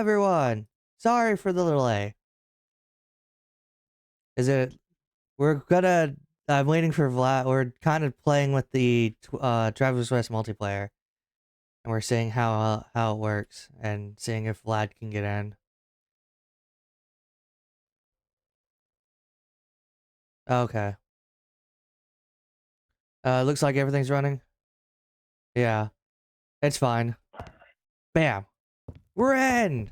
everyone. Sorry for the delay. I'm waiting for Vlad. We're kind of playing with the Travelers West multiplayer, and we're seeing how it works and seeing if Vlad can get in. Okay. Looks like everything's running. Yeah, it's fine. Bam. We're in.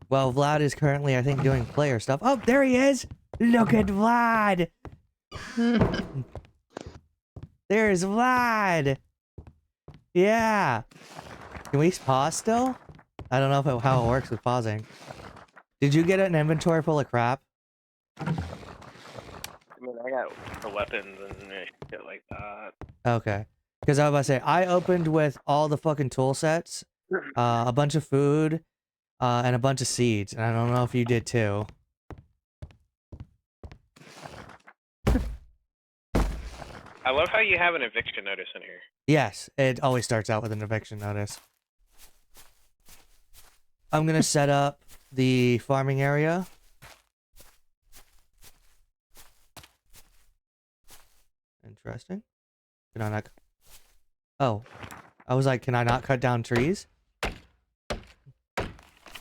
Well, Vlad is currently, I think, doing player stuff. Oh, there he is. Look at Vlad. There's Vlad. Yeah. Can we pause still? I don't know how it works with pausing. Did you get an inventory full of crap? I mean, I got the weapons and shit like that. Okay. Because I was about to say, I opened with all the fucking tool sets, a bunch of food, and a bunch of seeds. And I don't know if you did too. I love how you have an eviction notice in here. Yes, it always starts out with an eviction notice. I'm gonna set up the farming area. Interesting. Can I not? Oh, I was like, can I not cut down trees?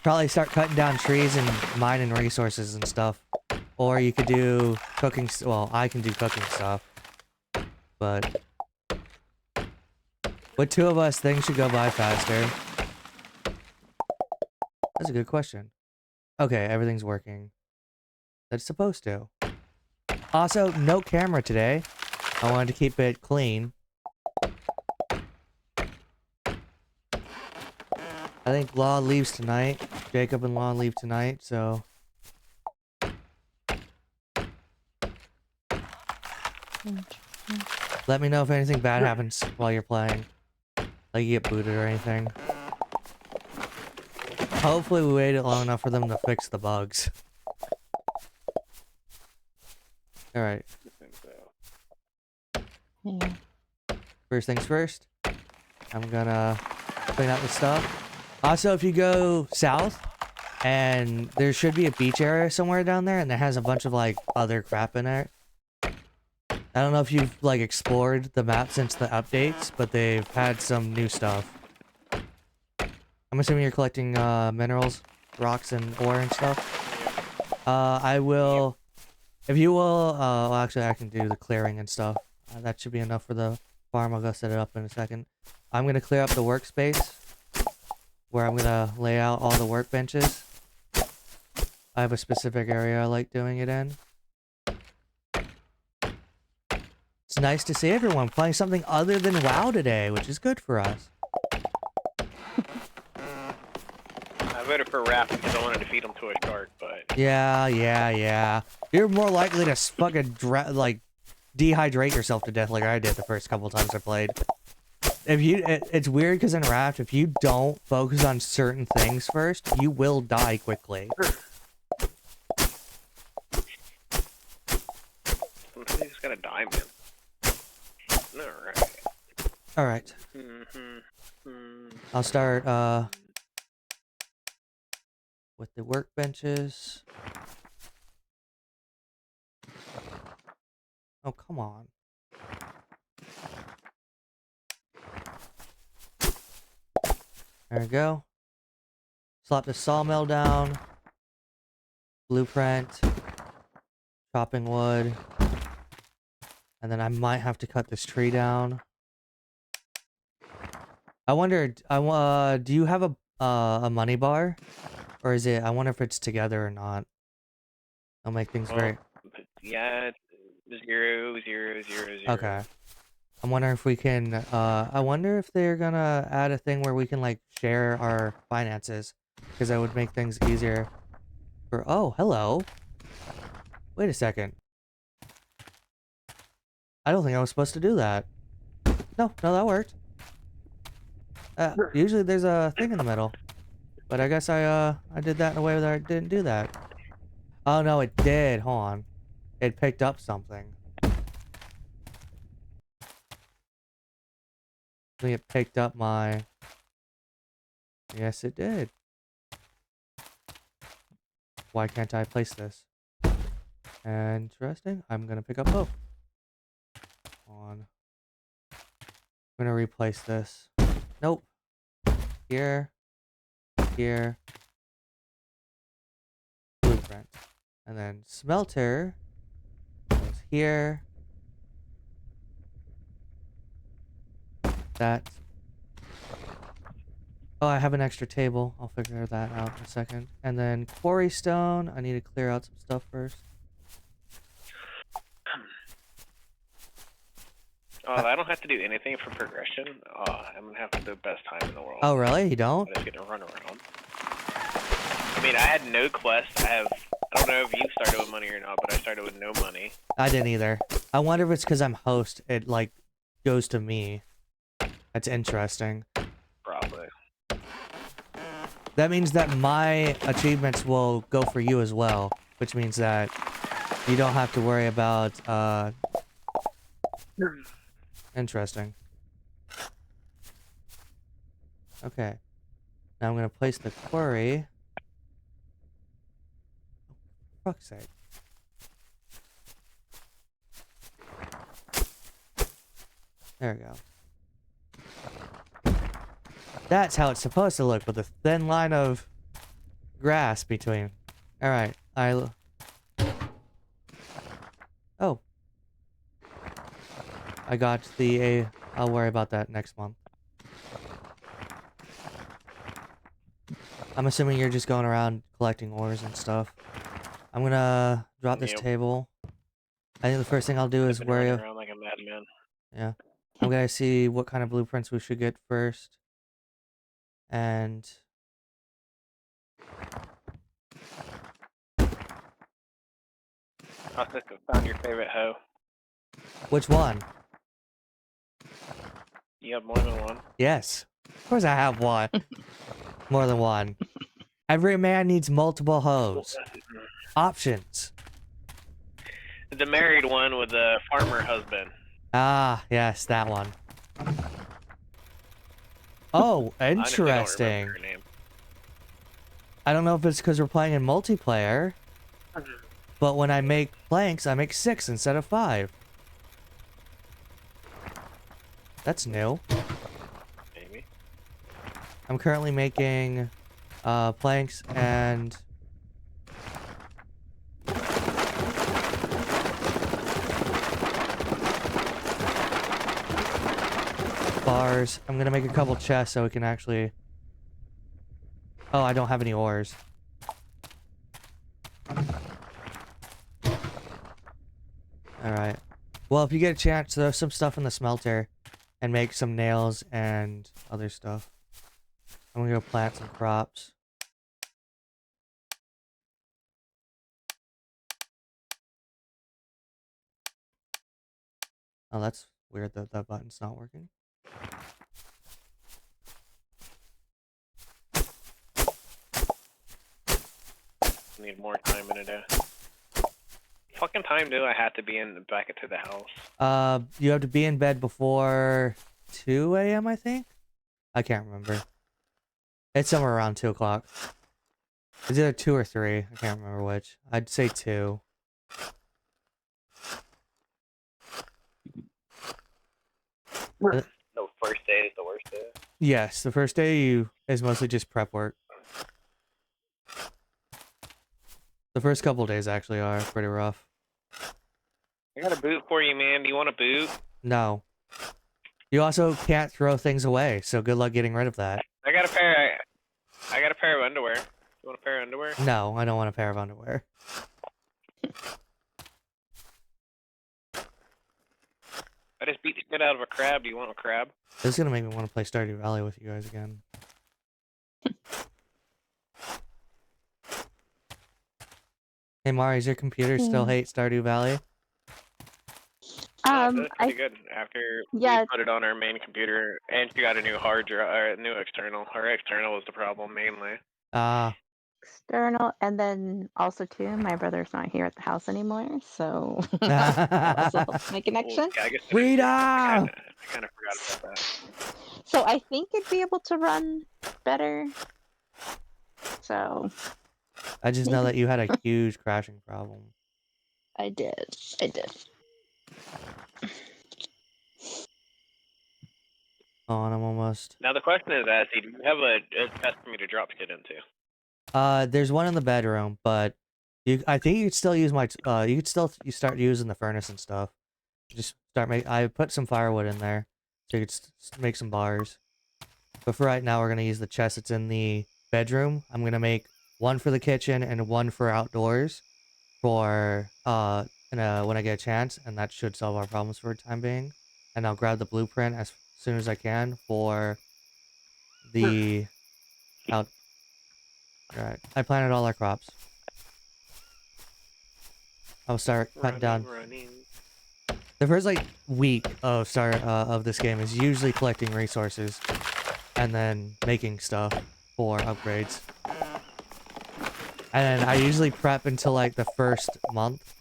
Probably start cutting down trees and mining resources and stuff. Or you could do cooking. Well, I can do cooking stuff. But with two of us, things should go by faster. That's a good question. Okay, everything's working. That's supposed to. Also, no camera today. I wanted to keep it clean. I think Law leaves tonight. Jacob and Law leave tonight, so... Let me know if anything bad happens while you're playing. Like you get booted or anything. Hopefully we waited long enough for them to fix the bugs. Alright. Yeah. First things first. I'm gonna clean out the stuff. Also, if you go south, and there should be a beach area somewhere down there, and it has a bunch of, like, other crap in it. I don't know if you've, like, explored the map since the updates, but they've had some new stuff. I'm assuming you're collecting, minerals, rocks, and ore and stuff. I will... If you will, well, actually, I can do the clearing and stuff. That should be enough for the farm. I'll go set it up in a second. I'm gonna clear up the workspace, where I'm gonna lay out all the workbenches. I have a specific area I like doing it in. It's nice to see everyone playing something other than WoW today, which is good for us. I voted for Raph because I wanted to feed him to a shark, but... Yeah. You're more likely to fucking, like, dehydrate yourself to death like I did the first couple times I played. It's weird because in Raft, if you don't focus on certain things first, you will die quickly. Sometimes you just gotta die, man. Alright. I'll start, with the workbenches. Oh, come on. There we go. Slap the sawmill down. Blueprint. Chopping wood. And then I might have to cut this tree down. I wonder, do you have a money bar? Or is it, I wonder if it's together or not. I'll make things very... Yeah, 0, 0, 0, 0. Okay. I'm wondering if we can, I wonder if they're gonna add a thing where we can, like, share our finances. Because that would make things easier. For, oh, hello. Wait a second. I don't think I was supposed to do that. No, that worked. Usually there's a thing in the middle. But I guess I did that in a way that I didn't do that. Oh, no, it did. Hold on. It picked up something. I think it picked up my... Yes, it did. Why can't I place this? Interesting. I'm gonna pick up both. On. I'm gonna replace this. Nope. Here. Here. Blueprint. And then smelter goes here. That. Oh, I have an extra table. I'll figure that out in a second. And then quarry stone. I need to clear out some stuff first. Oh, I don't have to do anything for progression. Oh, I'm gonna have the best time in the world. Oh, really? You don't? I just get to run around. I mean, I had no quest. I don't know if you started with money or not, but I started with no money. I didn't either. I wonder if it's because I'm host. It, like, goes to me. That's interesting. Probably. That means that my achievements will go for you as well, which means that you don't have to worry about, Interesting. Okay. Now I'm gonna place the quarry. Oh, fuck's sake. There we go. That's how it's supposed to look, with a thin line of grass between. Alright, Oh. I got the I'll worry about that next month. I'm assuming you're just going around collecting ores and stuff. I'm gonna drop this table. I think the first thing I'll do is worry around like a madman. Yeah. I'm gonna see what kind of blueprints we should get first. And I just found your favorite hoe. which one? You have more than one? Yes. Of course I have one. More than one. Every man needs multiple hoes. Options. The married one with the farmer husband. Ah, yes, that one. Oh, Honestly, interesting. I don't remember her name. I don't know if it's because we're playing in multiplayer, but when I make planks, I make 6 instead of 5. That's new. Maybe. I'm currently making planks and bars. I'm gonna make a couple chests so we can actually... Oh, I don't have any ores. Alright. Well, if you get a chance, throw some stuff in the smelter and make some nails and other stuff. I'm gonna go plant some crops. Oh, that's weird that that button's not working. Need more time in a day. Fucking time do I have to be in back into the house? You have to be in bed before 2 a.m. I think? I can't remember. It's somewhere around 2 o'clock. It's either 2 or 3. I can't remember which. I'd say 2. No, first day is the worst day. Yes, the first day is mostly just prep work. The first couple days actually are pretty rough. I got a boot for you, man. Do you want a boot? No. You also can't throw things away, so good luck getting rid of that. I got a pair. I got a pair of underwear. You want a pair of underwear? No, I don't want a pair of underwear. I just beat the shit out of a crab. Do you want a crab? This is gonna make me want to play Stardew Valley with you guys again. Hey Mari, does your computer still hate Stardew Valley? That's pretty good. After yeah. we put it on our main computer, and she got a new hard drive, or a new external. Her external was the problem mainly. Ah. External, and then also too, my brother's not here at the house anymore, so that also helps my connection. Well, yeah, I guess Freedom! I kind of forgot about that. So I think it'd be able to run better. So I just know that you had a huge crashing problem. I did. I did. Oh, and I'm almost. Now the question is, Assy, do you have a chest for me to drop shit into? There's one in the bedroom, but I think you could still use my. You could still start using the furnace and stuff. Just start make. I put some firewood in there, so you could make some bars. But for right now, we're gonna use the chest that's in the bedroom. I'm gonna make one for the kitchen and one for outdoors, for when I get a chance, and that should solve our problems for the time being. And I'll grab the blueprint as soon as I can for the out. Alright, I planted all our crops. I'll start cutting down. Running. The first like week of of this game is usually collecting resources and then making stuff for upgrades. And then I usually prep until like the first month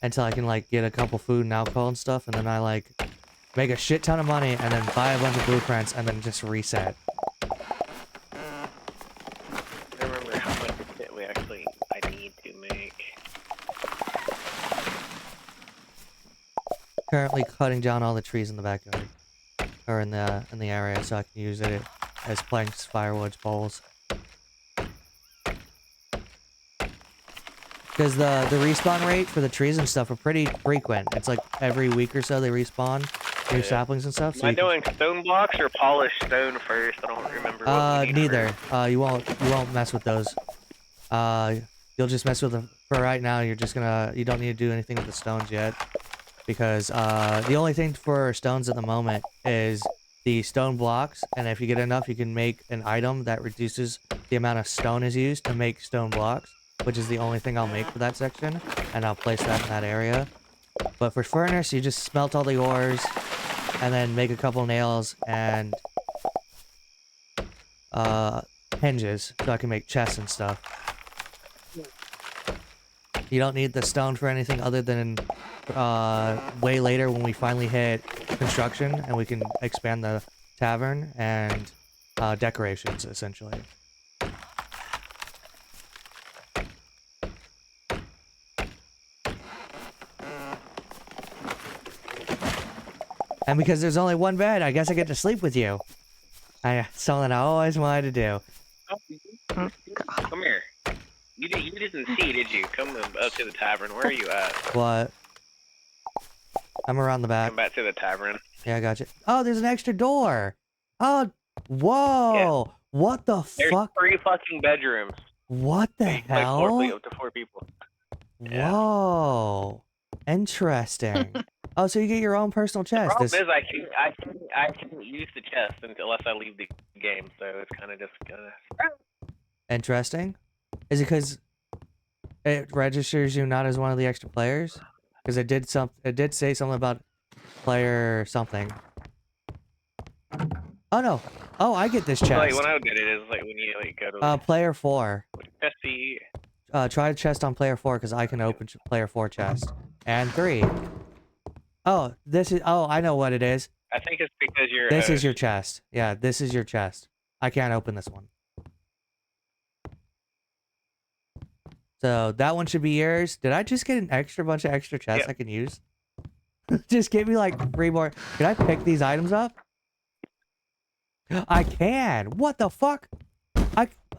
until I can like get a couple food and alcohol and stuff, and then I like make a shit ton of money and then buy a bunch of blueprints and then just reset. I remember how much shit I need to make. Currently cutting down all the trees in the backyard or in the area so I can use it as planks, firewood, poles. Because the respawn rate for the trees and stuff are pretty frequent. It's like every week or so they respawn new saplings and stuff. So Am I doing stone blocks or polished stone first? I don't remember. What we need neither. first. You won't mess with those. You'll just mess with them for right now. You don't need to do anything with the stones yet, because the only thing for stones at the moment is the stone blocks, and if you get enough, you can make an item that reduces the amount of stone is used to make stone blocks, which is the only thing I'll make for that section, and I'll place that in that area. But for furnace, you just smelt all the ores, and then make a couple nails and hinges, so I can make chests and stuff. You don't need the stone for anything other than way later when we finally hit construction and we can expand the tavern and decorations, essentially. And because there's only one bed, I guess I get to sleep with you. Something I always wanted to do. Come here. You didn't see, did you? Come up to the tavern. Where are you at? What? I'm around the back. Come back to the tavern. Yeah, I got you. Oh, there's an extra door. Oh, whoa. Yeah. What the fuck? There's 3 fucking bedrooms. What the hell? Like up to 4 people. Whoa. Yeah. Interesting. Oh, so you get your own personal chest. The problem is I can use the chest unless I leave the game, so it's kind of just Interesting. Is it because it registers you not as one of the extra players? Because it did say something about player something. Oh no. Oh, I get this chest. Like when I did it is like when you like go to player 4. Testy. Try chest on player 4 because I can open player 4 chest. And 3. Oh, I know what it is. I think it's because you're This is your chest. Yeah, this is your chest. I can't open this one. So that one should be yours. Did I just get an bunch of extra chests I can use? Just give me like 3 more. Can I pick these items up? I can. What the fuck?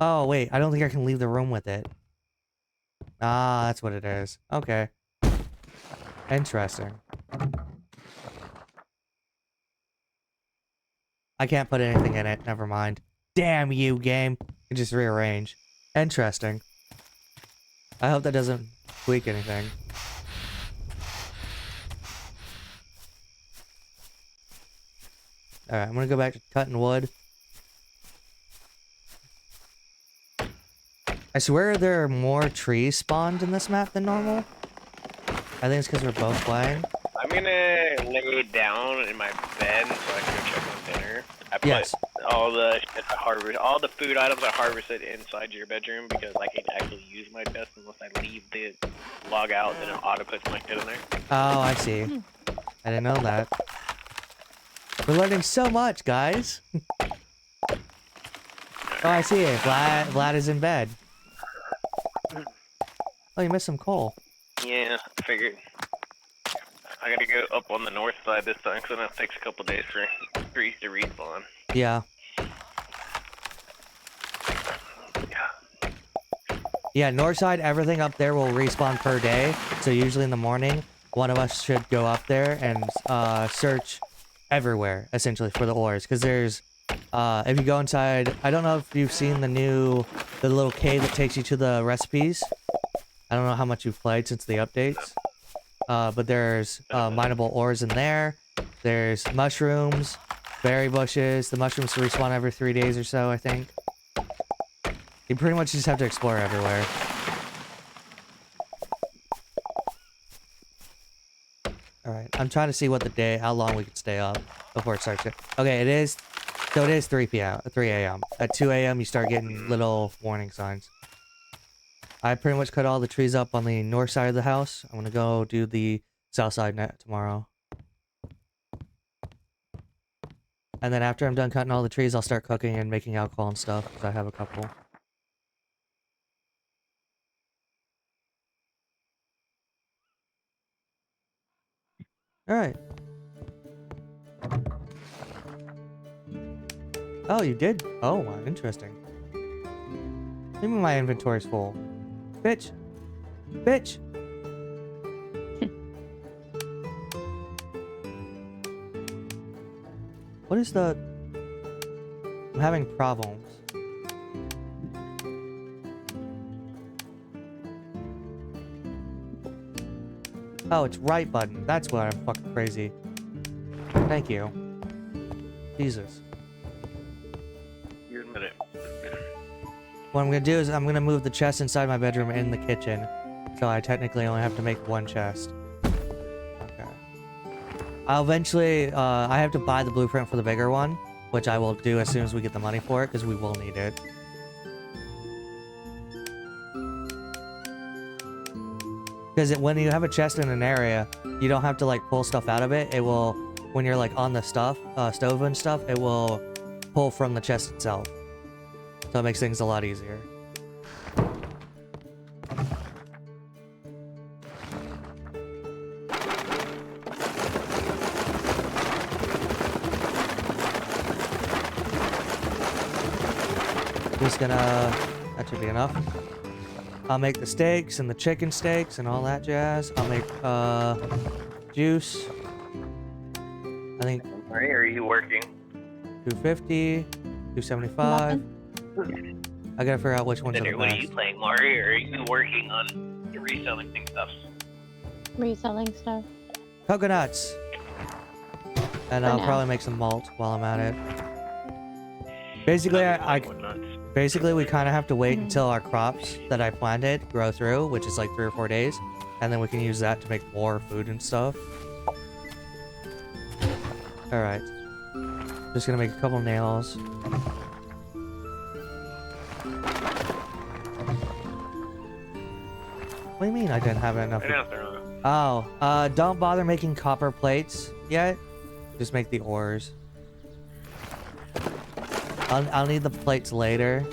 Oh wait, I don't think I can leave the room with it. Ah, that's what it is. Okay. Interesting. I can't put anything in it. Never mind. Damn you, game. You can just rearrange. Interesting. I hope that doesn't tweak anything. Alright, I'm gonna go back to cutting wood. I swear there are more trees spawned in this map than normal. I think it's because we're both playing. I'm gonna lay down in my bed so I can go check on dinner. I put all the shit I harvest, all the food items I harvested inside your bedroom because I can actually use my chest unless I leave the log out, then it auto puts my shit in there. Oh, I see. I didn't know that. We're learning so much, guys. Oh, I see it. Vlad is in bed. Oh, you missed some coal. Yeah, I figured. I gotta go up on the north side this time, because it takes a couple days for trees to respawn. Yeah. Yeah. Yeah, north side, everything up there will respawn per day. So usually in the morning, one of us should go up there and search everywhere, essentially, for the ores. Because there's, if you go inside, I don't know if you've seen the little cave that takes you to the recipes. I don't know how much you've played since the updates. But there's mineable ores in there. There's mushrooms, berry bushes. The mushrooms respawn every 3 days or so, I think. You pretty much just have to explore everywhere. Alright, I'm trying to see how long we can stay up before it starts. Okay, it is 3 a.m. At 2 a.m. you start getting little warning signs. I pretty much cut all the trees up on the north side of the house. I'm gonna go do the south side tomorrow. And then after I'm done cutting all the trees, I'll start cooking and making alcohol and stuff, because I have a couple. Alright. Oh, you did? Oh, wow, interesting. Maybe my inventory's full. Bitch! Bitch! What is the... I'm having problems. Oh, it's right button. That's why I'm fucking crazy. Thank you. Jesus. You're a minute. What I'm gonna do is I'm gonna move the chest inside my bedroom in the kitchen. So I technically only have to make one chest. Okay. I'll eventually, I have to buy the blueprint for the bigger one, which I will do as soon as we get the money for it, because we will need it. Because when you have a chest in an area, you don't have to like pull stuff out of it. It will, when you're like on the stove and stuff, it will pull from the chest itself. So it makes things a lot easier. Just gonna, that should be enough. I'll make the steaks and the chicken steaks and all that jazz. I'll make juice. I think Where are you working? 250, 275. I gotta figure out which ones are the What are you best. playing, Mari, or are you working on reselling things stuff? Reselling stuff. Coconuts! And For I'll now. probably make some malt while I'm at it. Basically, basically we kind of have to wait until our crops that I planted grow through, which is like 3 or 4 days. And then we can use that to make more food and stuff. Alright. Just gonna make a couple nails. What do you mean I didn't have enough? Oh, don't bother making copper plates yet. Just make the ores. I'll need the plates later.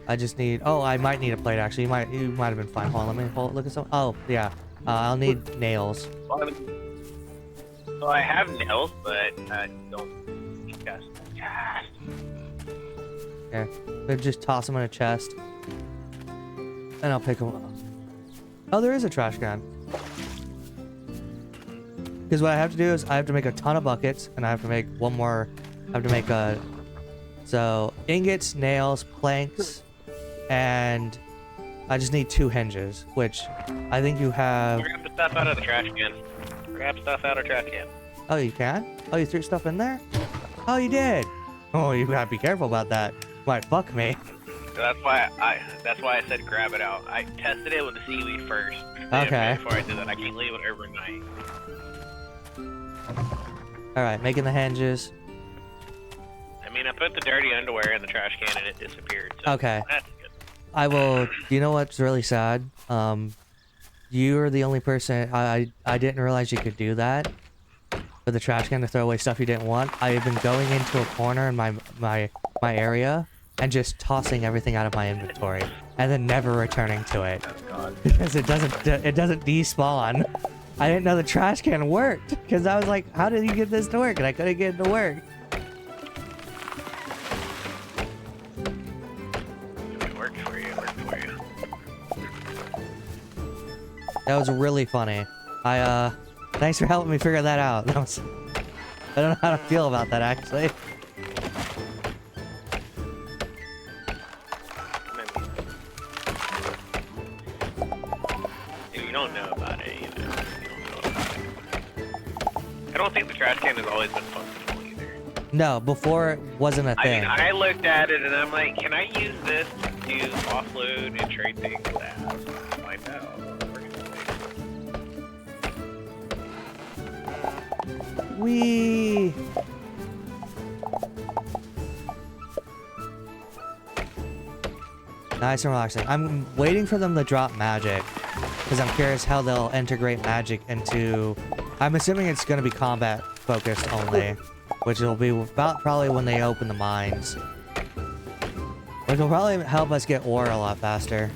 I just need... Oh, I might need a plate, actually. You might have been fine. Hold on, let me look at some... Oh, yeah. I'll need nails. So I have nails, but I don't need chest. Yeah. Just toss them in a chest. And I'll pick them up. Oh, there is a trash can. Because what I have to do is I have to make a ton of buckets, and I have to make one more... I have to make a... So, ingots, nails, planks, and I just need 2 hinges, which I think you have... Grab the stuff out of the trash can. Grab stuff out of the trash can. Oh, you can? Oh, you threw stuff in there? Oh, you did? Oh, you gotta be careful about that. Might fuck me. So that's why I said grab it out. I tested it with the seaweed first. Okay. Before I did that, I can't leave it overnight. Alright, making the hinges. I mean, I put the dirty underwear in the trash can and it disappeared. So Okay. that's good. I will... You know what's really sad? You're the only person... I didn't realize you could do that. For the trash can to throw away stuff you didn't want. I've been going into a corner in my area and just tossing everything out of my inventory and then never returning to it Oh god. because it doesn't despawn. I didn't know the trash can worked because I was like, how did you get this to work? And I couldn't get it to work. It worked for you. It worked for you. That was really funny. Thanks for helping me figure that out. I don't know how to feel about that actually. If you don't know about it, you know. You don't know about it. I don't think the trash can has always been functional either. No, before it wasn't a I thing. mean, I looked at it and I'm like, can I use this to offload and trade things? Find out. Wee. Nice and relaxing. I'm waiting for them to drop magic because I'm curious how they'll integrate magic into. I'm assuming it's going to be combat focused only, which will be about probably when they open the mines, which will probably help us get ore a lot faster.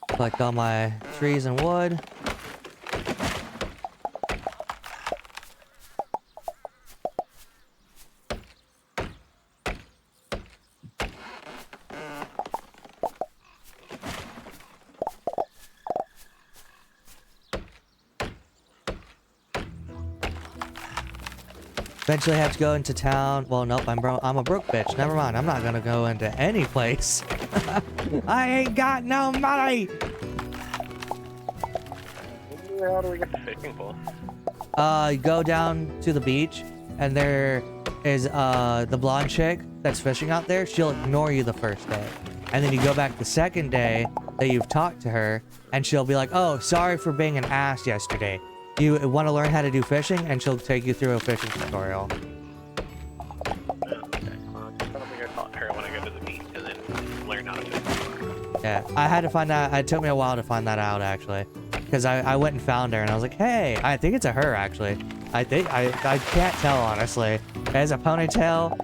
Collect all my trees and wood. Eventually have to go into town. Well, nope, I'm a broke bitch. Never mind. I'm not gonna go into any place. I ain't got no money. How do we get the fishing pole? You go down to the beach, and there is the blonde chick that's fishing out there. She'll ignore you the first day, and then you go back the second day that you've talked to her, and she'll be like, "Oh, sorry for being an ass yesterday. You want to learn how to do fishing?" And she'll take you through a fishing tutorial. Okay. Well, I don't think I taught her when I go to the beach and then learn how to fish. Yeah, I had to find out. It took me a while to find that out actually, because I went and found her, and I was like, "Hey, I think it's a her actually. I can't tell honestly. It has a ponytail,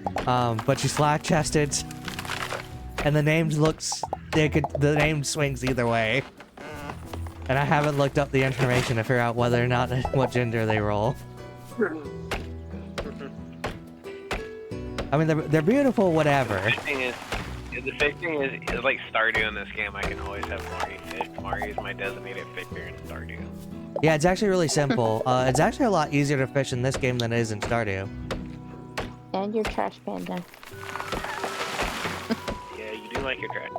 but she's flat chested, and the name the name swings either way." And I haven't looked up the information to figure out whether or not what gender they roll. I mean, they're beautiful, whatever. The fishing is like Stardew in this game. I can always have Mari fish. Mari is my designated fisher in Stardew. Yeah, it's actually really simple. It's actually a lot easier to fish in this game than it is in Stardew. And your trash panda. Yeah, you do like your trash.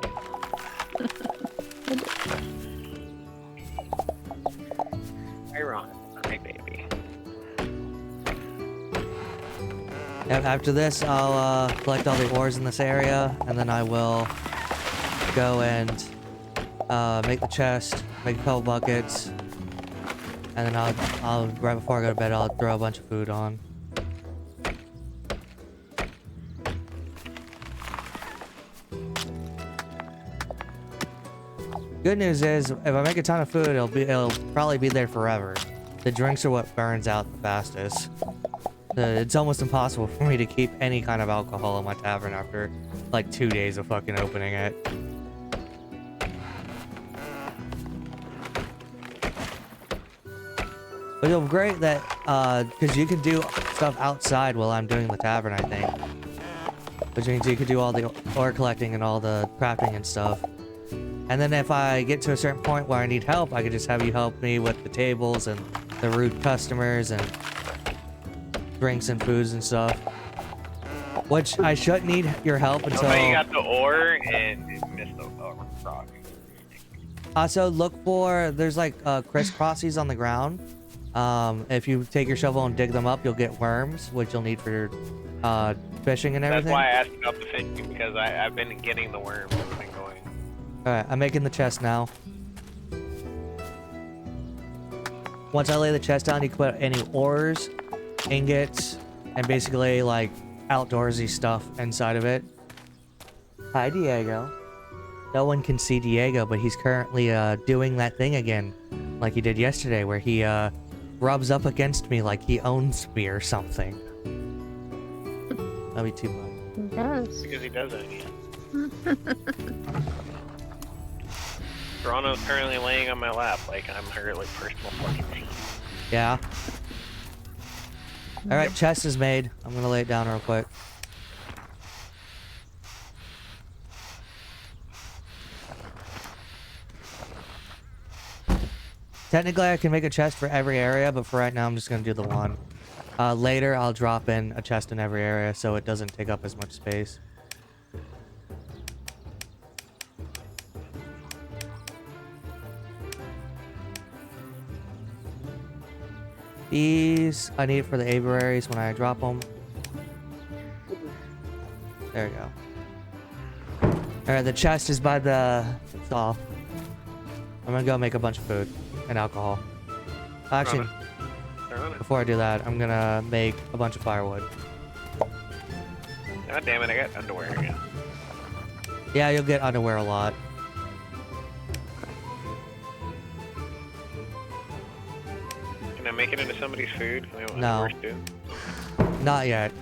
Iron, my baby. After this, I'll collect all the ores in this area, and then I will go and make the chest, make a couple buckets, and then I'll right before I go to bed, I'll throw a bunch of food on. Good news is, if I make a ton of food, it'll probably be there forever. The drinks are what burns out the fastest. It's almost impossible for me to keep any kind of alcohol in my tavern after like 2 days of fucking opening it. But it'll be great that, because you can do stuff outside while I'm doing the tavern, I think. Which means you could do all the ore collecting and all the crafting and stuff. And then if I get to a certain point where I need help, I could just have you help me with the tables and the rude customers and drinks and foods and stuff. Which I shouldn't need your help until... Oh, you got the ore and you missed the rock. Also, look for... There's like crisscrossies on the ground. If you take your shovel and dig them up, you'll get worms, which you'll need for your fishing and everything. That's why I asked about the fishing, because I've been getting the worms. I've been going. Alright, I'm making the chest now. Once I lay the chest down, you can put any ores, ingots, and basically like outdoorsy stuff inside of it. Hi, Diego. No one can see Diego, but he's currently doing that thing again, like he did yesterday, where he rubs up against me like he owns me or something. That'd be too much. He does. Because he does own you. Toronto's currently laying on my lap like I'm her like personal fucking team. Yeah. Alright, chest is made. I'm gonna lay it down real quick. Technically, I can make a chest for every area, but for right now, I'm just gonna do the one. Later, I'll drop in a chest in every area so it doesn't take up as much space. These I need for the aviaries when I drop them. There we go. Alright, the chest is by the saw. I'm gonna go make a bunch of food and alcohol. Actually, before I do that, I'm gonna make a bunch of firewood. God damn it, I got underwear again. Yeah, you'll get underwear a lot. Can I make it into somebody's food? No. Not yet.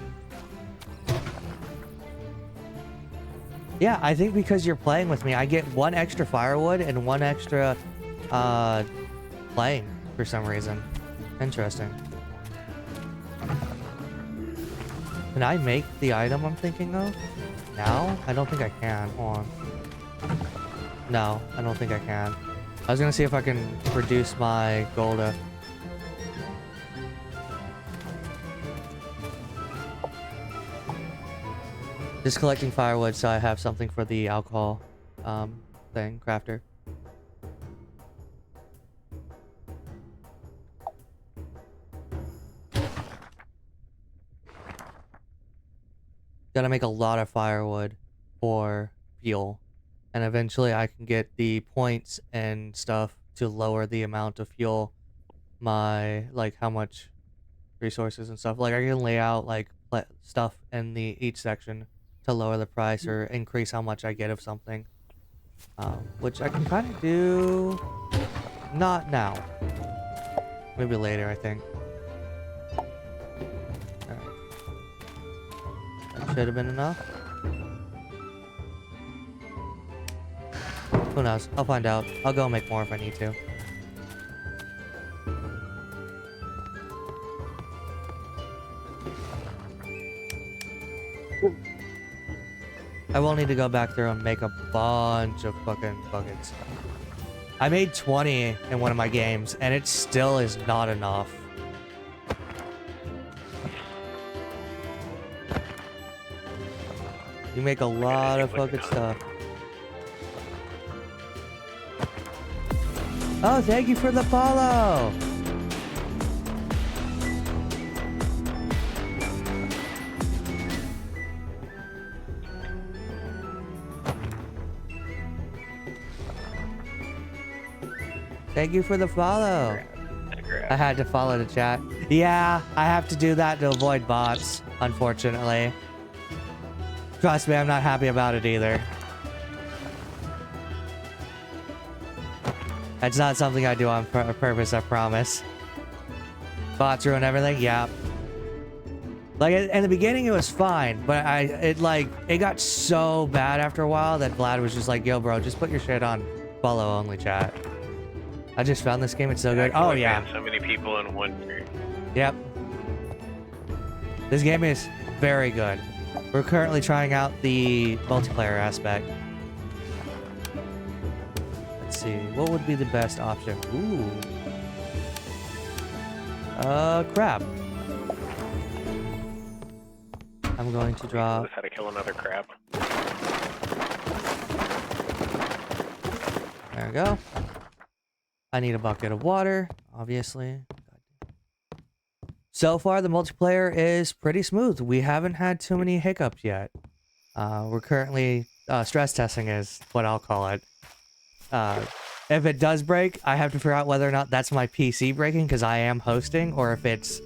Yeah, I think because you're playing with me, I get 1 extra firewood and 1 extra playing for some reason. Interesting. Can I make the item I'm thinking of now? I don't think I can. Hold on. No, I don't think I can. I was gonna see if I can reduce my Golda. Just collecting firewood so I have something for the alcohol thing, crafter. Gotta make a lot of firewood for fuel. And eventually I can get the points and stuff to lower the amount of fuel my, like, how much resources and stuff. Like, I can lay out, like, stuff in each section to lower the price or increase how much I get of something. Which I can kind of do... Not now. Maybe later, I think. Alright. That should have been enough. Who knows? I'll find out. I'll go make more if I need to. I will need to go back through and make a bunch of fucking buckets. I made 20 in one of my games, and it still is not enough. You make a lot of fucking stuff. Oh, thank you for the follow! Thank you for the follow. I had to follow the chat. Yeah, I have to do that to avoid bots, unfortunately. Trust me, I'm not happy about it either. It's not something I do on purpose, I promise. Bots ruin everything? Yeah. Like, in the beginning it was fine, but it got so bad after a while that Vlad was just like, yo bro, just put your shit on follow only chat. I just found this game, it's so good. Oh yeah. So many people in one group. Yep. This game is very good. We're currently trying out the multiplayer aspect. Let's see, what would be the best option? Ooh. Crab. I'm going to drop... How to kill another crab. There we go. I need a bucket of water, obviously. So far, the multiplayer is pretty smooth. We haven't had too many hiccups yet. We're currently stress testing is what I'll call it. If it does break, I have to figure out whether or not that's my PC breaking because I am hosting, or if it's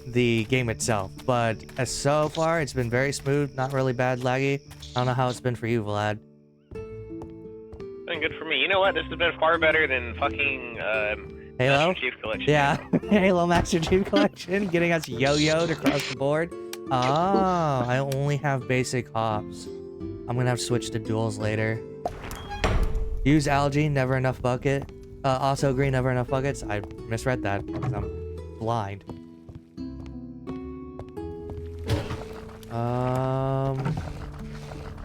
the game itself. But so far, it's been very smooth, not really bad laggy. I don't know how it's been for you, Vlad. been good for me. You know what? This has been far better than fucking Halo? Master Chief Collection. Yeah, Halo Master Chief Collection, getting us yo-yoed across the board. Oh, I only have basic hops. I'm gonna have to switch to duels later. Use algae, never enough bucket. Also agree, never enough buckets. I misread that because I'm blind.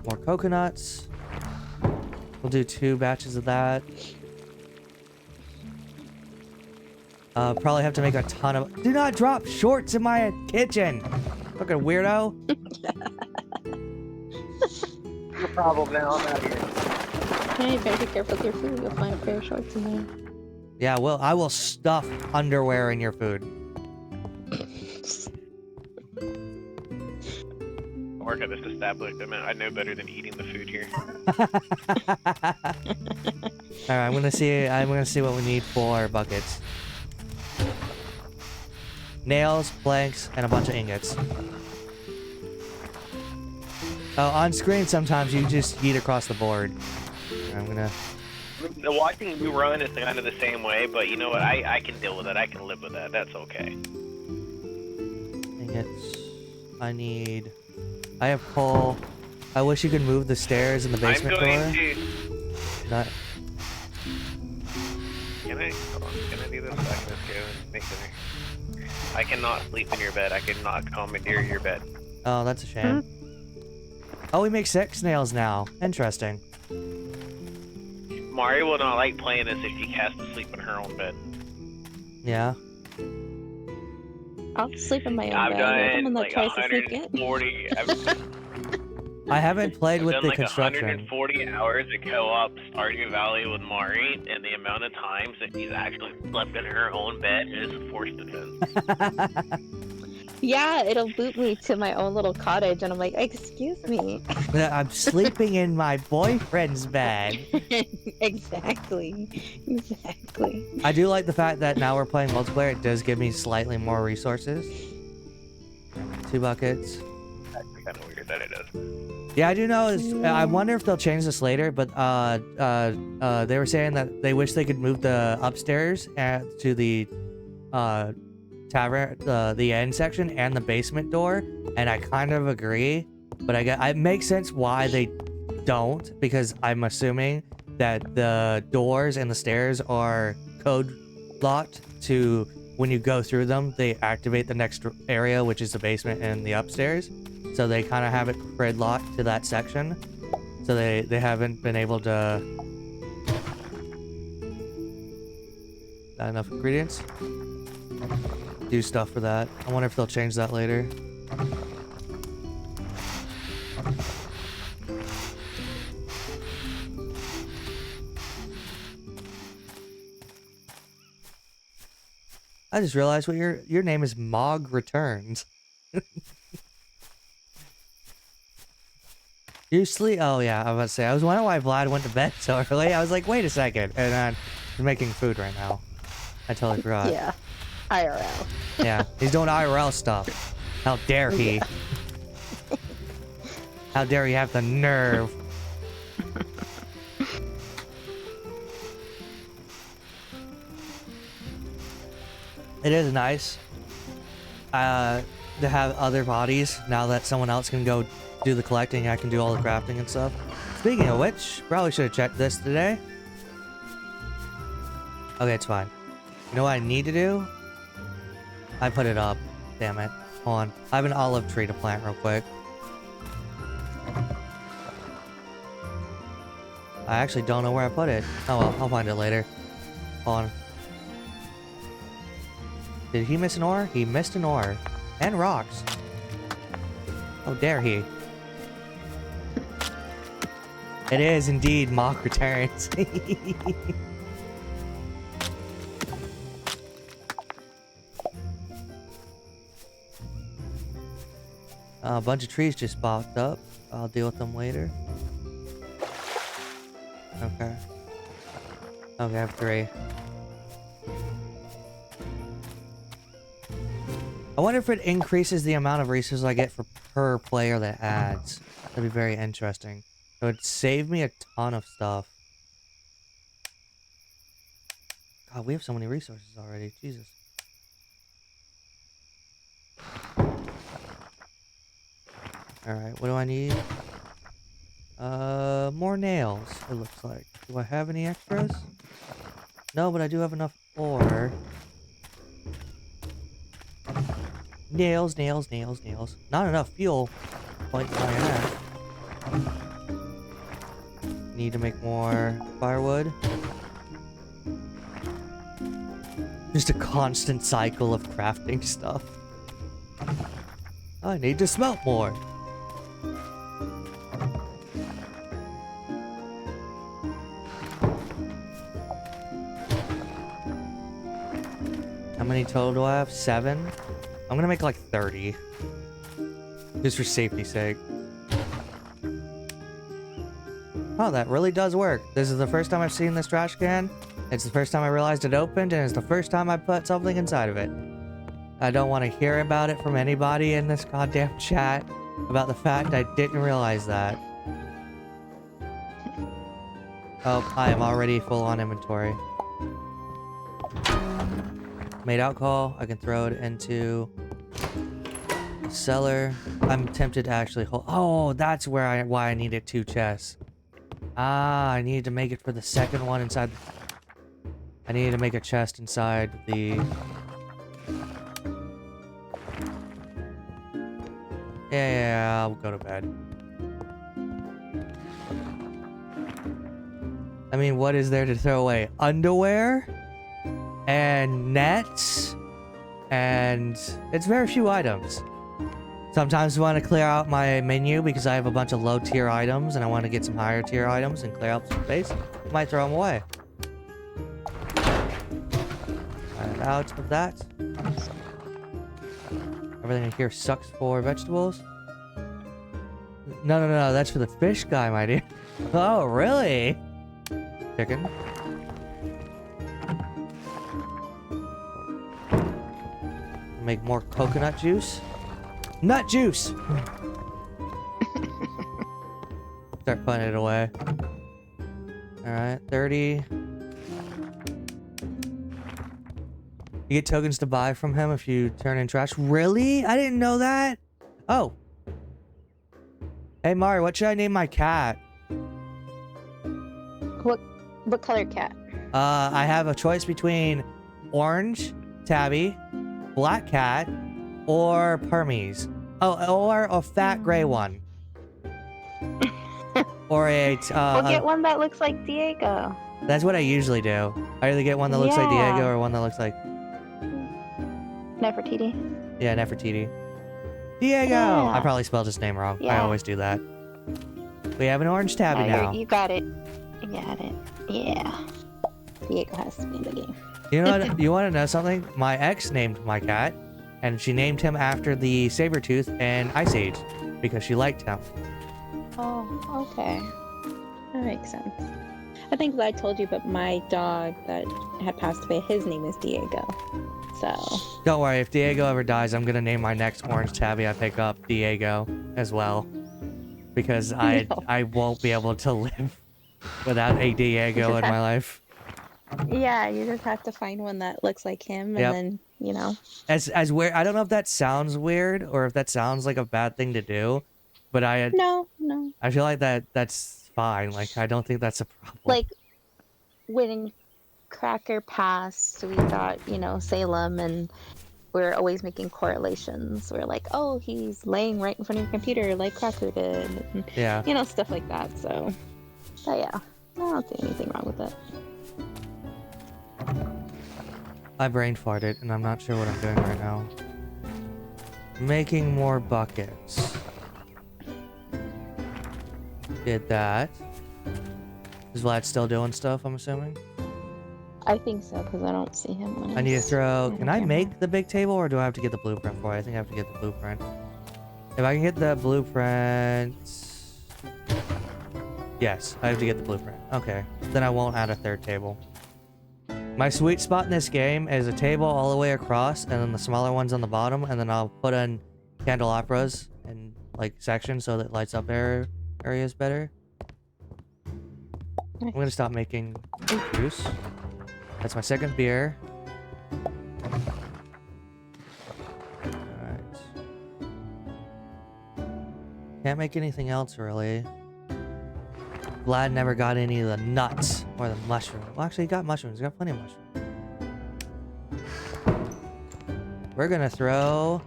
More coconuts. We'll do 2 batches of that. Probably have to make a ton of... Do not drop shorts in my kitchen! Fucking weirdo. No problem now, I'm out of here. Hey, you better be careful with your food. You'll find a pair of shorts in there. Yeah, well, I will stuff underwear in your food. Work at this establishment. I know better than eating the food here. Alright, I'm gonna see what we need for buckets. Nails, planks, and a bunch of ingots. Oh, on screen sometimes you just eat across the board. I'm gonna... Watching you run is kind of the same way, but you know what? I can deal with it. I can live with that. That's okay. Ingots. I have coal. I wish you could move the stairs in the basement door. Not... Can I? Hold on. Can I do this? I can just go and make dinner. I cannot sleep in your bed. I cannot commandeer your bed. Oh, that's a shame. Oh, we make 6 nails now. Interesting. Mari will not like playing this if she has to sleep in her own bed. Yeah. I'll sleep in my own I've bed. I'm done the one that like tries to sleep in. 140. I haven't played with I've the done like construction. 140 hours of co-op Stardew Valley with Mari, and the amount of times that she's actually slept in her own bed is forced defense. Yeah, it'll boot me to my own little cottage, and I'm like, excuse me. I'm sleeping in my boyfriend's bed. Exactly. Exactly. I do like the fact that now we're playing multiplayer. It does give me slightly more resources. 2 buckets. That's kind of weird that it does. Yeah, I do know. I wonder if they'll change this later, but they were saying that they wish they could move the upstairs to the tavern, the end section, and the basement door, and I kind of agree. But it makes sense why they don't, because I'm assuming that the doors and the stairs are code locked to when you go through them, they activate the next area, which is the basement and the upstairs. So they kind of have it gridlocked to that section. So they haven't been able to... Not enough ingredients? Do stuff for that. I wonder if they'll change that later. I just realized what your name is. Mog Returns. You sleep? Oh yeah, I was about to say. I was wondering why Vlad went to bed so early. I was like, wait a second, and he's making food right now. I totally forgot. Yeah. IRL. Yeah, he's doing IRL stuff. How dare he? Yeah. How dare he have the nerve? It is nice to have other bodies now that someone else can go do the collecting. I can do all the crafting and stuff. Speaking of which, probably should have checked this today. Okay, it's fine. You know what I need to do? I put it up. Damn it. Hold on. I have an olive tree to plant real quick. I actually don't know where I put it. Oh well, I'll find it later. Hold on. Did he miss an ore? He missed an ore. And rocks. How dare he? It is indeed Mock Returns. A bunch of trees just popped up. I'll deal with them later. Okay. Okay, I have 3. I wonder if it increases the amount of resources I get for per player that adds. That'd be very interesting. It would save me a ton of stuff. God, we have so many resources already. Jesus. Alright, what do I need? More nails, it looks like. Do I have any extras? No, but I do have enough ore. Nails, nails, nails, nails. Not enough fuel. Quite my ass. Need to make more firewood. Just a constant cycle of crafting stuff. I need to smelt more. How many total do I have? 7? I'm gonna make like 30. Just for safety's sake. Oh, that really does work. This is the first time I've seen this trash can. It's the first time I realized it opened, and it's the first time I put something inside of it. I don't want to hear about it from anybody in this goddamn chat about the fact I didn't realize that. Oh, I am already full on inventory. Made alcohol. I can throw it into the cellar. I'm tempted to actually hold. Oh, that's where why I needed 2 chests. Ah, I needed to make it for the second one inside. I needed to make a chest inside the. Yeah, I'll go to bed. I mean, what is there to throw away? Underwear? And nets? And it's very few items. Sometimes I want to clear out my menu because I have a bunch of low tier items and I want to get some higher tier items and clear out some space. Might throw them away. And out of that. Everything in here sucks for vegetables. No, that's for the fish guy, my dear. Oh, really? Chicken. Make more coconut juice. Nut juice! Start putting it away. Alright, 30. You get tokens to buy from him if you turn in trash. Really? I didn't know that. Oh. Hey, Mari, what should I name my cat? What color cat? I have a choice between orange, tabby, black cat, or Permies. Oh, or a fat gray one. Or a... we'll get one that looks like Diego. That's what I usually do. I either get one that looks like Diego or one that looks like... Nefertiti. Yeah, Nefertiti. Diego! Yeah. I probably spelled his name wrong. I Yeah. always do that. We have an orange tabby now. You got it. You got it. Yeah. Diego has to be in the game. You know what? You want to know something? My ex named my cat, and she named him after the Sabertooth in Ice Age because she liked him. Oh, okay. That makes sense. I think Vlad told you, but my dog that had passed away, his name is Diego. So. Don't worry, if Diego ever dies, I'm gonna name my next orange tabby I pick up Diego as well, because I won't be able to live without a Diego in my life. Yeah, you just have to find one that looks like him, and then you know. As weird, I don't know if that sounds weird or if that sounds like a bad thing to do, but No. I feel like that's fine. Like I don't think that's a problem. Like when Cracker passed, we thought, Salem, and we're always making correlations. We're like, oh, he's laying right in front of your computer like Cracker did. And, yeah. Stuff like that. So, but yeah, I don't see anything wrong with it. I brain farted and I'm not sure what I'm doing right now. Making more buckets. Did that. Is Vlad still doing stuff, I'm assuming? I think so, because I don't see him. I need to throw... Can I make the big table, or do I have to get the blueprint for it? I think I have to get the blueprint. If I can get the blueprint... Yes, I have to get the blueprint. Okay. Then I won't add a third table. My sweet spot in this game is a table all the way across, and then the smaller ones on the bottom, and then I'll put in candelabras and, like, sections so that it lights up areas better. I'm gonna stop making juice. That's my second beer. Alright. Can't make anything else, really. Vlad never got any of the nuts or the mushrooms. Well, actually, he got mushrooms. He got plenty of mushrooms. We're gonna throw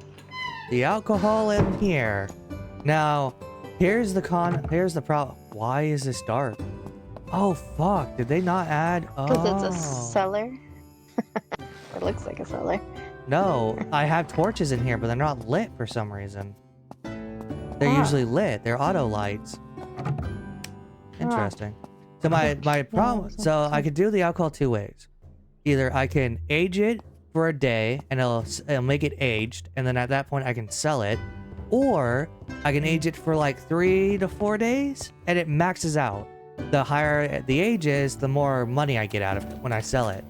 the alcohol in here. Now, here's the problem. Why is this dark? Oh, fuck. Did they not add? Because it's a Oh. cellar. It looks like a cellar. No, I have torches in here, but they're not lit for some reason. They're usually lit. They're auto lights. Interesting. So my problem. So I could do the alcohol two ways. Either I can age it for a day, and it'll make it aged, and then at that point I can sell it, or I can age it for like 3 to 4 days, and it maxes out. The higher the age is, the more money I get out of it when I sell it.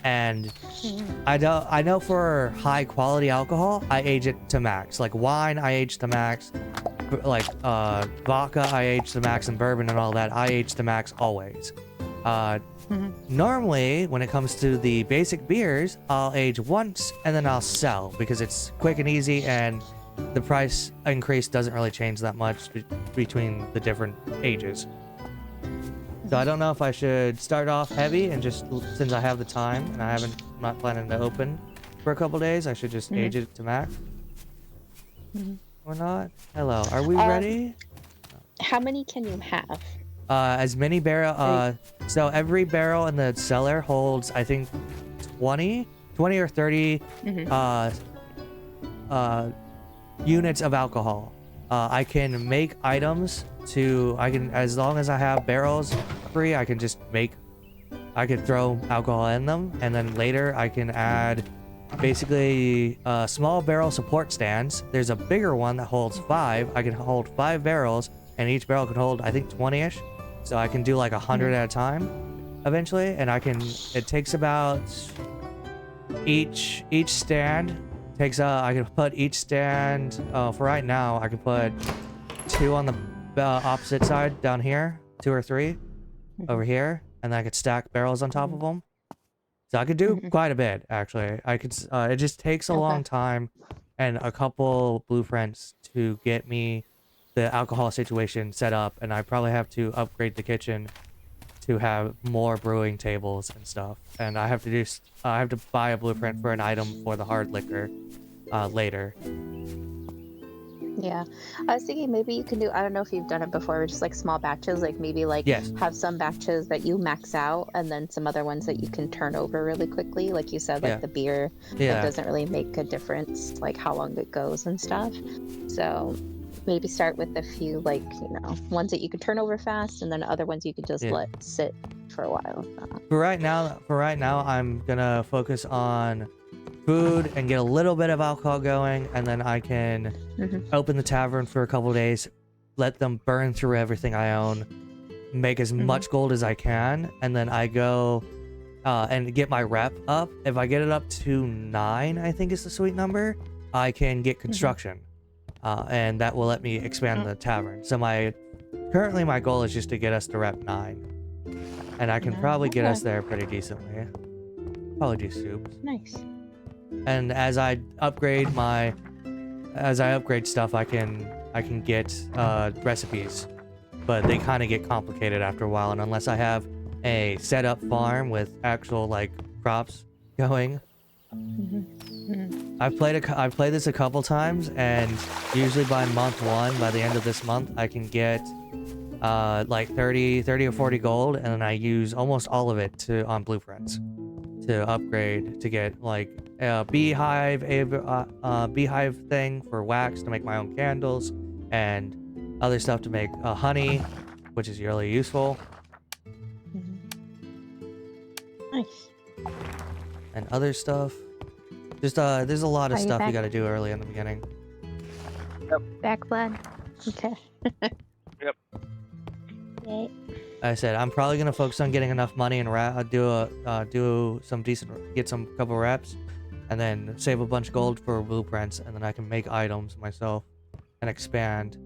And I know for high quality alcohol, I age it to max. Like wine, I age to max. Like vodka, I age to max, and bourbon and all that, I age to max always. Normally, when it comes to the basic beers, I'll age once and then I'll sell because it's quick and easy, and the price increase doesn't really change that much between the different ages. So I don't know if I should start off heavy and just, since I have the time and I'm not planning to open for a couple days, I should just age it to max. Or not. Hello, are we ready? How many can you have? As many barrel. So every barrel in the cellar holds, I think, 20 or 30 units of alcohol. I can make items as long as I have barrels free, I can throw alcohol in them, and then later I can add basically small barrel support stands. There's a bigger one that holds 5. I can hold 5 barrels, and each barrel can hold, I think, 20-ish. So I can do like 100 at a time eventually, and it takes about each stand takes I can put each stand for right now I can put 2 on the opposite side down here, 2 or 3 over here, and then I could stack barrels on top of them. So I could do quite a bit, actually. I could. It just takes a long time and a couple blueprints to get me the alcohol situation set up, and I probably have to upgrade the kitchen to have more brewing tables and stuff. And I have to buy a blueprint for an item for the hard liquor later. Yeah, I was thinking maybe you can do, I don't know if you've done it before, just like small batches, like maybe like have some batches that you max out and then some other ones that you can turn over really quickly. Like you said, like the beer, it doesn't really make a difference, like how long it goes and stuff. So maybe start with a few, like, ones that you can turn over fast, and then other ones you could just let sit for a while. For right now, I'm gonna focus on food and get a little bit of alcohol going, and then I can open the tavern for a couple days, let them burn through everything I own, make as much gold as I can, and then I go and get my rep up. If I get it up to 9, I think is the sweet number, I can get construction, and that will let me expand the tavern. So currently my goal is just to get us to rep 9, and I can probably get us there pretty decently. Probably do soups. Nice. And as I upgrade stuff, I can get recipes, but they kind of get complicated after a while, and unless I have a set up farm with actual like crops going. I've played this a couple times, and usually by month 1, by the end of this month, I can get like 30 or 40 gold, and then I use almost all of it on blueprints to upgrade to get like a beehive thing for wax to make my own candles, and other stuff to make honey, which is really useful. Nice. And other stuff. Just there's a lot of stuff you gotta do early in the beginning. Back, Vlad. Okay. Yep. Yay. I said I'm probably gonna focus on getting enough money and get some couple reps, and then save a bunch of gold for blueprints, and then I can make items myself and expand.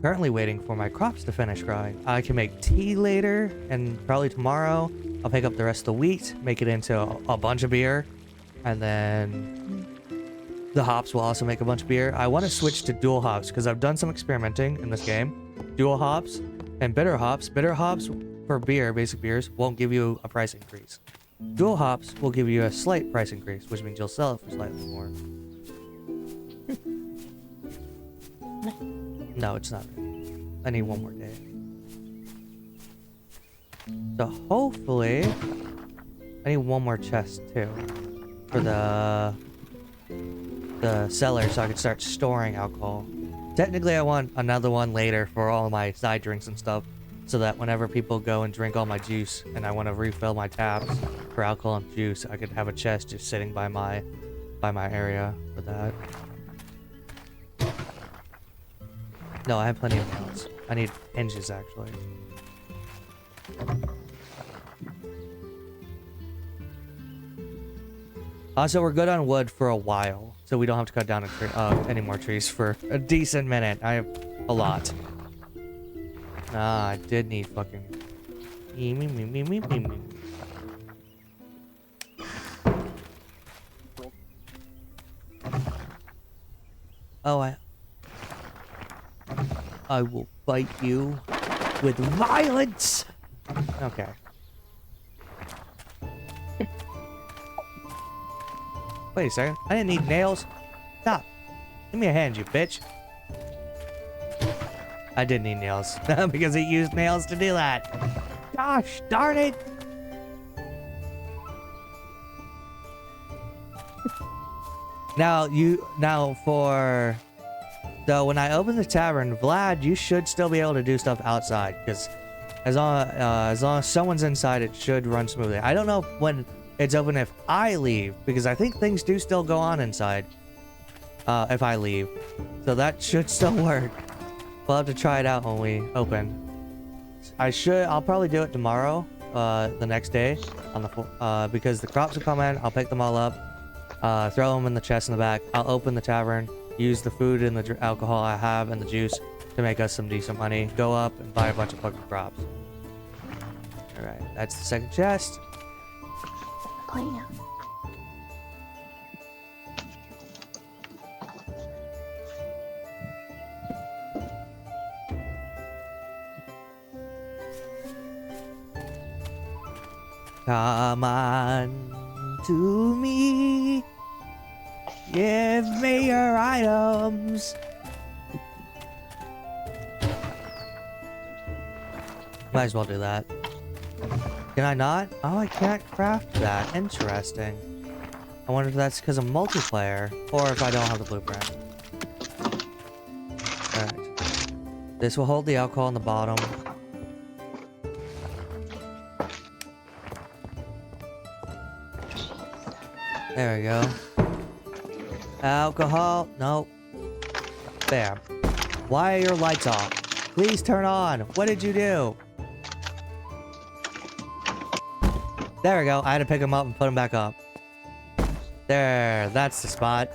currently waiting for my crops to finish growing. I can make tea later, and probably tomorrow I'll pick up the rest of the wheat, make it into a bunch of beer, and then the hops will also make a bunch of beer. I want to switch to dual hops because I've done some experimenting in this game. Dual hops and bitter hops. Bitter hops for beer, basic beers, won't give you a price increase. Dual hops will give you a slight price increase, which means you'll sell it for slightly more. No, it's not. I need one more day. So hopefully, I need one more chest too for the cellar, so I can start storing alcohol. Technically, I want another one later for all my side drinks and stuff, so that whenever people go and drink all my juice, and I want to refill my taps for alcohol and juice, I could have a chest just sitting by my area for that. No, I have plenty of nails. I need hinges, actually. Also, we're good on wood for a while, so we don't have to cut down any more trees for a decent minute. I have a lot. Ah, I did need fucking... Oh, I will bite you with violence! Okay. Wait a second. I didn't need nails. Stop. Give me a hand, you bitch. I did need nails. Because it used nails to do that. Gosh, darn it. So when I open the tavern, Vlad, you should still be able to do stuff outside. Because as long as someone's inside, it should run smoothly. I don't know when it's open if I leave, because I think things do still go on inside if I leave. So that should still work. We'll have to try it out when we open. I'll probably do it tomorrow, the next day, because the crops will come in. I'll pick them all up, throw them in the chest in the back. I'll open the tavern, use the food and the alcohol I have and the juice to make us some decent money. Go up and buy a bunch of fucking crops. All right, that's the second chest. Plan. Come on to me. Give me your items. Might as well do that. Can I not? Oh, I can't craft that. Interesting. I wonder if that's because of multiplayer, or if I don't have the blueprint. Alright. This will hold the alcohol on the bottom. There we go. Alcohol. Nope. There. Why are your lights off? Please turn on. What did you do? There we go. I had to pick them up and put them back up. There. That's the spot.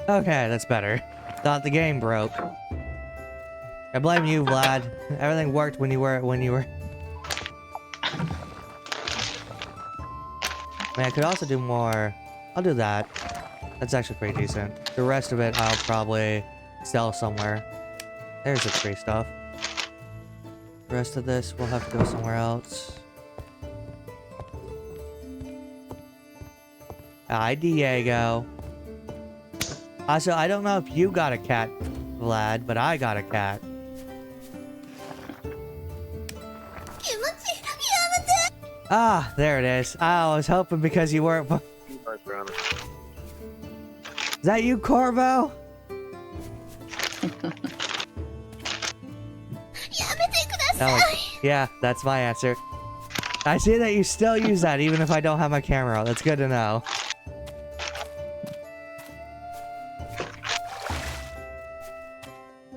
Okay, that's better. Thought the game broke. I blame you, Vlad. Everything worked when you were... Man, I could also do more... I'll do that. That's actually pretty decent. The rest of it, I'll probably sell somewhere. There's the tree stuff. The rest of this, we'll have to go somewhere else. Hi, Diego. Also, I don't know if you got a cat, Vlad, but I got a cat. Ah, there it is. I was hoping because you weren't... Is that you, Corvo? Yeah, that's my answer. I see that you still use that even if I don't have my camera out. That's good to know.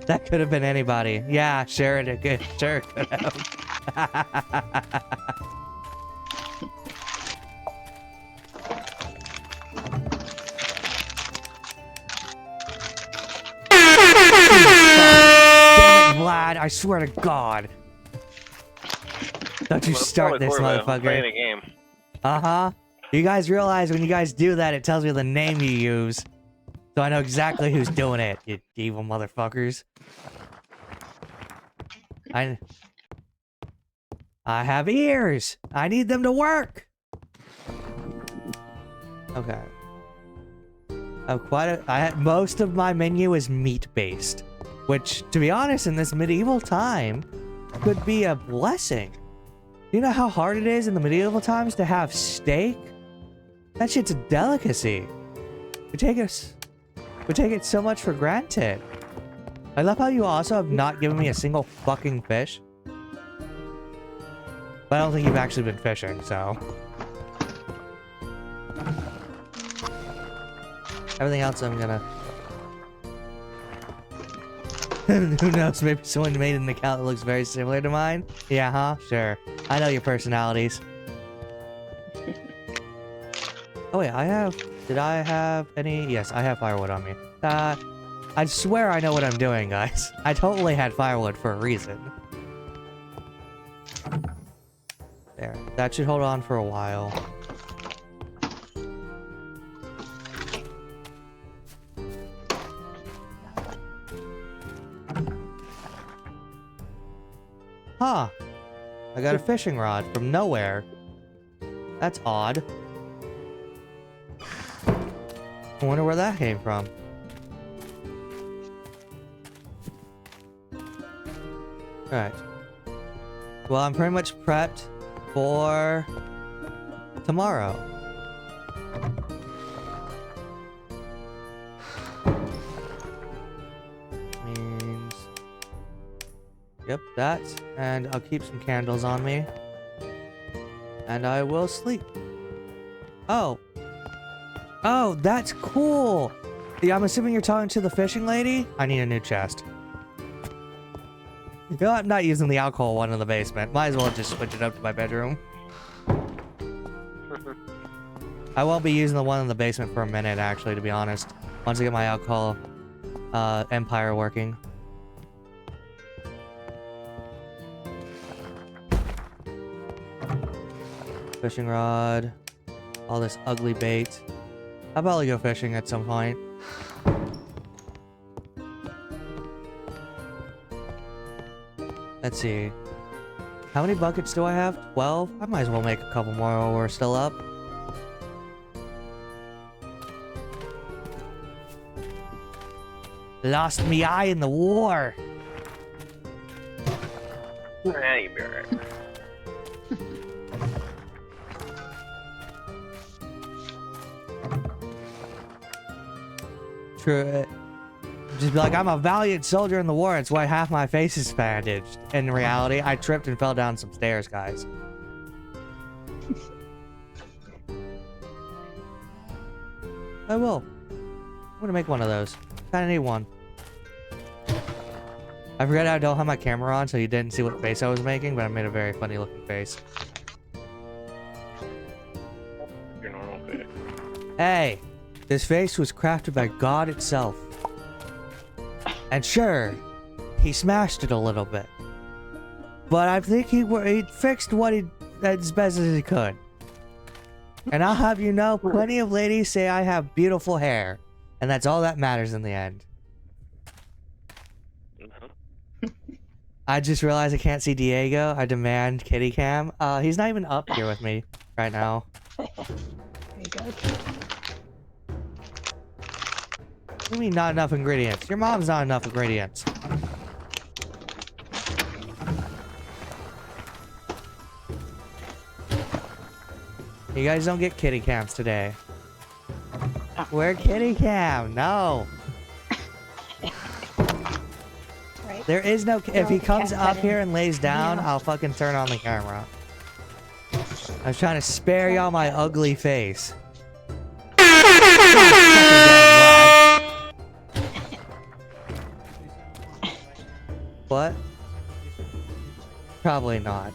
That could have been anybody. Yeah, sure it could. Sure it could have. Vlad, I swear to God. Don't you start this, motherfucker. Playing a game. Uh-huh. You guys realize when you guys do that, it tells me the name you use. So I know exactly who's doing it, you evil motherfuckers. I have ears. I need them to work. Okay. Most of my menu is meat-based, which, to be honest, in this medieval time, could be a blessing. You know how hard it is in the medieval times to have steak? That shit's a delicacy. We take it so much for granted. I love how you also have not given me a single fucking fish. But I don't think you've actually been fishing, so. Everything else I'm gonna... Who knows, maybe someone made an account that looks very similar to mine? Yeah, huh? Sure. I know your personalities. Oh wait, did I have any? Yes, I have firewood on me. I swear I know what I'm doing, guys. I totally had firewood for a reason. There. That should hold on for a while. Huh. I got a fishing rod from nowhere. That's odd. I wonder where that came from. Alright. Well, I'm pretty much prepped for tomorrow. Means... Yep, that. And I'll keep some candles on me. And I will sleep. Oh. Oh, that's cool. Yeah, I'm assuming you're talking to the fishing lady? I need a new chest. You know, I'm not using the alcohol one in the basement. Might as well just switch it up to my bedroom. I won't be using the one in the basement for a minute, actually, to be honest. Once I get my alcohol empire working. Fishing rod. All this ugly bait. I'll probably go fishing at some point. Let's see. How many buckets do I have? 12? I might as well make a couple more while we're still up. Lost me eye in the war. Yeah, you be alright. True. Just be like, I'm a valiant soldier in the war. It's why half my face is bandaged. In reality, I tripped and fell down some stairs, guys. I will. I'm gonna make one of those. Kinda need one. I forgot I don't have my camera on, so you didn't see what face I was making, but I made a very funny looking face. Your normal face. Hey! This face was crafted by God itself. And sure, he smashed it a little bit. But I think he fixed what as best as he could. And I'll have you know, plenty of ladies say I have beautiful hair. And that's all that matters in the end. I just realized I can't see Diego. I demand kitty cam. He's not even up here with me right now. There you go. What do you mean not enough ingredients? Your mom's not enough ingredients. You guys don't get kitty cams today. Where kitty cam? No. Right. There is no... If he comes cat up petting. here and lays down, Yeah. I'll fucking turn on the camera. I was trying to spare y'all my ugly face. What? Probably not.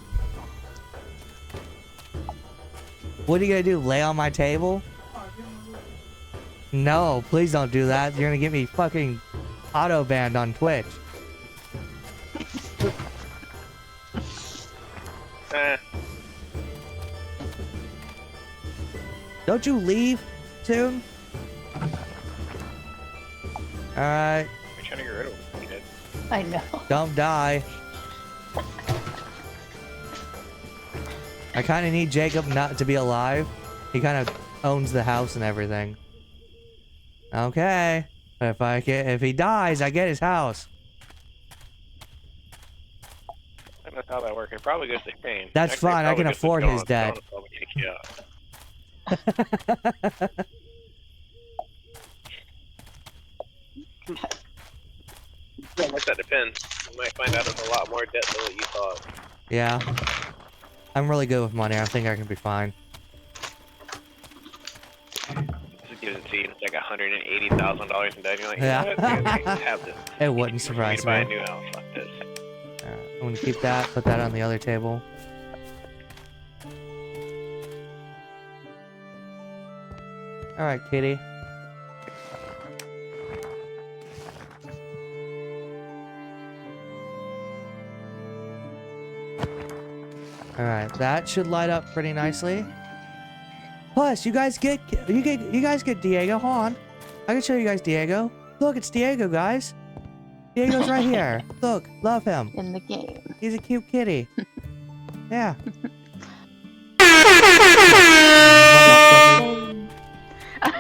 What are you gonna do? Lay on my table? No, please don't do that. You're gonna get me fucking auto banned on Twitch. Don't you leave soon? Alright. We're trying to get rid of him. I know. Don't die. I kind of need Jacob not to be alive. He kind of owns the house and everything. Okay. If he dies, I get his house. I don't know how that works. It probably goes to Shane. That's Actually, it fine. I probably can goes to afford Dawn. his debt. Dawn will probably kick you out. I guess that depends. You might find out it's a lot more debt than what you thought. Yeah. I'm really good with money. I think I can be fine. Just gives it to you. It's like $180,000 in debt. You're like, Yeah. you know what? Just have this. It wouldn't For me to surprise buy a me. new house like this. I'm gonna keep that. Put that on the other table. All right, kitty. All right, that should light up pretty nicely. Plus, you guys get Diego. Hold on, I can show you guys Diego. Look, it's Diego, guys. Diego's right here. Look, love him. In the game. He's a cute kitty. Yeah.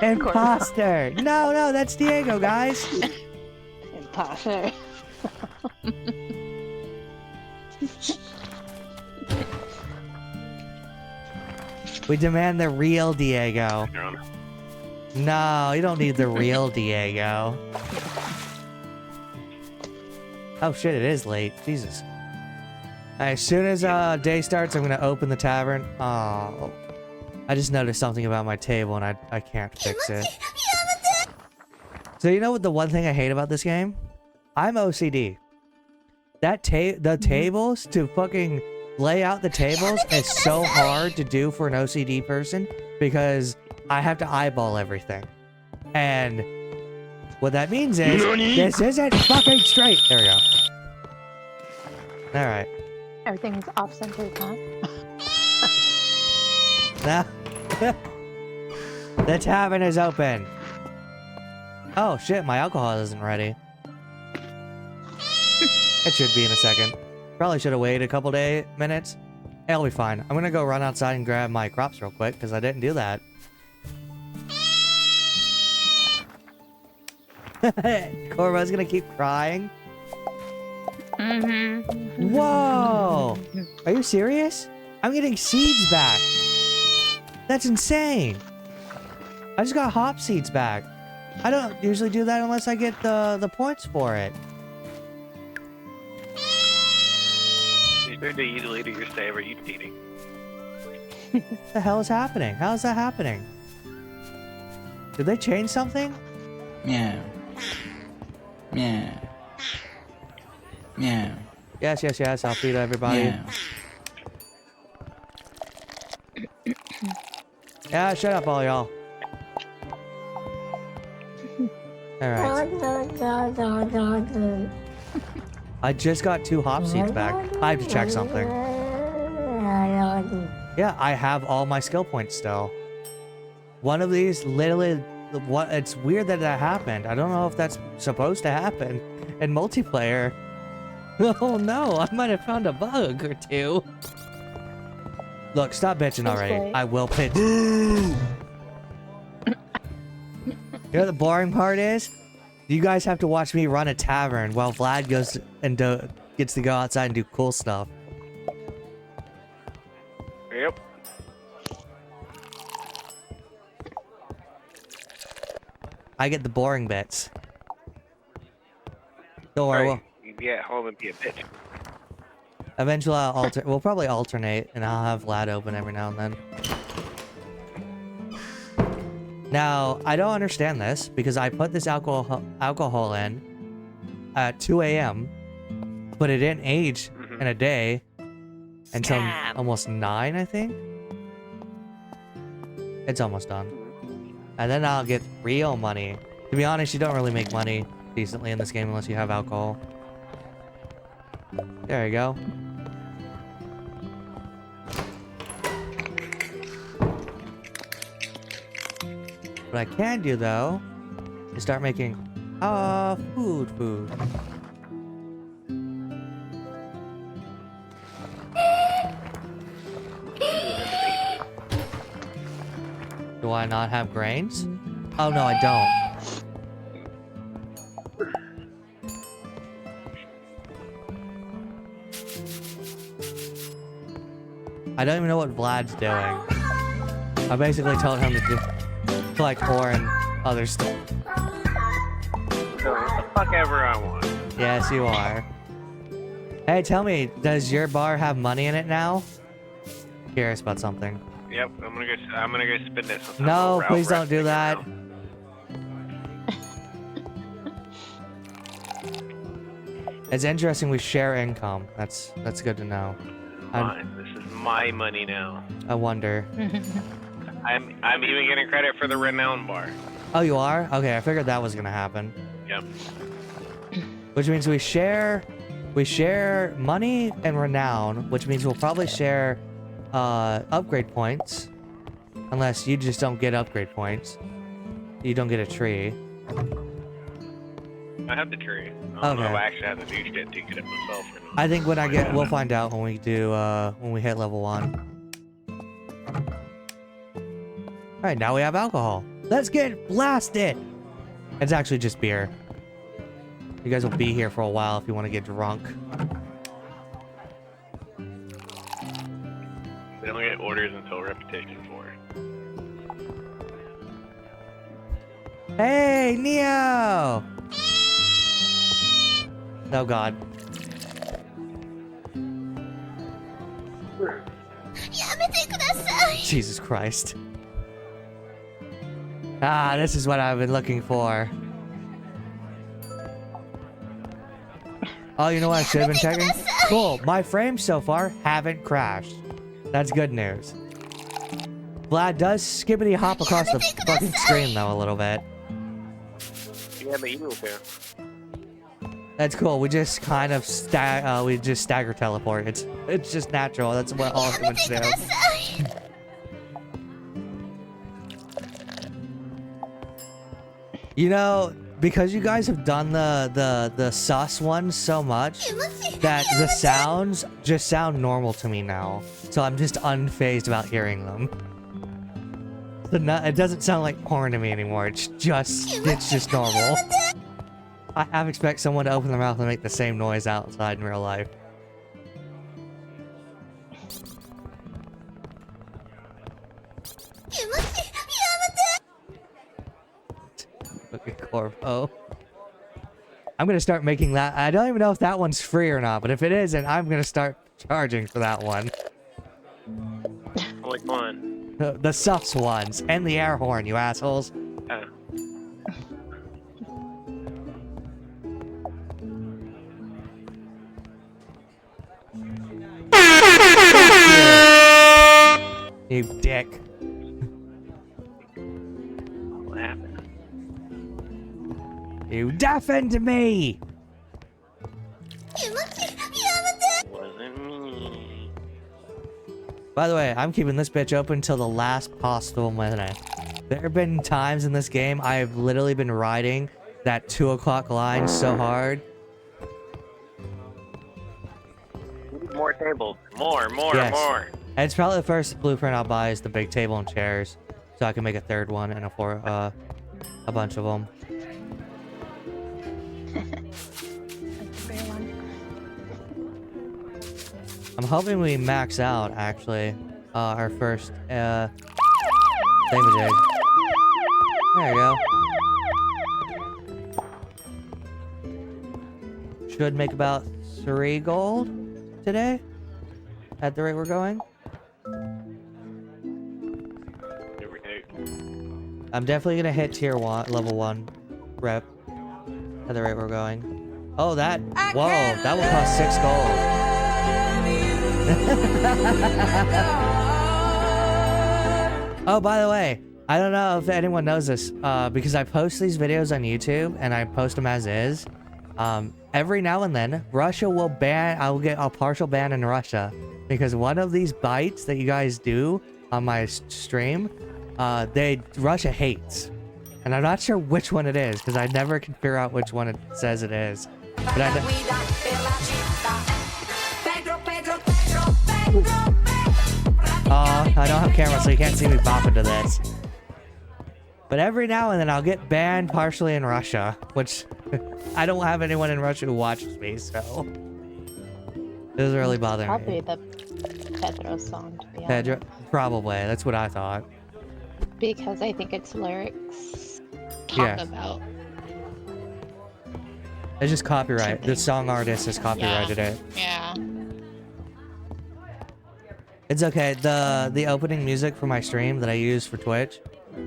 Imposter. No, that's Diego, guys. Imposter. We demand the real Diego. No, you don't need the real Diego. Oh shit, it is late. Jesus. As soon as day starts, I'm gonna open the tavern. Oh, I just noticed something about my table and I can't fix it. So you know what the one thing I hate about this game? I'm OCD. The tables, to fucking lay out the tables is so hard to do for an OCD person because I have to eyeball everything. And what that means is this isn't fucking straight. There we go. All right. Everything's off-center, huh? Now, the tavern is open. Oh shit, my alcohol isn't ready. It should be in a second. Probably should have waited a couple minutes. It'll be fine. I'm gonna go run outside and grab my crops real quick because I didn't do that. Corvo's gonna keep crying. Whoa! Are you serious? I'm getting seeds back. That's insane. I just got hop seeds back. I don't usually do that unless I get the points for it. You better eat later your save or you eating. What the hell is happening? How is that happening? Did they change something? Meow. Meow. Meow. Yes. I'll feed everybody. Meow. Yeah, shut up, all y'all. Alright. I just got 2 hop seeds back. I have to check something. Yeah, I have all my skill points still. One of these literally... It's weird that happened. I don't know if that's supposed to happen in multiplayer. Oh no, I might have found a bug or two. Look, stop bitching already. Okay. I will pitch. You know what the boring part is? You guys have to watch me run a tavern while Vlad goes and gets to go outside and do cool stuff. Yep. I get the boring bits. Don't worry, Right. You be at home and be a bitch. eventually we'll probably alternate and I'll have Vlad open every now and then. Now, I don't understand this because I put this alcohol in at 2 a.m. but it didn't age in a day until almost 9, I think. It's almost done. And then I'll get real money. To be honest, you don't really make money decently in this game unless you have alcohol. There you go. What I can do though is start making food. Do I not have grains? Oh no, I don't. I don't even know what Vlad's doing. I basically told him to collect ore and other stuff. So what the fuck ever I want. Yes, you are. Hey, tell me, does your bar have money in it now? Curious about something. Yep, I'm gonna go spend this. On No, please don't do that. It's interesting we share income. That's good to know. Fine, this is my money now. I wonder. I'm even getting credit for the renown bar. Oh, you are? Okay, I figured that was gonna happen. Yep. Which means we share money and renown, which means we'll probably share upgrade points. Unless you just don't get upgrade points. You don't get a tree. I have the tree. I don't know if I actually have the new shit to get it myself or not. I think when we'll find out when we do, when we hit level 1. Alright, now we have alcohol. Let's get blasted! It's actually just beer. You guys will be here for a while if you want to get drunk. We don't get orders until repetition 4. Hey, Neo! Oh god. Jesus Christ. Ah, this is what I've been looking for. Oh, you know what I should have been checking? Cool, my frames so far haven't crashed. That's good news. Vlad does skippity hop across the fucking screen though a little bit. Yeah, but you will too. That's cool. We just kind of stagger teleport. It's just natural. That's what all humans do. You know, because you guys have done the sus ones so much that the sounds just sound normal to me now. So I'm just unfazed about hearing them. It doesn't sound like porn to me anymore. It's just normal. I half expect someone to open their mouth and make the same noise outside in real life. Fucking Corvo. I'm gonna start making that. I don't even know if that one's free or not, but if it isn't, I'm gonna start charging for that one. Which one? The sus ones and the air horn, you assholes. Oh. You dick. What happened? You deafened me! Wasn't me. By the way, I'm keeping this bitch open till the last possible minute. There have been times in this game I've literally been riding that 2 o'clock line so hard. More tables. More. Yes. And it's probably the first blueprint I'll buy is the big table and chairs, so I can make a third one and a bunch of them. I'm hoping we max out actually our first thingamajig. There you go. Should make about 3 gold today at the rate we're going. I'm definitely gonna hit tier 1, level 1 rep at the rate we're going. Oh, that, whoa, that will cost 6 gold. Oh, by the way, I don't know if anyone knows this, because I post these videos on YouTube and I post them as is. Every now and then, Russia will ban, I will get a partial ban in Russia because one of these bites that you guys do on my stream, Russia hates. And I'm not sure which one it is, because I never can figure out which one it says it is. But I know. I don't have camera, so you can't see me bop into this. But every now and then I'll get banned partially in Russia, which I don't have anyone in Russia who watches me, so it was really bothering Probably me. the Pedro song, to be Pedro, honest. probably. That's what I thought. Because I think its lyrics talk Yeah. about It's just copyright. The Shipping. song artist has copyrighted it. Yeah. It's okay. The opening music for my stream that I use for Twitch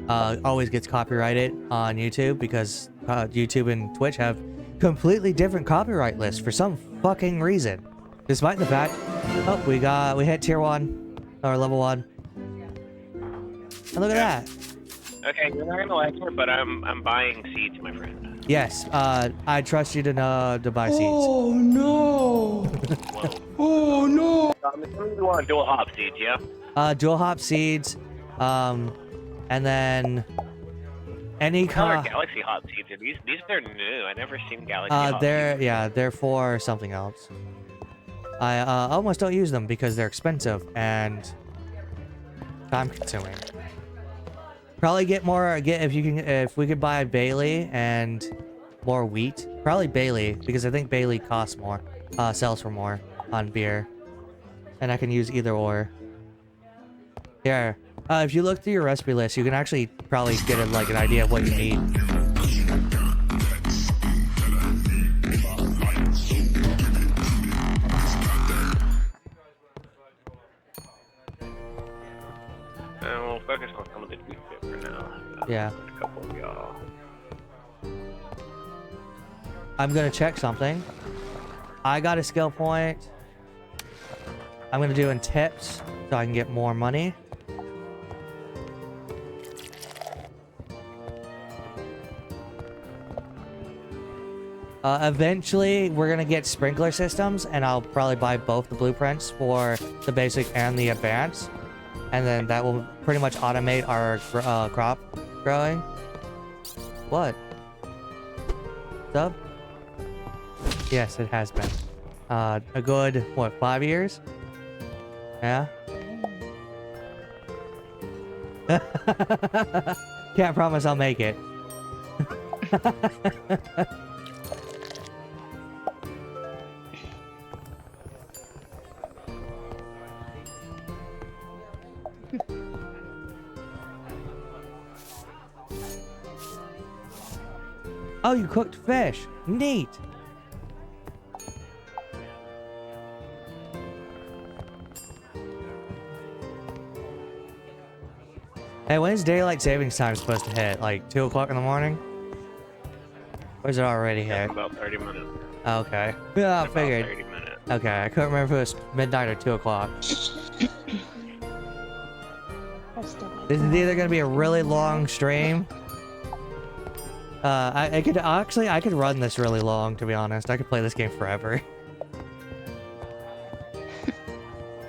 always gets copyrighted on YouTube because YouTube and Twitch have completely different copyright lists for some fucking reason. Despite the fact, oh, we hit tier 1 or level 1. And look at that. Okay, you're not gonna like it, but I'm buying seeds, my friend. Yes, I trust you to buy seeds. Oh no! Whoa. Oh no! I'm assuming you want dual hop seeds, yeah? Dual hop seeds, and then any Color galaxy hop seeds. These are new. I never seen galaxy hop seeds. they're for something else. I almost don't use them because they're expensive and time consuming. Probably get if we could buy Bailey and more wheat. Probably Bailey because I think Bailey costs more, sells for more on beer, and I can use either or. Here, if you look through your recipe list, you can actually probably get an idea of what you need. We'll focus on some of the wheat bit for now. Yeah. A couple of y'all. I'm gonna check something. I got a skill point. I'm gonna do in tips so I can get more money. Eventually, we're gonna get sprinkler systems, and I'll probably buy both the blueprints for the basic and the advanced, and then that will pretty much automate our crop growing. What? Sub? Yes, it has been. A good, what, 5 years? Yeah? Can't promise I'll make it. Oh, you cooked fish. Neat. Hey, when is daylight savings time supposed to hit? Like 2 o'clock in the morning? Or is it already hit? About 30 minutes. Okay. Yeah, I About figured. 30 minutes. Okay, I couldn't remember if it was midnight or 2 o'clock. This is either gonna be a really long stream. I could run this really long, to be honest. I could play this game forever.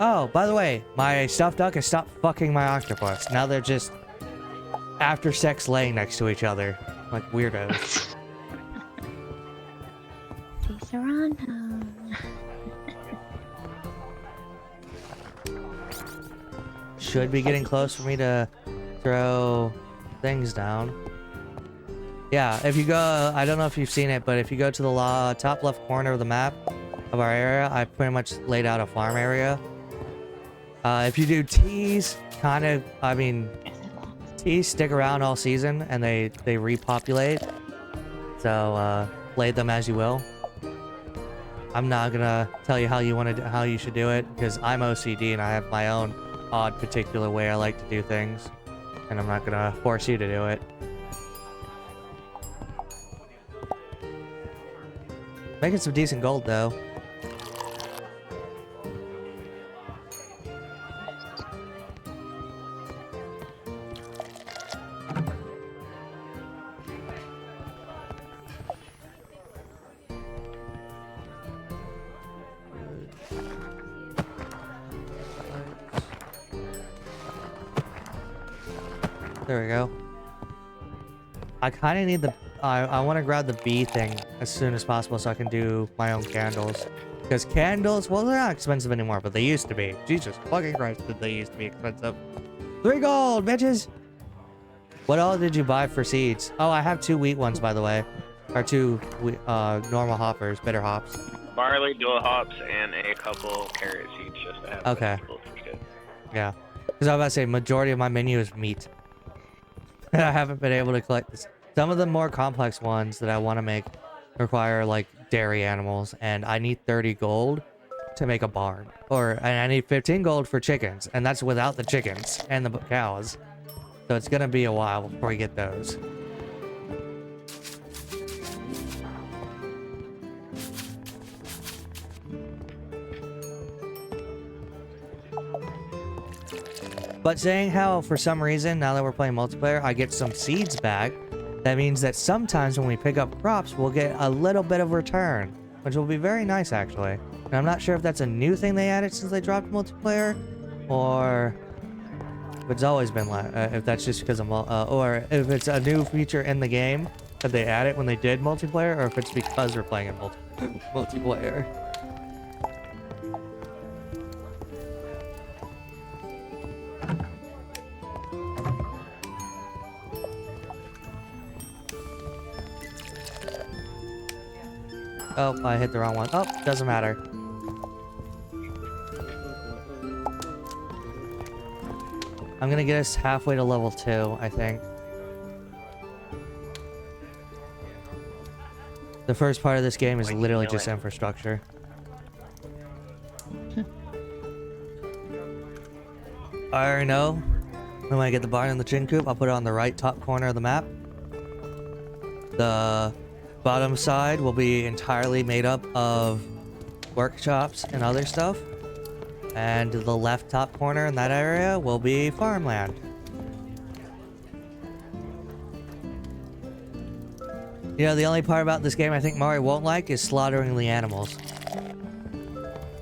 Oh, by the way, my stuffed duck has stopped fucking my octopus. Now they're just after sex laying next to each other. Like weirdos. These are on home. Should be getting close for me to throw things down. Yeah, if you go, I don't know if you've seen it, but if you go to the top left corner of the map of our area, I pretty much laid out a farm area. If you do teas, teas stick around all season and they repopulate. So lay them as you will. I'm not gonna tell you how you should do it because I'm OCD and I have my own odd particular way I like to do things, and I'm not gonna force you to do it. Making some decent gold though. There we go. I kind of need the... I want to grab the bee thing as soon as possible so I can do my own candles. Because candles, well, they're not expensive anymore, but they used to be. Jesus fucking Christ, did they used to be expensive. 3 gold, bitches! What all did you buy for seeds? Oh, I have 2 wheat ones, by the way. Or 2 normal hoppers, bitter hops. Barley, dual hops, and a couple carrot seeds just to have. Okay. vegetables instead. Yeah. Because I was about to say, majority of my menu is meat. And I haven't been able to collect this. Some of the more complex ones that I want to make require, like, dairy animals. And I need 30 gold to make a barn. And I need 15 gold for chickens. And that's without the chickens and the cows. So it's going to be a while before we get those. But saying how, for some reason, now that we're playing multiplayer, I get some seeds back, that means that sometimes when we pick up crops, we'll get a little bit of return, which will be very nice, actually. And I'm not sure if that's a new thing they added since they dropped multiplayer, or if it's always been like, if that's just because of, or if it's a new feature in the game that they added when they did multiplayer, or if it's because we're playing in multiplayer. Oh, I hit the wrong one. Oh, doesn't matter. I'm gonna get us halfway to level 2, I think. The first part of this game is literally just infrastructure. I already know. When I get the barn and the chicken coop, I'll put it on the right top corner of the map. The bottom side will be entirely made up of workshops and other stuff. And the left top corner in that area will be farmland. You know, the only part about this game I think Mari won't like is slaughtering the animals.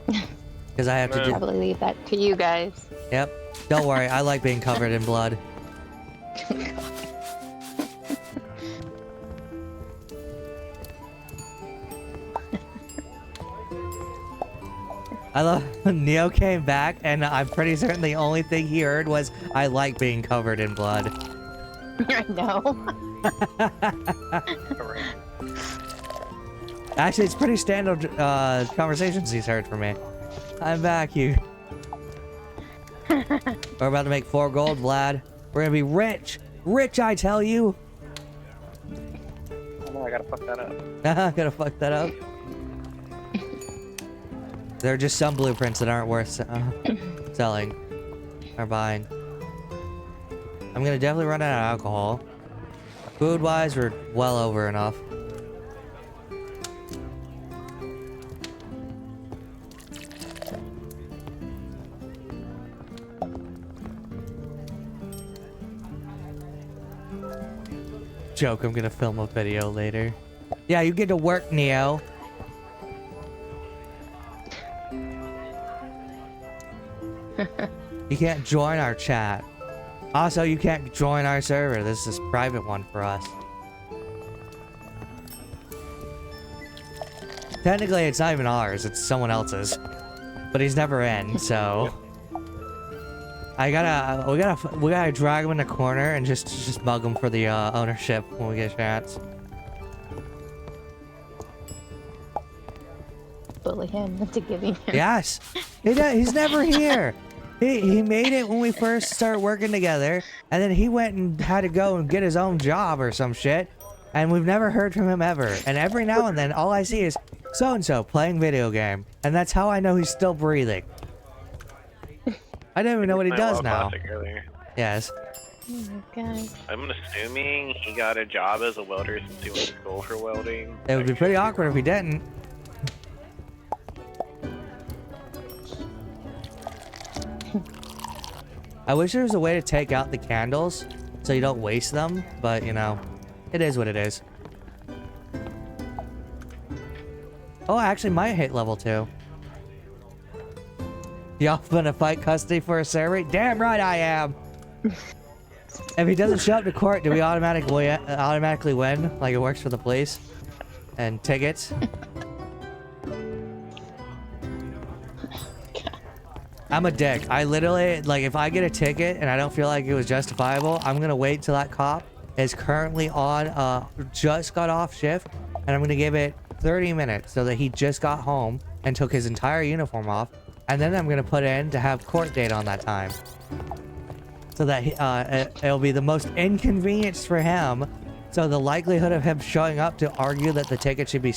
Because I have to do... Probably leave that to you guys. Yep. Don't worry, I like being covered in blood. I love Neo came back, and I'm pretty certain the only thing he heard was, I like being covered in blood. I know. Actually, it's pretty standard conversations he's heard from me. I'm back, you. We're about to make 4 gold, Vlad. We're gonna be rich. Rich, I tell you. Oh no, I gotta fuck that up. I gotta fuck that up. There are just some blueprints that aren't worth selling or buying. I'm gonna definitely run out of alcohol. Food-wise, we're well over enough. Joke, I'm gonna film a video later. Yeah, you get to work, Neo. You can't join our chat. Also, you can't join our server. This is a private one for us. Technically, it's not even ours. It's someone else's. But he's never in, so... we gotta drag him in the corner and just mug him for the ownership when we get a chance. Bully him into giving him. Yes! He's never here! He made it when we first started working together, and then he went and had to go and get his own job or some shit, and we've never heard from him ever. And every now and then, all I see is so-and-so playing video game, and that's how I know he's still breathing. I don't even know what he does now. Yes. Oh my god. I'm assuming he got a job as a welder since he went to school for welding. It would be pretty awkward if he didn't. I wish there was a way to take out the candles so you don't waste them, but you know, it is what it is. Oh, I actually might hit level 2. Y'all gonna fight custody for a server? Damn right I am! If he doesn't show up to court, do we automatically win? Like it works for the police and tickets? I'm a dick. I literally, like, if I get a ticket and I don't feel like it was justifiable, I'm gonna wait till that cop is currently on, just got off shift, and I'm gonna give it 30 minutes so that he just got home and took his entire uniform off, and then I'm gonna put in to have court date on that time. So that it'll be the most inconvenience for him. So the likelihood of him showing up to argue that the ticket should be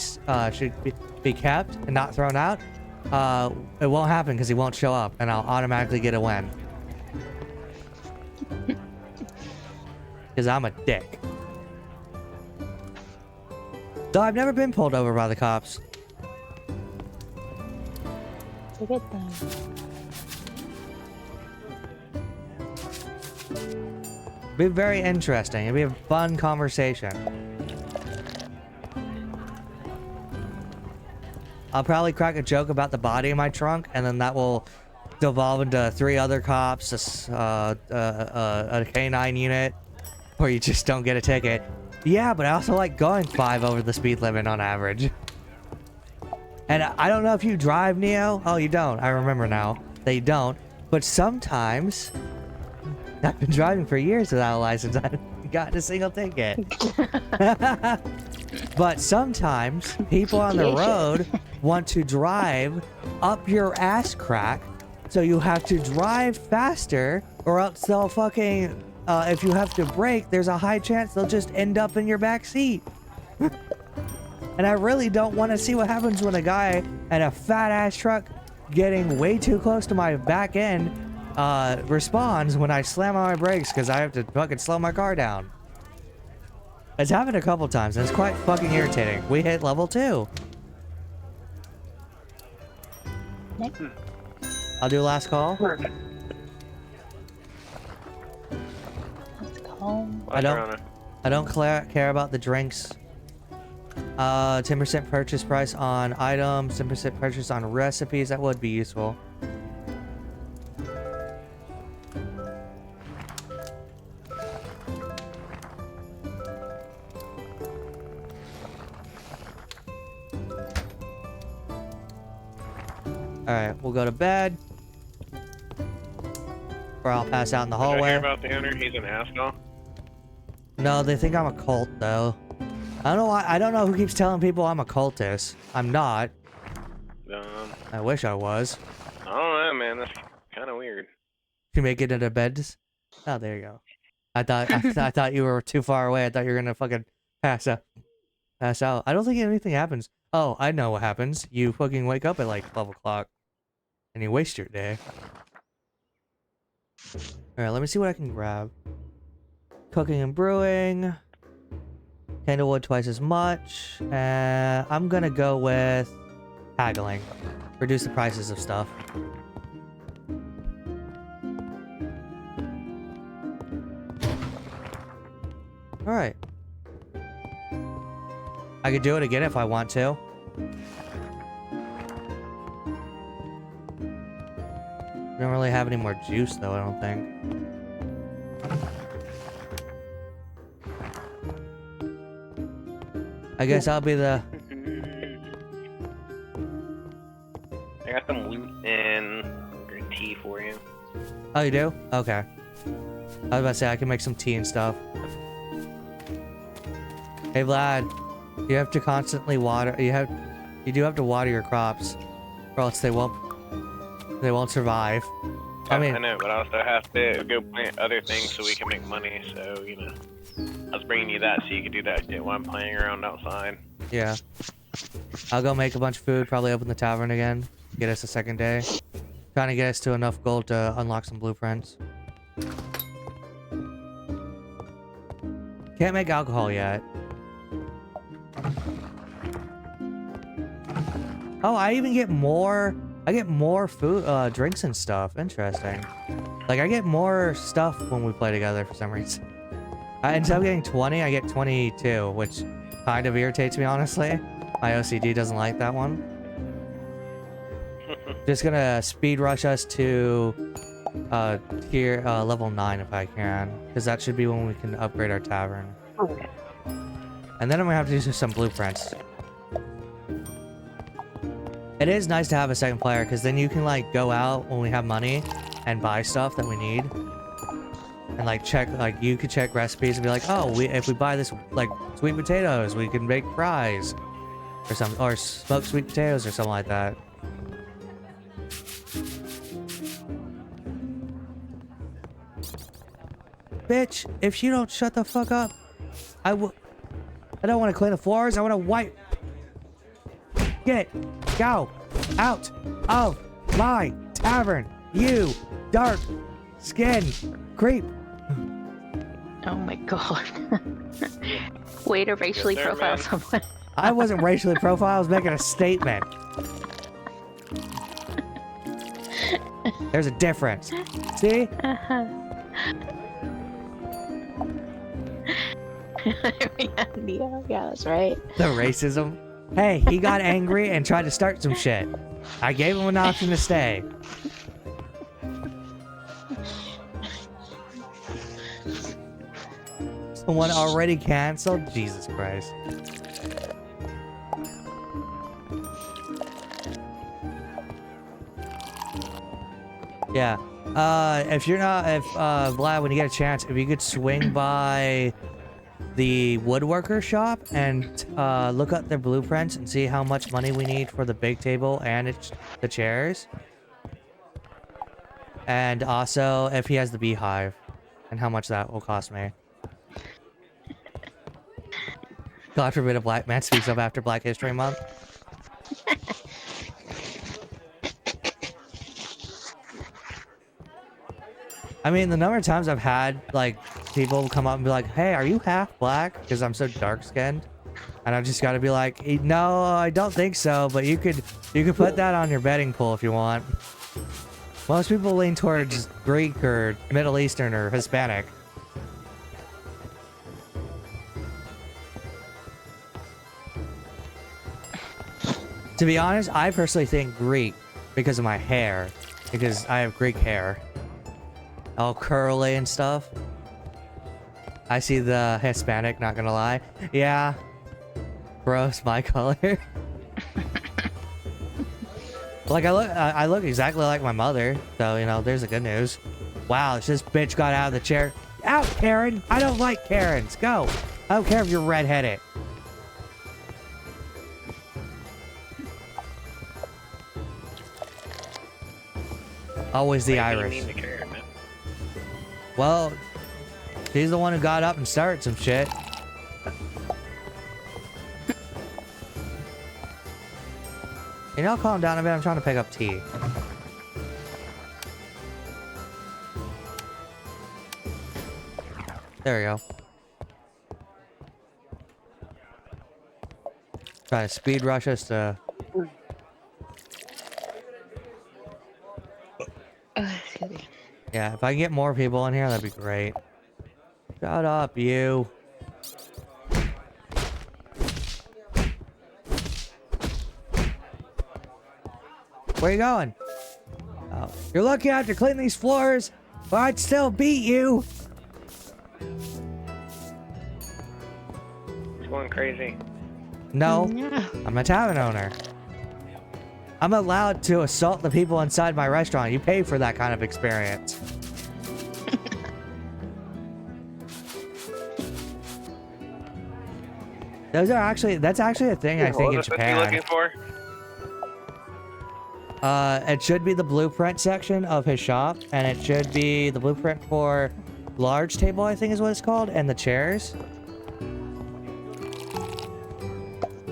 kept and not thrown out, it won't happen because he won't show up, and I'll automatically get a win. Because I'm a dick. Though I've never been pulled over by the cops. It's a good thing. Be very interesting. It'd be a fun conversation. I'll probably crack a joke about the body in my trunk, and then that will devolve into 3 other cops, a K9 unit, where you just don't get a ticket. Yeah, but I also like going 5 over the speed limit on average. And I don't know if you drive, Neo. Oh, you don't. I remember now that you don't. But sometimes, I've been driving for years without a license. I haven't gotten a single ticket. But sometimes people on the road want to drive up your ass crack, so you have to drive faster, or else they'll fucking, if you have to brake, there's a high chance they'll just end up in your back seat. And I really don't want to see what happens when a guy in a fat ass truck getting way too close to my back end responds when I slam on my brakes because I have to fucking slow my car down. It's happened a couple times, and it's quite fucking irritating. We hit level 2. I'll do last call. Let's go. I don't care about the drinks. 10% purchase price on items, 10% purchase on recipes. That would be useful. Alright, we'll go to bed. Or I'll pass out in the Did I hallway. hear about the owner? He's an asshole. No, they think I'm a cult, though. I don't know why. I don't know who keeps telling people I'm a cultist. I'm not. I wish I was. I don't know, man. That's kind of weird. You make it into bed? Oh, there you go. I thought you were too far away. I thought you were gonna fucking pass out. Pass out. I don't think anything happens. Oh, I know what happens. You fucking wake up at like 12 o'clock. And you waste your day. Alright, let me see what I can grab. Cooking and brewing. Candlewood twice as much. I'm gonna go with haggling. Reduce the prices of stuff. Alright. I could do it again if I want to. I don't really have any more juice though, I don't think. I guess I'll be the... I got some wheat and green tea for you. Oh, you do? Okay. I was about to say, I can make some tea and stuff. Hey, Vlad. You have to constantly water... You do have to water your crops. Or else they won't survive. Yeah, I mean... I know, but I also have to go plant other things so we can make money, so, you know. I was bringing you that so you could do that shit while I'm playing around outside. Yeah. I'll go make a bunch of food, probably open the tavern again. Get us a second day. Trying to get us to enough gold to unlock some blueprints. Can't make alcohol yet. Oh, I even get more... I get more food, drinks and stuff. Interesting. Like, I get more stuff when we play together for some reason. Instead of getting 20, I get 22, which kind of irritates me, honestly. My OCD doesn't like that one. Just gonna speed rush us to tier level 9 if I can, because that should be when we can upgrade our tavern. Okay. And then I'm gonna have to do some blueprints. It is nice to have a second player, because then you can like go out when we have money and buy stuff that we need. And like check, like you could check recipes and be like, oh, if we buy this like sweet potatoes, we can make fries. Or something, or smoked sweet potatoes or something like that. Bitch, if you don't shut the fuck up, I don't want to clean the floors, I want to wipe. Go out of my tavern, you dark skin creep. Oh my god. Way to racially Yes, sir, profile ma'am. someone. I wasn't racially profiled, I was making a statement. There's a difference. See? Yeah, that's right. The racism. Hey, he got angry and tried to start some shit. I gave him an option to stay. Someone already canceled? Jesus Christ. Yeah. If Vlad, when you get a chance, if you could swing by the woodworker shop and look up their blueprints and see how much money we need for the big table and the chairs. And also if he has the beehive and how much that will cost me. God forbid a black man speaks up after Black History Month. I mean, the number of times I've had, like, people come up and be like, hey, are you half black? Because I'm so dark-skinned. And I've just got to be like, no, I don't think so, but you could put that on your betting pool if you want. Most people lean towards Greek or Middle Eastern or Hispanic. To be honest, I personally think Greek because of my hair. Because I have Greek hair. All curly and stuff. I see the Hispanic, not gonna lie. Yeah. Gross, my color. Like, I look exactly like my mother. So, you know, there's the good news. Wow, this bitch got out of the chair. Out, Karen! I don't like Karens. Go! I don't care if you're redheaded. Always the Irish. Well, he's the one who got up and started some shit. You know, calm down a bit. I'm trying to pick up tea. There we go. Try to speed rush us to... Excuse me. Yeah, if I can get more people in here, that'd be great. Shut up, you. Where you going? Oh, you're lucky I have to clean these floors, but I'd still beat you. It's going crazy. No, Yeah. I'm a tavern owner. I'm allowed to assault the people inside my restaurant. You pay for that kind of experience. That's actually a thing I think in What you Japan. looking for? It should be the blueprint section of his shop, and it should be the blueprint for large table, I think is what it's called, and the chairs.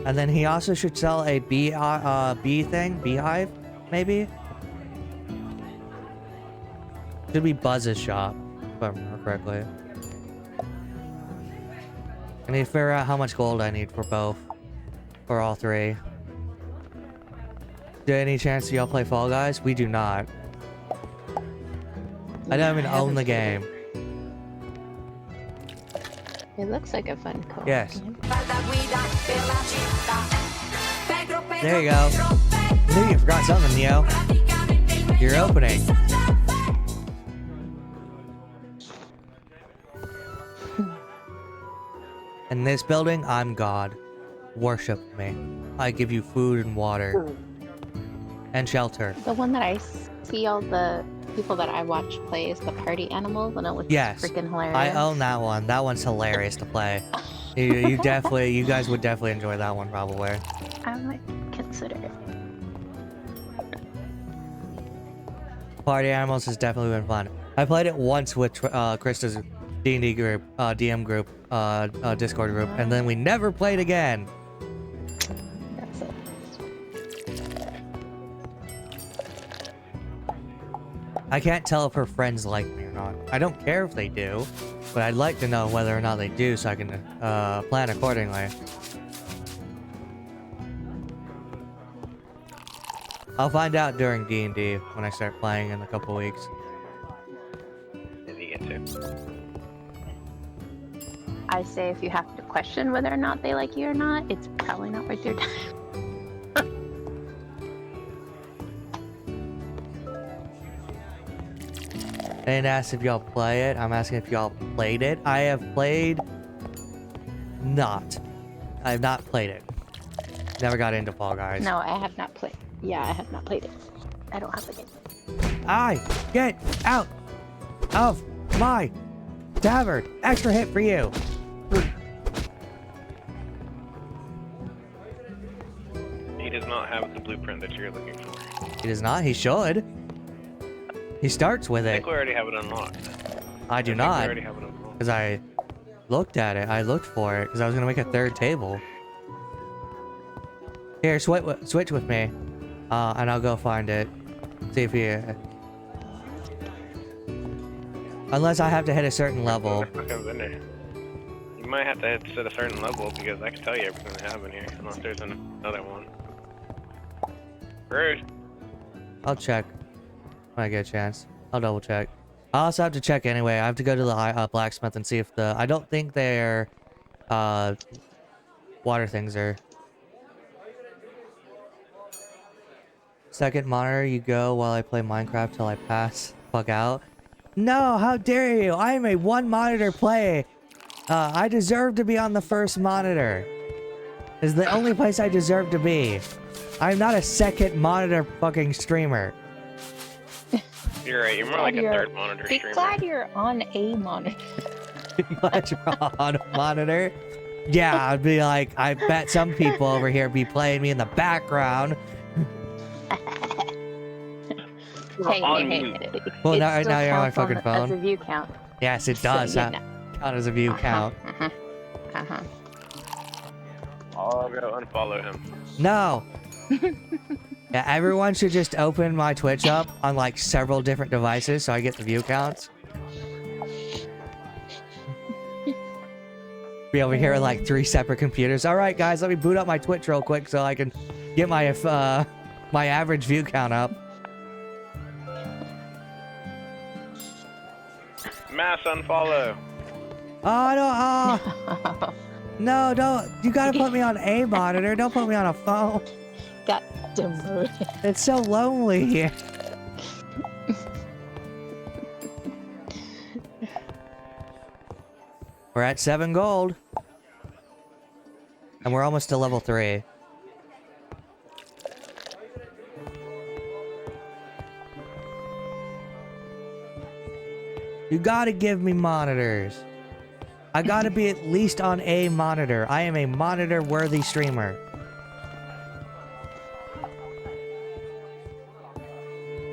And then he also should sell a beehive, maybe? Should be Buzz's shop, if I remember correctly. I need to figure out how much gold I need for both. For all three. Do any chance y'all play Fall Guys? We do not. I don't even own the game. It looks like a fun co-op Yes. game. There you go. I knew you forgot something, Neo. Your opening. In this building, I'm God. Worship me. I give you food and water. And shelter. The one that I see all the people that I watch play is the party animals, and it looks freaking hilarious. I own that one. That one's hilarious to play. You guys would definitely enjoy that one, probably. I might consider it. Party Animals has definitely been fun. I played it once with Krista's D&D group, DM group, Discord group, and then we never played again. That's it. I can't tell if her friends like me or not. I don't care if they do, but I'd like to know whether or not they do so I can plan accordingly. I'll find out during D&D when I start playing in a couple weeks. If you get to. I say if you have to question whether or not they like you or not, it's probably not worth your time. I didn't ask if y'all play it. I'm asking if y'all played it. I have played... not. I have not played it. Never got into Fall Guys. No, I have not played. Yeah, I have not played it. I don't have the game. Get out of my tavern. Extra hit for you. He does not have the blueprint that you're looking for. He does not. He should. He starts with I it. think we already have it unlocked. I do think not. We already have it unlocked. Because I looked at it. I looked for it. Because I was going to make a third table. Here, switch with me. And I'll go find it. See if he... unless I have to hit a certain level. You might have to hit at a certain level because I can tell you everything that happened here. Unless there's another one. Rude. I'll check when I get a chance. I'll double check. I also have to check anyway. I have to go to the blacksmith and see if the... I don't think their water things are... Second monitor, you go while I play Minecraft till I pass. Fuck out. No, how dare you? I am a one monitor play. I deserve to be on the first monitor. It's the only place I deserve to be. I'm not a second monitor fucking streamer. You're right, you're more like a third monitor Be streamer. glad you're on a monitor. Glad you're on a monitor. Yeah, I'd be like, I bet some people over here be playing me in the background. Hey. Well, It now still you're on my counts fucking as phone. a view count. Yes, it does. So, Count as a view count. I'll go unfollow him. No. Yeah, everyone should just open my Twitch up on like several different devices so I get the view counts. Be over here with like 3 separate computers. All right, guys, let me boot up my Twitch real quick so I can get my my average view count up. Mass unfollow. Oh no! No, don't! You gotta put me on a monitor. Don't put me on a phone. Got demoted. It's so lonely here. We're at 7 gold. And we're almost to level 3. You gotta give me monitors. I gotta be at least on a monitor. I am a monitor-worthy streamer.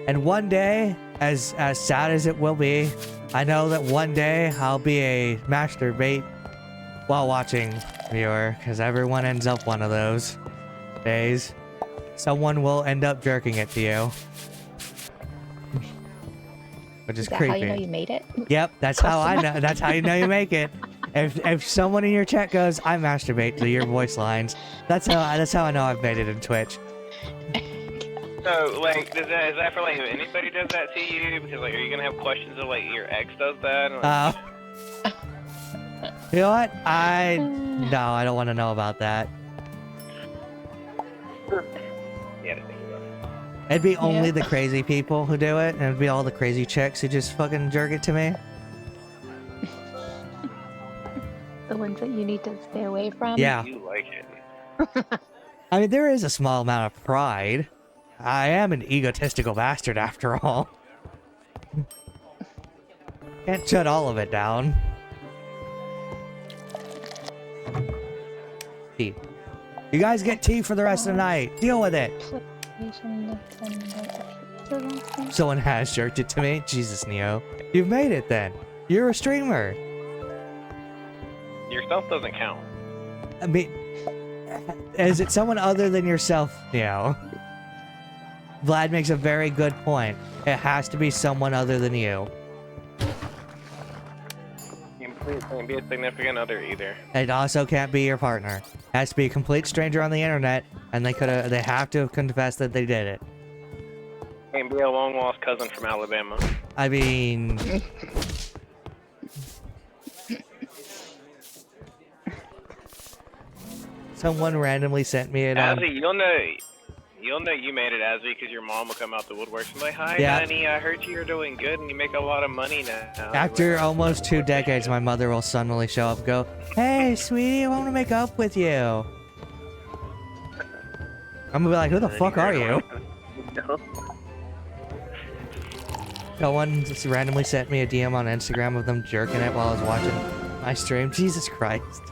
And one day, as sad as it will be, I know that one day I'll be a masturbate while watching viewer, because everyone ends up one of those days. Someone will end up jerking it to you. Which is creepy. How you know you made it? Yep, that's how I know. That's how you know you make it. If someone in your chat goes, "I masturbate to your voice lines," that's how I know I've made it in Twitch. So, like, is that for, like, if anybody does that to you? Because, like, are you gonna have questions of, like, your ex does that? And, like... You know what? No, I don't want to know about that. Yeah. It'd be only the crazy people who do it, and it'd be all the crazy chicks who just fucking jerk it to me. the ones that you need to stay away from. Yeah. You like it. I mean, there is a small amount of pride. I am an egotistical bastard after all. Can't shut all of it down. Tea. You guys get tea for the rest of the night. Deal with it. Someone has jerked it to me. Jesus, Neo. You've made it then. You're a streamer. Yourself doesn't count. I mean, is it someone other than yourself, Neo? Vlad makes a very good point. It has to be someone other than you. It can't be a significant other either. It also can't be your partner. It has to be a complete stranger on the internet, and they have to have confessed that they did it. Can't be a long lost cousin from Alabama. I mean... Someone randomly sent me it on... Azzy, you'll know you made it, Azzy, because your mom will come out the woodwork and be like, "Hi, Yeah. honey, I heard you're doing good and you make a lot of money now." After almost 2 decades, my mother will suddenly show up and go, "Hey, sweetie, I want to make up with you." I'm gonna be like, "Who the fuck are you?" Someone just randomly sent me a DM on Instagram of them jerking it while I was watching my stream. Jesus Christ.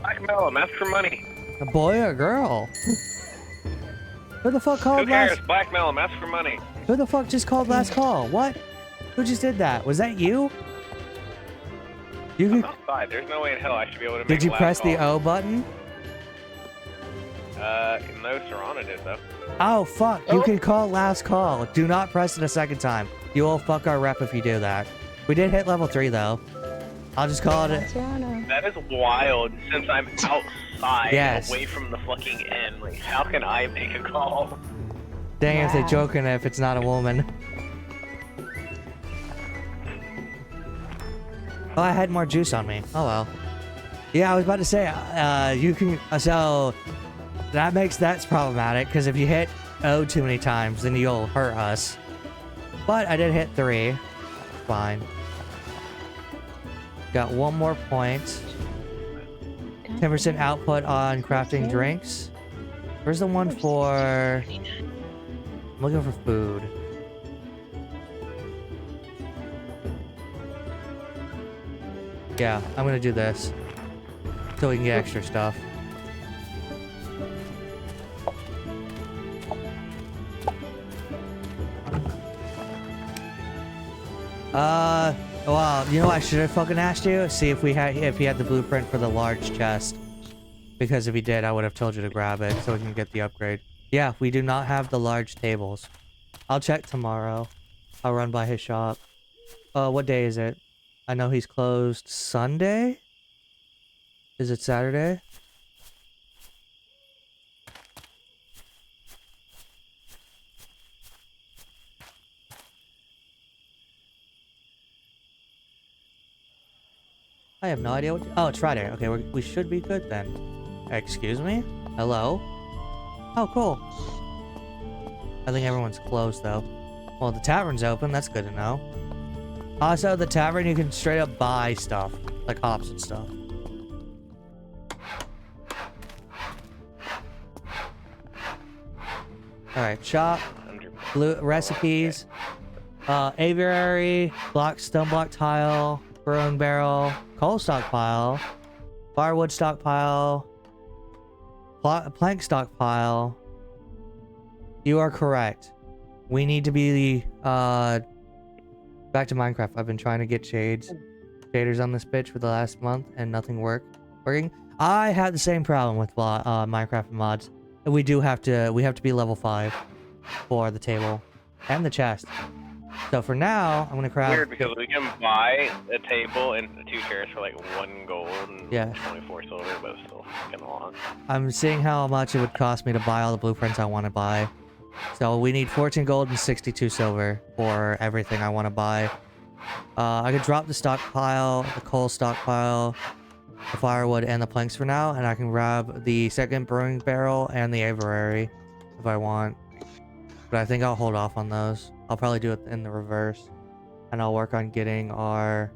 Blackmail him, ask for money. A boy or a girl? Who the fuck Who called cares? last... Blackmail him, ask for money. Who the fuck just called last call? What? Who just did that? Was that you? I'm outside. There's no way in hell I should be able to make Did you last press the call. O button? No, Serrano did though. Oh, fuck. You can call last call. Do not press it a second time. You will fuck our rep if you do that. We did hit level 3, though. I'll just call it... That is wild, since I'm outside, Yes. away from the fucking end. Like, how can I make a call? Dang if they're Wow. joking if it's not a woman. Oh, I had more juice on me. Oh, well. Yeah, I was about to say, you can... So, that's problematic, because if you hit O too many times, then you'll hurt us. But I did hit 3. Fine. Got 1 more point. 10% output on crafting drinks. Where's the one for... I'm looking for food. Yeah, I'm gonna do this. So we can get extra stuff. Well, you know what I should have fucking asked you? See if he had the blueprint for the large chest. Because if he did, I would have told you to grab it so we can get the upgrade. Yeah, we do not have the large tables. I'll check tomorrow. I'll run by his shop. What day is it? I know he's closed Sunday? Is it Saturday? I have no idea what... Oh, it's Friday. Okay, we should be good then. Excuse me? Hello? Oh, cool. I think everyone's closed, though. Well, the tavern's open. That's good to know. Also, the tavern, you can straight up buy stuff. Like hops and stuff. Alright, shop. Blue recipes. Aviary. Stone block tile. Brewing barrel. Coal stockpile. Firewood stockpile. Plank stockpile. You are correct. We need to be back to Minecraft. I've been trying to get shaders on this bitch for the last month and nothing working. I had the same problem with Minecraft mods. We have to be level 5 for the table and the chest. So for now, I'm gonna craft. Weird because we can buy a table and 2 chairs for like 1 gold and Yeah. 24 silver, but it's still fucking long. I'm seeing how much it would cost me to buy all the blueprints I want to buy. So we need 14 gold and 62 silver for everything I want to buy. I could drop the stockpile, the coal stockpile, the firewood, and the planks for now, and I can grab the second brewing barrel and the aviary if I want. But I think I'll hold off on those. I'll probably do it in the reverse. And I'll work on getting our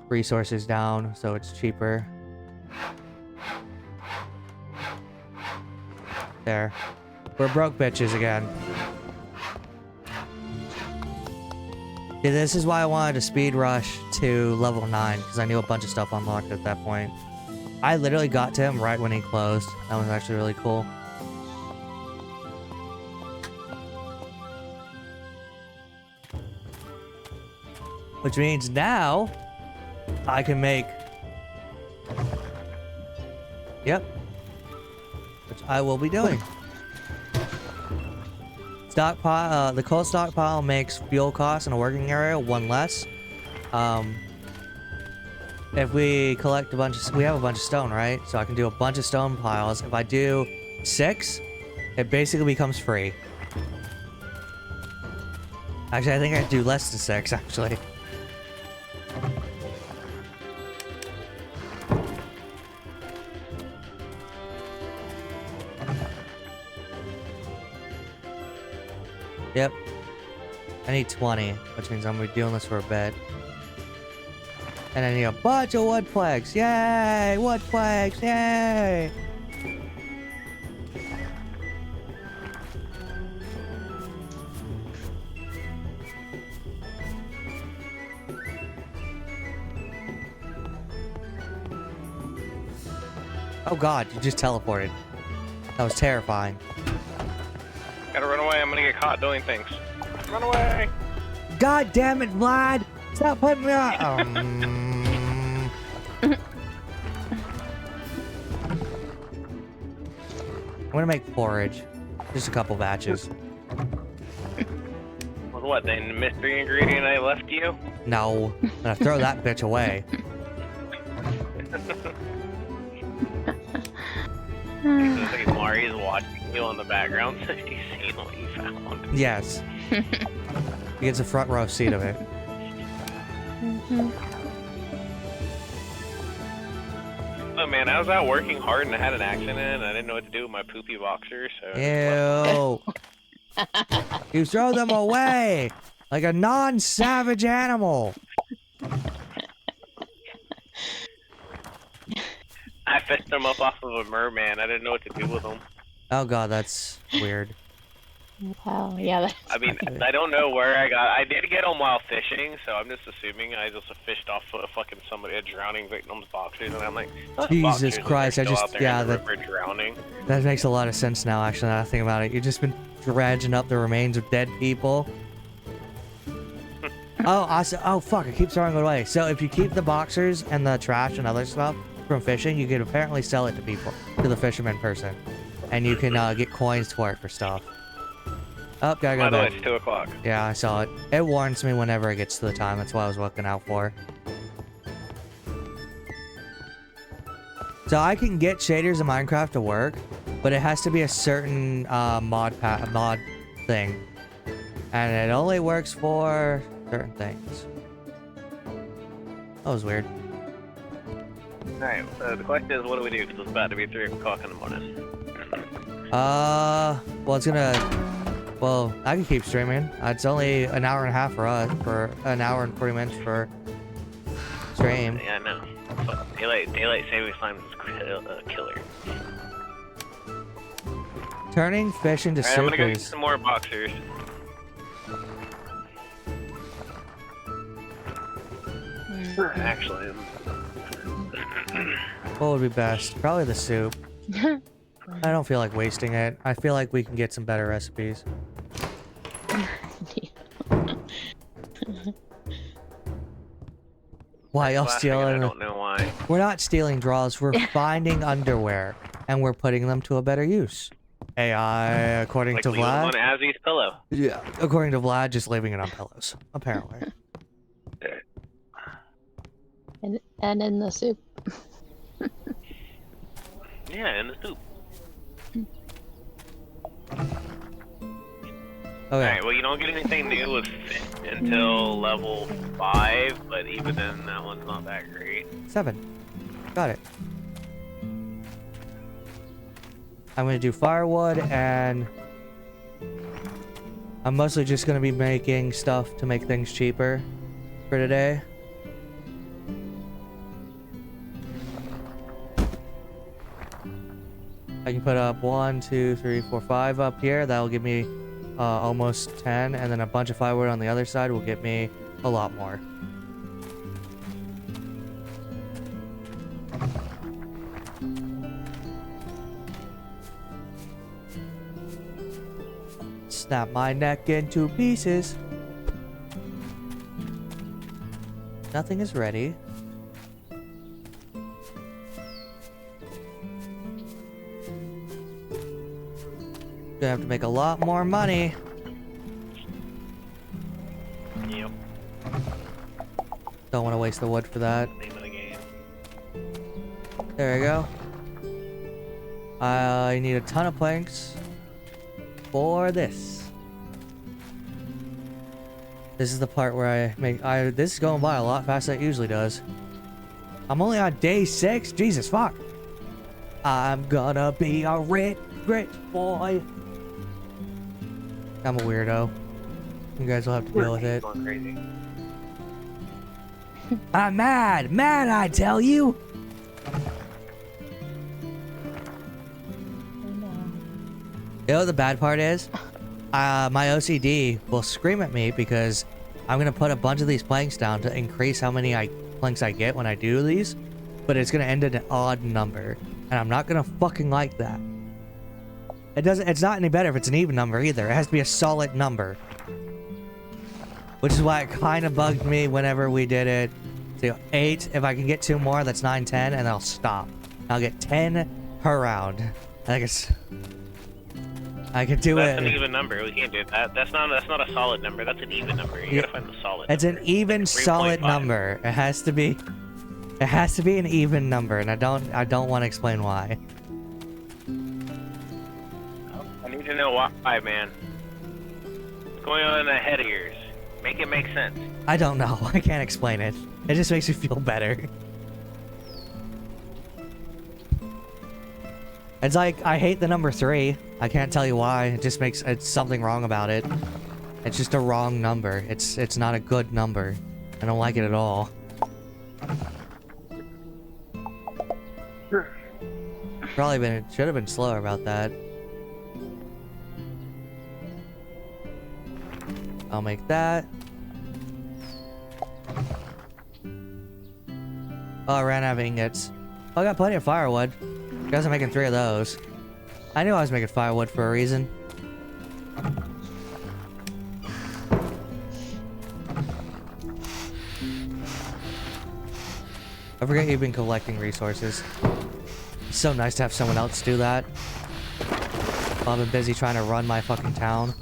resources down so it's cheaper. There. We're broke bitches again. Yeah, this is why I wanted to speed rush to level 9, because I knew a bunch of stuff unlocked at that point. I literally got to him right when he closed. That was actually really cool. Which means now I can make... Yep. Which I will be doing. Stockpile, the coal stockpile makes fuel costs in a working area 1 less. If we collect a bunch of... We have a bunch of stone, right? So I can do a bunch of stone piles. If I do 6, it basically becomes free. Actually, I think I do less than 6, actually. Yep. I need 20, which means I'm gonna be doing this for a bit. And I need a bunch of wood planks. Yay! Wood planks! Yay! Oh god, you just teleported. That was terrifying. Gotta run away, I'm gonna get caught doing things. Run away! God damn it, Vlad! Stop putting me on! I'm gonna make porridge. Just a couple batches. Well, what, the mystery ingredient I left you? No. I'm gonna throw that bitch away. It looks like Mari's watching you on the background, so she's seeing what you found. Yes. He gets a front row seat of it. Oh man, I was out working hard and I had an accident and I didn't know what to do with my poopy boxers, so... Ew. You throw them away like a non-savage animal. I fished them up off of a merman. I didn't know what to do with them. Oh god, that's weird. Wow, yeah. That's I mean, I don't know where I got... I did get them while fishing, so I'm just assuming I just fished off a fucking somebody, a drowning victim's boxers, and I'm like... Jesus Christ, I just... Yeah, that... drowning. That makes a lot of sense now, actually, now that I think about it. You've just been dredging up the remains of dead people. Oh, fuck, I keep throwing it away. So if you keep the boxers and the trash and other stuff from fishing, you can apparently sell it to people, to the fisherman person. And you can get coins for it for stuff. Oh, gotta go By the way, back. it's 2 o'clock. Yeah, I saw it. It warns me whenever it gets to the time. That's what I was looking out for. So I can get shaders in Minecraft to work, but it has to be a certain mod thing. And it only works for certain things. That was weird. Alright, so the question is, what do we do? Because it's about to be 3 o'clock in the morning. Well, it's gonna... Well, I can keep streaming. It's only an hour and a half for us, for an hour and 40 minutes for stream. Yeah, I know. But daylight saving time is a killer. Turning fish into Alright, I'm soup gonna go get is... some more boxers. Actually, What would be best? Probably the soup. I don't feel like wasting it. I feel like we can get some better recipes. Why y'all stealing? I don't know why. We're not stealing draws. We're finding underwear and we're putting them to a better use. AI, according to leaving Vlad. them on Azzy's pillow. Yeah, according to Vlad, just leaving it on pillows. Apparently. and in the soup. Yeah, in the soup. Okay. Alright, well you don't get anything new with fit until level 5, but even then that one's not that great. 7. Got it. I'm gonna do firewood and I'm mostly just gonna be making stuff to make things cheaper for today. I can put up 1, 2, 3, 4, 5 up here. That'll give me almost 10, and then a bunch of firewood on the other side will get me a lot more. Snap my neck into pieces. Nothing is ready. Gonna have to make a lot more money. Yep. Don't want to waste the wood for that. Name of the game. There we go. I need a ton of planks for this. This is the part where this is going by a lot faster than it usually does. I'm only on day 6? Jesus fuck. I'm gonna be a rich boy. I'm a weirdo. You guys will have to deal with it. Going crazy. I'm mad! Mad, I tell you! You know what the bad part is? My OCD will scream at me because I'm gonna put a bunch of these planks down to increase how many planks I get when I do these, but it's gonna end at an odd number, and I'm not gonna fucking like that. It's not any better if it's an even number either. It has to be a solid number. Which is why it kind of bugged me whenever we did it. So 8, if I can get 2 more, that's 9, 10, and then I'll stop. I'll get 10 per round. I guess I could do That's it. an even number. We can't do that. That's not a solid number. That's an even number. You gotta find the solid. It's number. an even Like solid 3.5. number. It has to be an even number, and I don't want to explain why. I need to know why, man. What's going on in the head of yours? Make it make sense. I don't know. I can't explain it. It just makes me feel better. It's like, I hate the number 3. I can't tell you why. It's something wrong about it. It's just a wrong number. It's not a good number. I don't like it at all. Should have been slower about that. I'll make that. Oh, I ran out of ingots. Oh, I got plenty of firewood. You guys are making 3 of those. I knew I was making firewood for a reason. I forget you've been collecting resources. It's so nice to have someone else do that. While I've been busy trying to run my fucking town.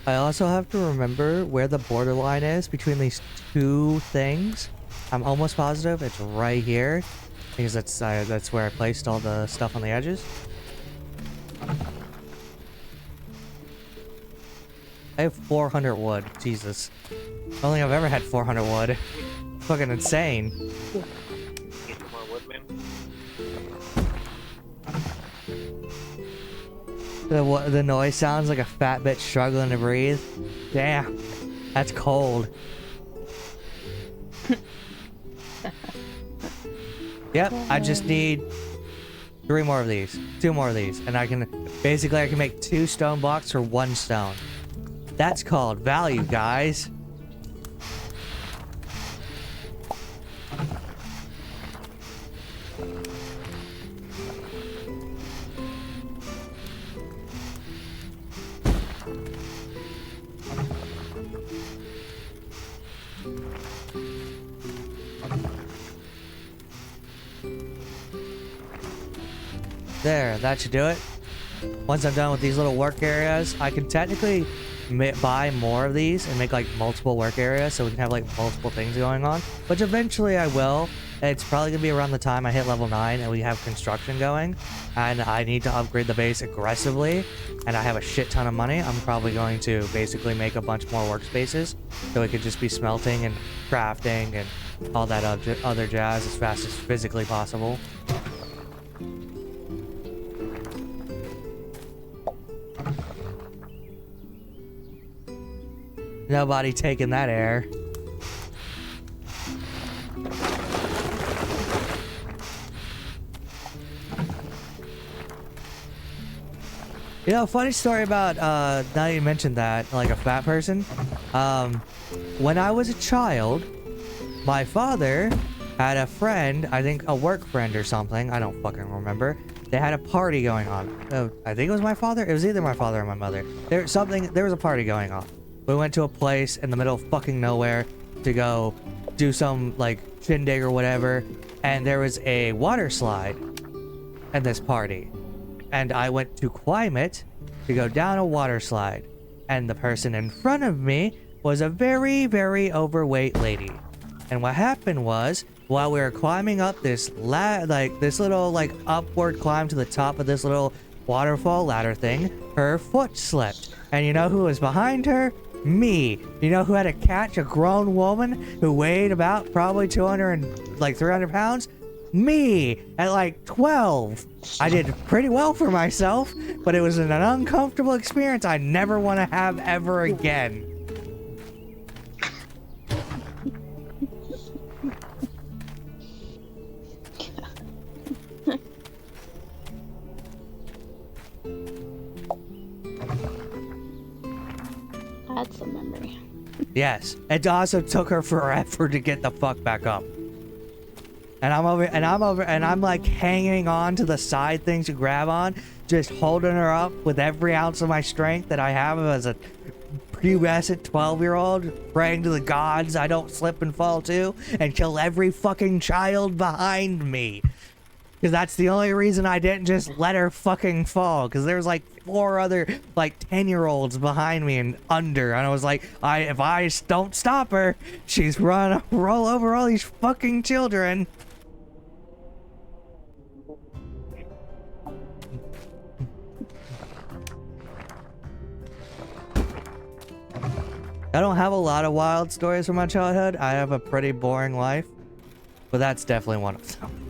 I also have to remember where the borderline is between these 2 things. I'm almost positive it's right here, because that's where I placed all the stuff on the edges. I have 400 wood. Jesus. I don't think I've ever had 400 wood. Fucking insane. Get some more wood, man. The noise sounds like a fat bitch struggling to breathe. Damn. That's cold. Yep, I just need 3 more of these. 2 more of these. And I can make 2 stone blocks for 1 stone. That's called value, guys. There, that should do it. Once I'm done with these little work areas, I can technically buy more of these and make like multiple work areas so we can have like multiple things going on, which eventually I will. It's probably gonna be around the time I hit level 9 and we have construction going, and I need to upgrade the base aggressively, and I have a shit ton of money. I'm probably going to basically make a bunch more workspaces so it could just be smelting and crafting and all that other jazz as fast as physically possible. Nobody taking that air. You know, funny story about, now you mentioned that, like a fat person. When I was a child, my father had a friend, I think a work friend or something, I don't fucking remember. They had a party going on. I think it was my father. It was either my father or my mother. There was a party going on. We went to a place in the middle of fucking nowhere to go do some, like, shindig or whatever. And there was a water slide at this party. And I went to climb it to go down a water slide. And the person in front of me was a very, very overweight lady. And what happened was, while we were climbing up this little upward climb to the top of this little waterfall ladder thing, her foot slipped. And you know who was behind her? Me. You know who had to catch a grown woman who weighed about probably 300 pounds? Me at like 12. I did pretty well for myself, but it was an uncomfortable experience I never want to have ever again. That's a memory. Yes, it also took her forever to get the fuck back up. And I'm like hanging on to the side things to grab on, just holding her up with every ounce of my strength that I have as a pubescent 12-year-old, praying to the gods I don't slip and fall too, and kill every fucking child behind me. Because that's the only reason I didn't just let her fucking fall. Because there's like 4 other like 10-year-olds behind me and under. And I was like, if I don't stop her, she's gonna roll over all these fucking children. I don't have a lot of wild stories from my childhood. I have a pretty boring life. But that's definitely one of them.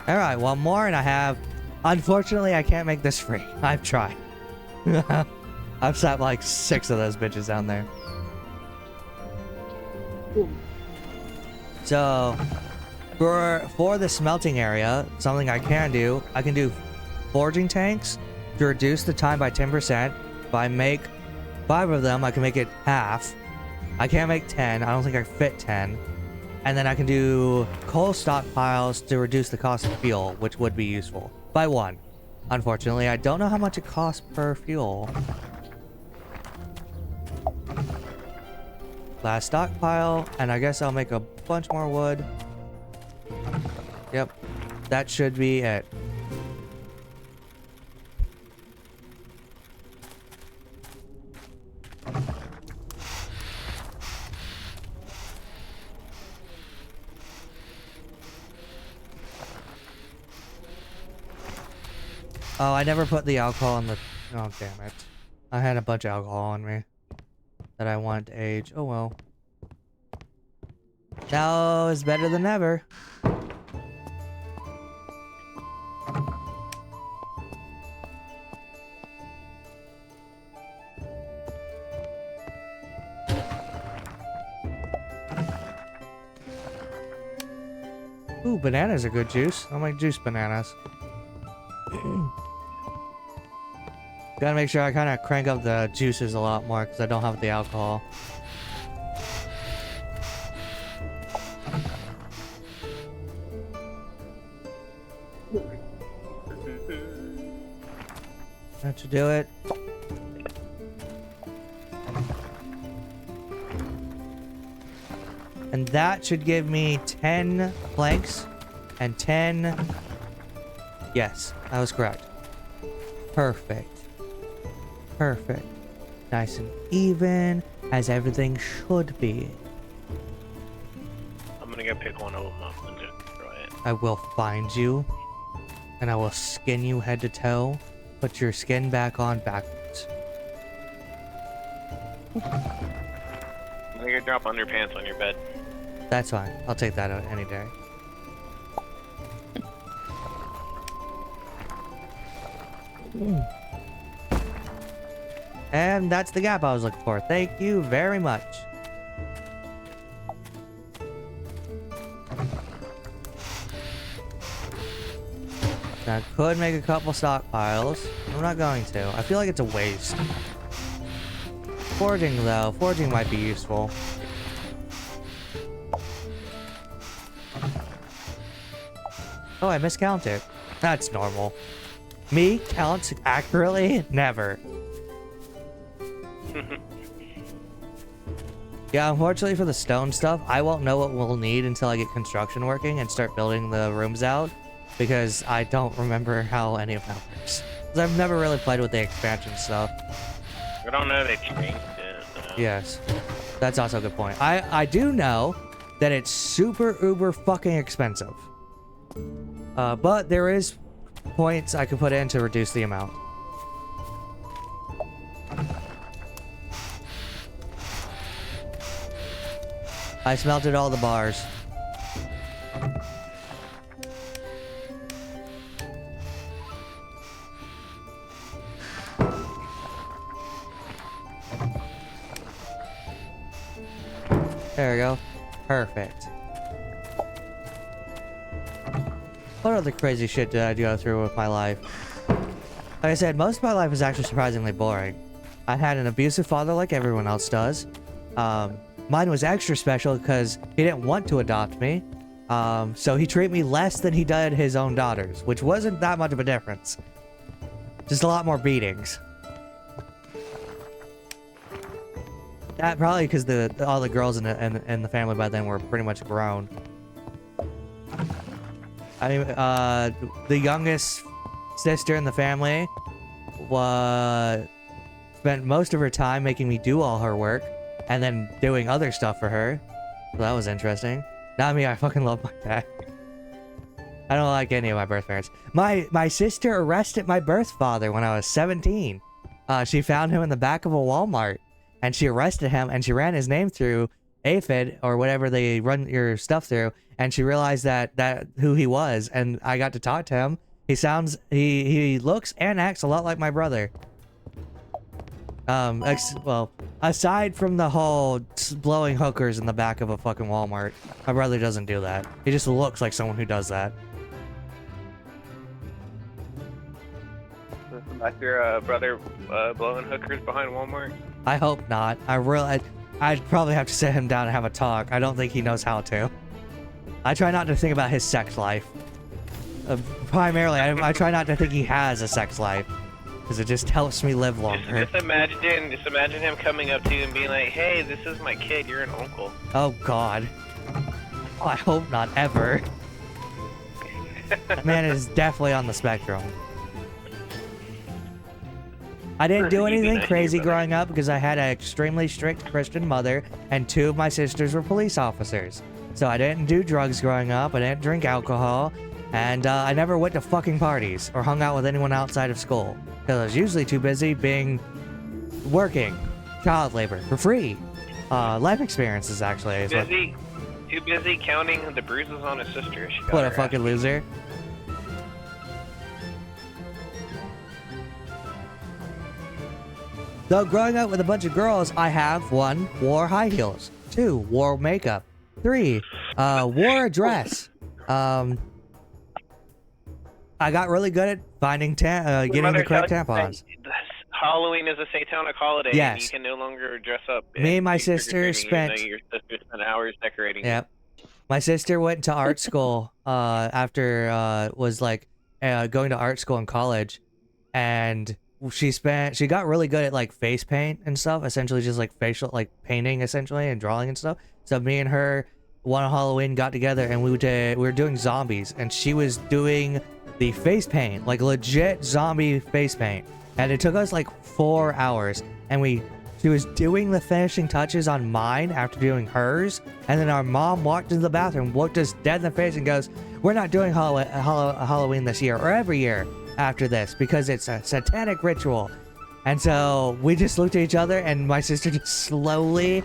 Alright, one more and I have... Unfortunately, I can't make this free. I've tried. I've set like 6 of those bitches down there. So, for the smelting area, something I can do forging tanks to reduce the time by 10%. If I make 5 of them, I can make it half. I can't make 10. I don't think I fit 10. And then I can do coal stockpiles to reduce the cost of fuel, which would be useful. By 1. Unfortunately, I don't know how much it costs per fuel. Last stockpile, and I guess I'll make a bunch more wood. Yep, that should be it. Oh, I never put the alcohol in the... Oh, damn it. I had a bunch of alcohol on me that I want to age. Oh, well. Now is better than ever. Ooh, bananas are good juice. I like juice bananas. Gotta make sure I kind of crank up the juices a lot more because I don't have the alcohol. That should do it. And that should give me 10 planks and 10... Yes, that was correct. Perfect. Perfect. Nice and even, as everything should be. I'm gonna go pick one of them up and just throw it. I will find you, and I will skin you head to toe. Put your skin back on backwards. I'm gonna go drop underpants on your bed. That's fine. I'll take that out any day. And that's the gap I was looking for. Thank you very much. Now, I could make a couple stockpiles. I'm not going to. I feel like it's a waste. Forging, though. Forging might be useful. Oh, I miscounted. That's normal. Me count accurately? Never. Yeah, unfortunately for the stone stuff, I won't know what we'll need until I get construction working and start building the rooms out, because I don't remember how any of that works. 'Cause I've never really played with the expansion stuff. I don't know, they changed it. Yes. That's also a good point. I do know that it's super uber fucking expensive. But there is points I can put in to reduce the amount. I smelted all the bars. There we go. Perfect. What other crazy shit did I go through with my life? Like I said, most of my life is actually surprisingly boring. I had an abusive father like everyone else does. Mine was extra special because he didn't want to adopt me. So he treated me less than he did his own daughters, which wasn't that much of a difference. Just a lot more beatings. That probably because all the girls in the family by then were pretty much grown. I mean, the youngest sister in the family spent most of her time making me do all her work and then doing other stuff for her. So that was interesting. Not me, I fucking love my dad. I don't like any of my birth parents. My sister arrested my birth father when I was 17. She found him in the back of a Walmart, and she arrested him, and she ran his name through AFID, or whatever they run your stuff through, and she realized that who he was, and I got to talk to him. He looks and acts a lot like my brother. Well, aside from the whole blowing hookers in the back of a fucking Walmart, my brother doesn't do that. He just looks like someone who does that. Like your brother blowing hookers behind Walmart? I hope not. I'd probably have to sit him down and have a talk. I don't think he knows how to. I try not to think about his sex life. Primarily, I try not to think he has a sex life, because it just helps me live longer. Just imagine him coming up to you and being like, "Hey, this is my kid. You're an uncle." Oh God. Oh, I hope not ever. That man is definitely on the spectrum. I didn't do anything crazy growing up because I had an extremely strict Christian mother, and 2 of my sisters were police officers. So I didn't do drugs growing up, I didn't drink alcohol, and I never went to fucking parties or hung out with anyone outside of school, because I was usually too busy working, child labor, for free. Life experiences, actually. Too busy counting the bruises on his sister. What a fucking loser. So growing up with a bunch of girls, I have 1, wore high heels, 2, wore makeup, 3, wore a dress. I got really good at finding getting the correct tampons. Halloween is a satanic holiday. Yes. And you can no longer dress up. Me and my sister spent hours decorating. Yep. My sister went to art school after was like going to art school in college, and she got really good at like face paint and stuff, essentially just like facial like painting essentially and drawing and stuff. So me and her one Halloween got together and we were doing zombies, and she was doing the face paint, like legit zombie face paint, and it took us like 4 hours, and she was doing the finishing touches on mine after doing hers, and then our mom walked into the bathroom, looked us dead in the face and goes, "We're not doing Halloween this year or every year after this because it's a satanic ritual." And so we just looked at each other, and my sister just slowly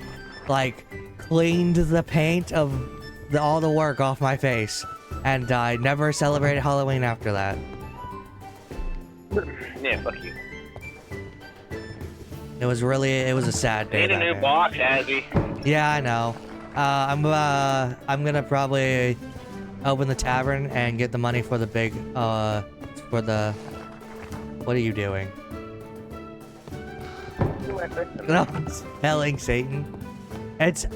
like cleaned the paint of all the work off my face, and I never celebrated Halloween after that. Yeah, fuck you. It was a sad day. Need a that new day. box, Azzy. Yeah, I know. I'm gonna probably open the tavern and get the money for the big for the. What are you doing? No, telling Satan.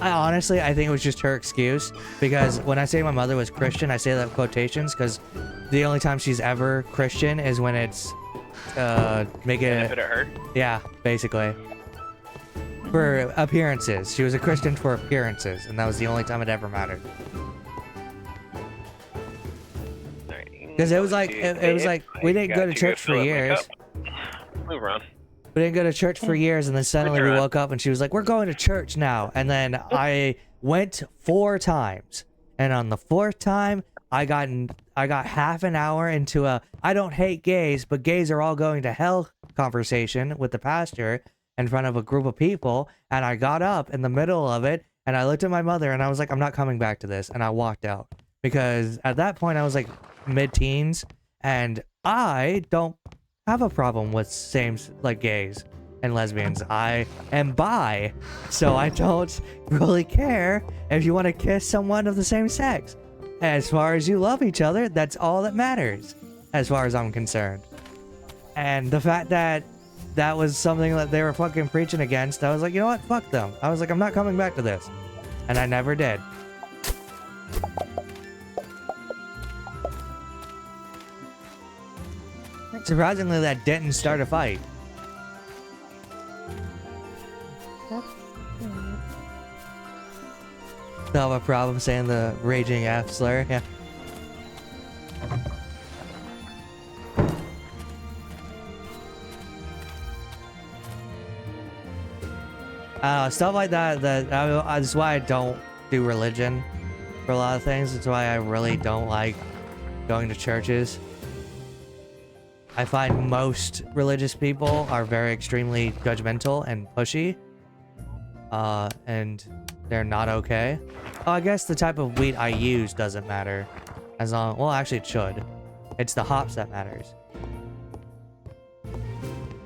Honestly, I think it was just her excuse, because when I say my mother was Christian, I say that in quotations because the only time she's ever Christian is when it's make it. Benefit of her. Yeah, basically. For appearances, she was a Christian for appearances, and that was the only time it ever mattered. Because it was like we didn't go to church for years. Move around. We didn't go to church for years, and then suddenly we woke up and she was like, "We're going to church now." And then I went 4 times, and on the 4th time, I got half an hour into a "I don't hate gays, but gays are all going to hell" conversation with the pastor in front of a group of people, and I got up in the middle of it, and I looked at my mother, and I was like, "I'm not coming back to this," and I walked out, because at that point I was like mid-teens, and I don't have a problem with gays and lesbians. I am bi, so I don't really care if you want to kiss someone of the same sex. As far as you love each other, that's all that matters, as far as I'm concerned. And the fact that that was something that they were fucking preaching against, I was like, you know what? Fuck them. I was like, I'm not coming back to this. And I never did. Surprisingly, that didn't start a fight. Still have a problem saying the raging F slur? Yeah. Stuff like that. That's why I don't do religion for a lot of things. That's why I really don't like going to churches. I find most religious people are very extremely judgmental and pushy. And they're not okay. Oh, I guess the type of weed I use doesn't matter. Well, actually it should. It's the hops that matters.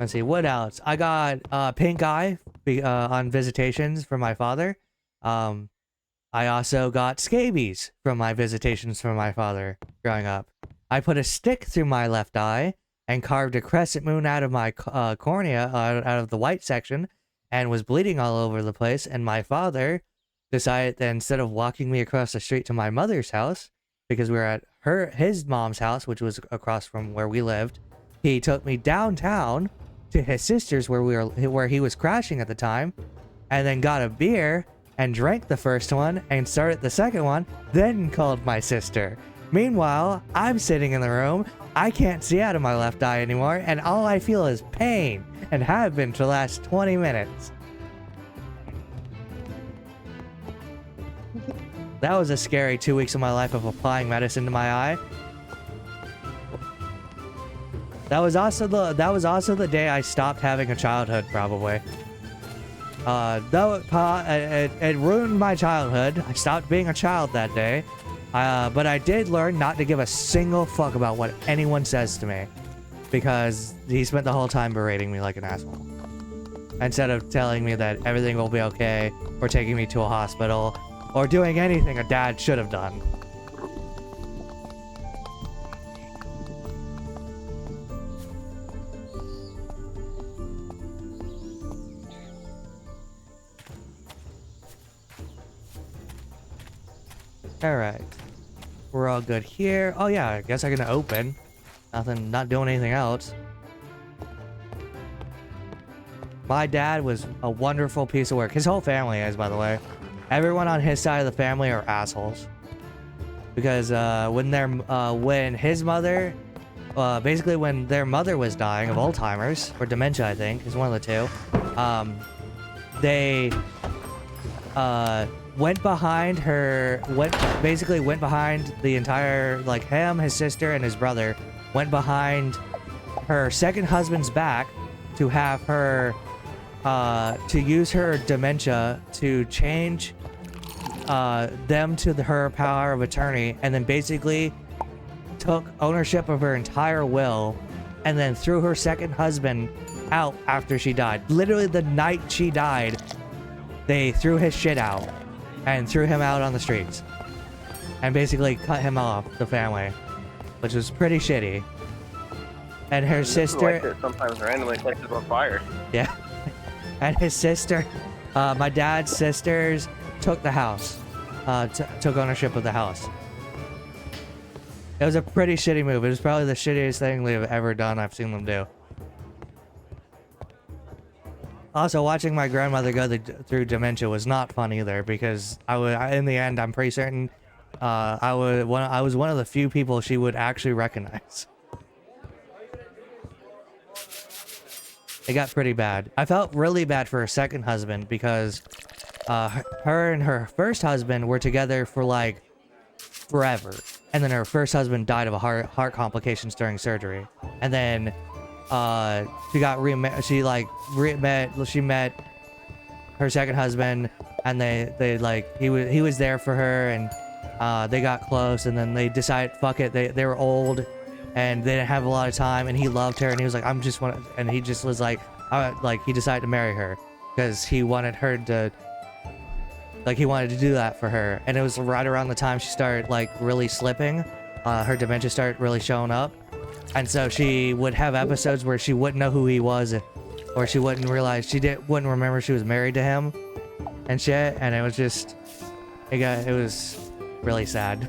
Let's see, what else? I got pink eye on visitations from my father. I also got scabies from my visitations from my father growing up. I put a stick through my left eye and carved a crescent moon out of my cornea, out of the white section, and was bleeding all over the place. And my father decided that instead of walking me across the street to my mother's house, because we were at his mom's house, which was across from where we lived, he took me downtown to his sister's where he was crashing at the time, and then got a beer and drank the first one and started the second one, then called my sister. Meanwhile, I'm sitting in the room, I can't see out of my left eye anymore, and all I feel is pain, and have been for the last 20 minutes. That was a scary 2 weeks of my life of applying medicine to my eye. That was also the day I stopped having a childhood, probably. It ruined my childhood. I stopped being a child that day. But I did learn not to give a single fuck about what anyone says to me, because he spent the whole time berating me like an asshole, instead of telling me that everything will be okay, or taking me to a hospital, or doing anything a dad should have done. Alright. We're all good here. Oh yeah, I guess I can open. Not doing anything else. My dad was a wonderful piece of work. His whole family is, by the way. Everyone on his side of the family are assholes. Because when their mother was dying of Alzheimer's, or dementia, I think, is one of the two, they went behind the entire, like, him, his sister, and his brother went behind her second husband's back to have her, to use her dementia to change them to her power of attorney, and then basically took ownership of her entire will and then threw her second husband out after she died. Literally the night she died, they threw his shit out and threw him out on the streets and basically cut him off the family, which was pretty shitty. And her sister sometimes randomly catches on fire. Yeah. And his sister, my dad's sisters took the house, took ownership of the house. It was a pretty shitty move. It was probably the shittiest thing they've ever done. I've seen them do. Also, watching my grandmother go through dementia was not fun either, because in the end, I'm pretty certain I was one of the few people she would actually recognize. It got pretty bad. I felt really bad for her second husband because her and her first husband were together for like forever, and then her first husband died of a heart complications during surgery, and then she met her second husband, and they like he was there for her, and they got close, and then they decided fuck it, they were old and they didn't have a lot of time, and he loved her, and he was like, and he just was like he decided to marry her because he wanted her to, like, he wanted to do that for her. And it was right around the time she started like really slipping, her dementia started really showing up, and so she would have episodes where she wouldn't know who he was, or she wouldn't realize wouldn't remember she was married to him and shit, and it was just it was really sad.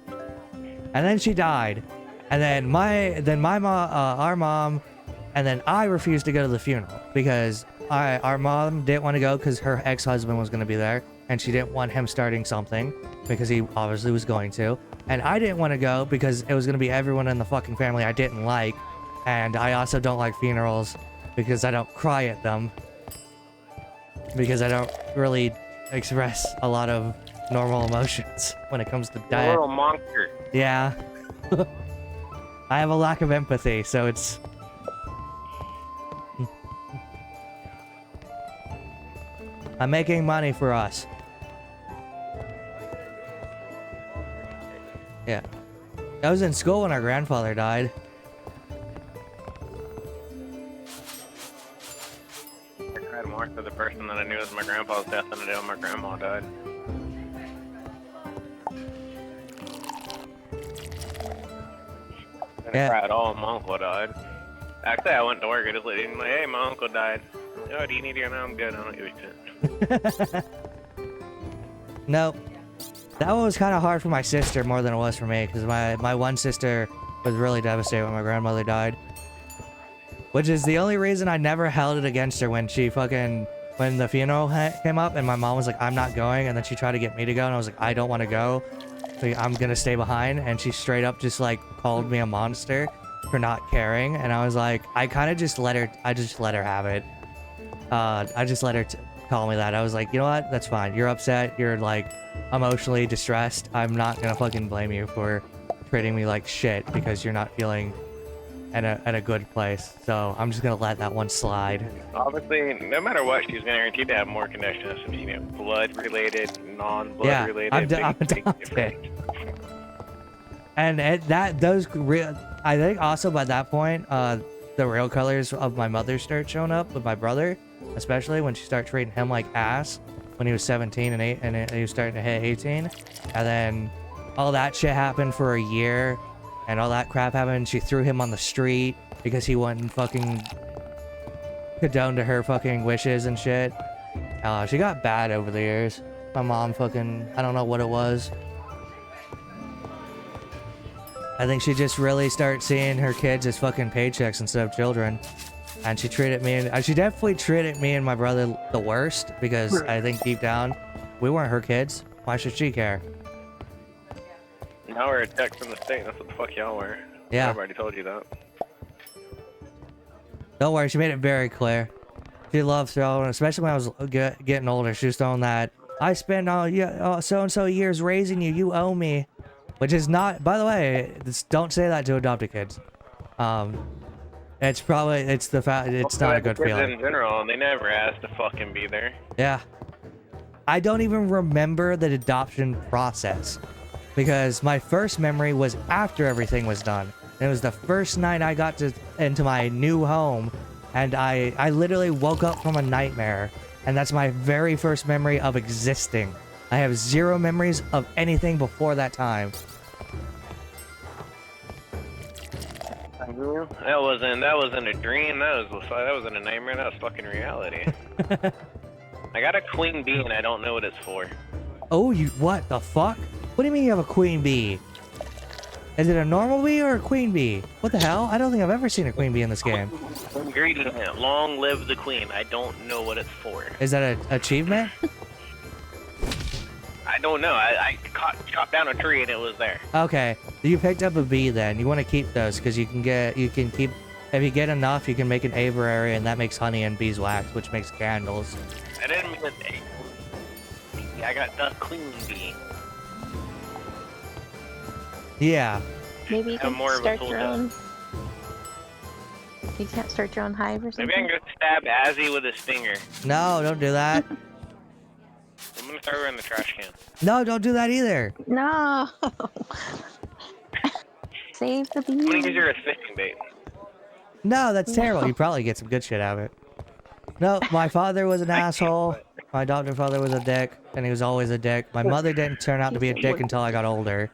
And then she died. And then our mom, and then I refused to go to the funeral because our mom didn't want to go because her ex-husband was going to be there, and she didn't want him starting something because he obviously was going to. And I didn't want to go because it was going to be everyone in the fucking family I didn't like, and I also don't like funerals because I don't cry at them, because I don't really express a lot of normal emotions when it comes to death. A little monster. Yeah. I have a lack of empathy, so it's... I'm making money for us. Yeah. I was in school when our grandfather died. I cried more for the person that I knew was my grandpa's death than I did when my grandma died. Yeah. I cried all when my uncle died. Actually, I went to work. I just let him like, hey, my uncle died. Oh, do you need to go now? I'm good. I don't give a shit. Nope. That one was kind of hard for my sister more than it was for me, because my one sister was really devastated when my grandmother died. Which is the only reason I never held it against her when when the funeral came up and my mom was like, I'm not going, and then she tried to get me to go, and I was like, I don't want to go. So I'm gonna stay behind, and she straight up just like called me a monster for not caring, and I was like, I just let her have it. I just let her call me that. I was like, you know what, that's fine, you're upset, you're like emotionally distressed, I'm not gonna fucking blame you for treating me like shit because you're not feeling at a good place, so I'm just gonna let that one slide. Obviously, no matter what, she's guaranteed to have more connections, blood-related, non-blood related. I'm adopted. And I think also by that point, the real colors of my mother start showing up with my brother, especially when she started treating him like ass when he was 17 and he was starting to hit 18, and then all that shit happened for a year, and all that crap happened. She threw him on the street because he wouldn't fucking condone to her fucking wishes and shit. She got bad over the years. My mom fucking, I don't know what it was. I think she just really started seeing her kids as fucking paychecks instead of children. And she definitely treated me and my brother the worst, because I think deep down, we weren't her kids. Why should she care? Now we're a tech from the state. That's what the fuck y'all were. Yeah. I've already told you that. Don't worry, she made it very clear. She loves throwing, especially when I was getting older. She was throwing that, I spent all so-and-so years raising you, you owe me. Which is not, by the way, don't say that to adopted kids. It's the fact, it's not a good feeling. In general, and they never asked to fucking be there. Yeah. I don't even remember the adoption process, because my first memory was after everything was done. It was the first night I got into my new home, and I literally woke up from a nightmare, and that's my very first memory of existing. I have zero memories of anything before that time. That wasn't a dream. That wasn't a nightmare. That was fucking reality. I got a queen bee and I don't know what it's for. Oh, what the fuck? What do you mean you have a queen bee? Is it a normal bee or a queen bee? What the hell? I don't think I've ever seen a queen bee in this game. Ingredient: long live the queen. I don't know what it's for. Is that an achievement? I don't know. I chopped down a tree and it was there. Okay, you picked up a bee then. You want to keep those because you can keep, if you get enough, you can make an aviary, and that makes honey and beeswax, which makes candles. I didn't mean it. I got the queen bee. Yeah. Maybe you I'm can more of a start tool your dog. own. You can't start your own hive or something? Maybe I can go stab Azzy with a stinger. No, don't do that. I'm gonna throw her in the trash can. No, don't do that either. No! Save the I'm gonna use bee. her as fishing bait. No, that's terrible. You probably get some good shit out of it. No, my father was an asshole. My adopted father was a dick, and he was always a dick. My mother didn't turn out to be a dick until I got older.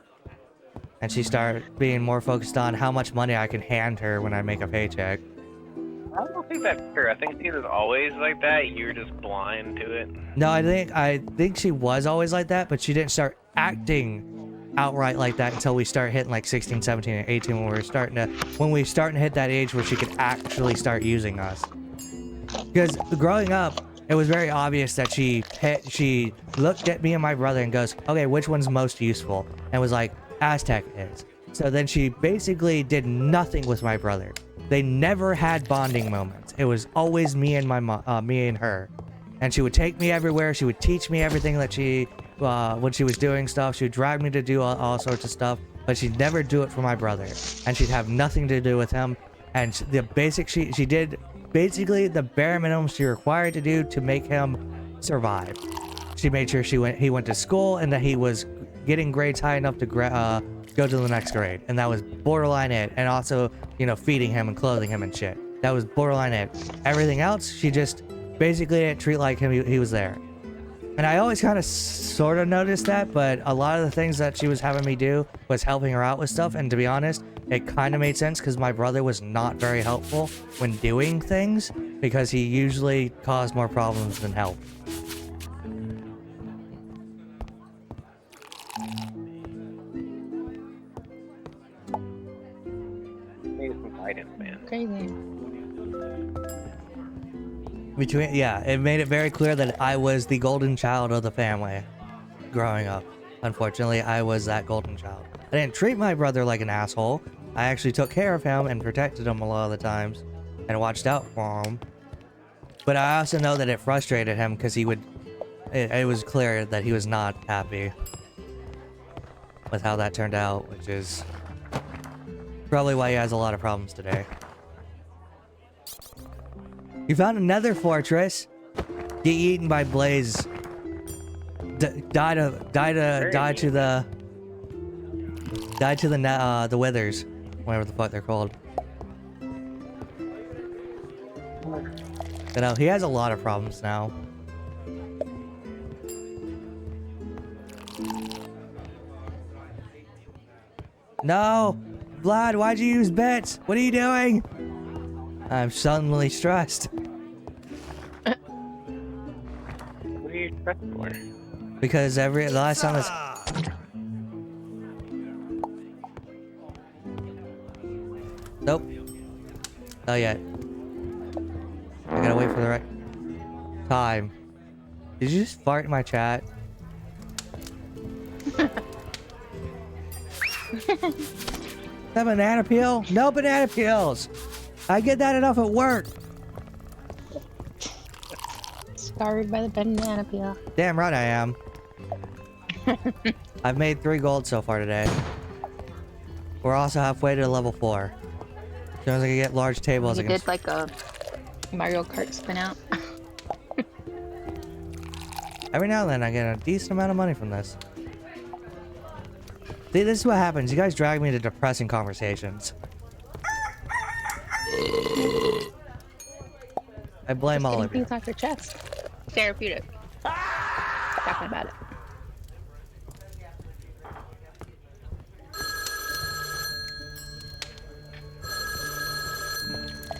And she started being more focused on how much money I can hand her when I make a paycheck. I don't think that's true. I think she was always like that. You're just blind to it. No, I think she was always like that, but she didn't start acting outright like that until we start hitting like 16, 17, and 18 when we starting to hit that age where she could actually start using us. Because growing up, it was very obvious that she looked at me and my brother and goes, okay, which one's most useful? And was like, Aztec is. So then she basically did nothing with my brother. They never had bonding moments. It was always me and me and her. And she would take me everywhere. She would teach me everything that when she was doing stuff. She would drag me to do all sorts of stuff, but she'd never do it for my brother. And she'd have nothing to do with him. And she did basically the bare minimum she required to do to make him survive. She made sure he went to school and that he was getting grades high enough to go to the next grade, and that was borderline it. And also, feeding him and clothing him and shit. That was borderline it. Everything else, she just basically didn't treat like him. He was there. And I always kind of sort of noticed that, but a lot of the things that she was having me do was helping her out with stuff. And to be honest, it kind of made sense because my brother was not very helpful when doing things because he usually caused more problems than help. Crazy. It made it very clear that I was the golden child of the family growing up. Unfortunately, I was that golden child. I didn't treat my brother like an asshole. I actually took care of him and protected him a lot of the times and watched out for him. But I also know that it frustrated him because it was clear that he was not happy with how that turned out, which is probably why he has a lot of problems today. You found another fortress. Get eaten by Blaze. Die to the withers, whatever the fuck they're called. He has a lot of problems now. No, Vlad, why'd you use bits? What are you doing? I'm suddenly stressed. What are you stressed for? Because the last time Nope. Not yet. I gotta wait for the right time. Did you just fart in my chat? That banana peel? No banana peels! I get that enough at work! Scarred by the banana peel. Damn right I am. I've made 3 gold so far today. We're also halfway to level 4. As soon as I can get large tables, You did like a Mario Kart spin out. Every now and then I get a decent amount of money from this. See, this is what happens. You guys drag me to depressing conversations. I blame all of you. Things off your chest. Therapeutic. Talking about it.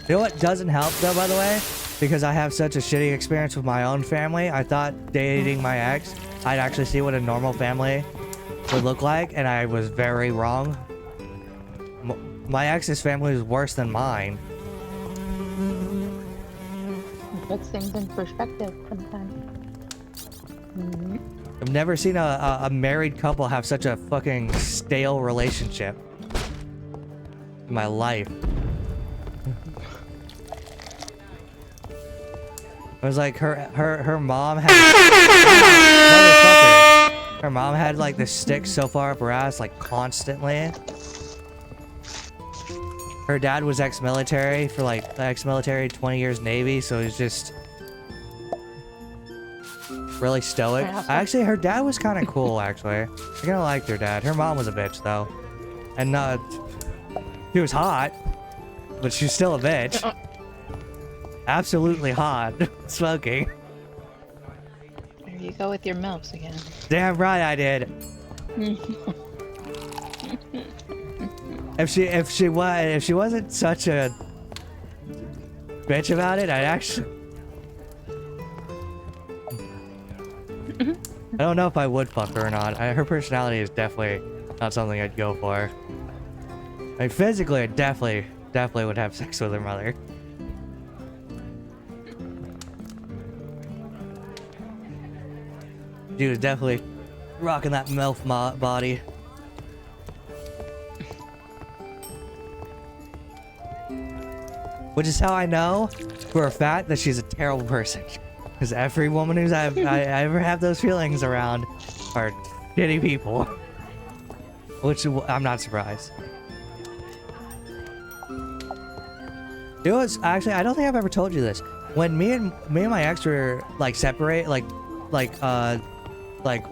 You know what doesn't help though, by the way? Because I have such a shitty experience with my own family, I thought dating my ex, I'd actually see what a normal family would look like, and I was very wrong. My ex's family was worse than mine. It puts things in perspective sometimes. I've never seen a married couple have such a fucking stale relationship in my life. It was like her mom had motherfucker. Her mom had like the stick so far up her ass like constantly. Her dad was ex-military for like 20 years Navy, so he's just really stoic. Actually, her dad was kind of cool. Actually, I kind of liked her dad. Her mom was a bitch though, and she was hot, but she's still a bitch. Absolutely hot. Smoking. There you go with your MILFs again. Damn right I did. If she wasn't such a bitch about it, I'd actually. I don't know if I would fuck her or not. Her personality is definitely not something I'd go for. Like physically, I definitely would have sex with her mother. She was definitely rocking that MILF body. Which is how I know for a fact that she's a terrible person. Because every woman who's I ever have those feelings around are shitty people. Which I'm not surprised. It was actually, I don't think I've ever told you this. When me and my ex were like separate, like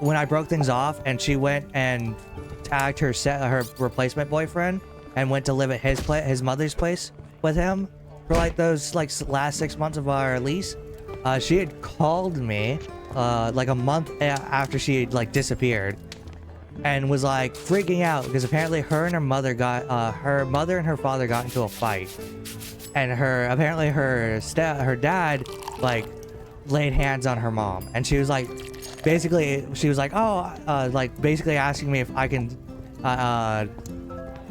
when I broke things off and she went and tagged her replacement boyfriend and went to live at his mother's place with him for like those like last 6 months of our lease, she had called me like a month after she had like disappeared and was like freaking out because apparently her and her mother and her father got into a fight, and apparently her dad like laid hands on her mom, and she was like basically basically asking me if I can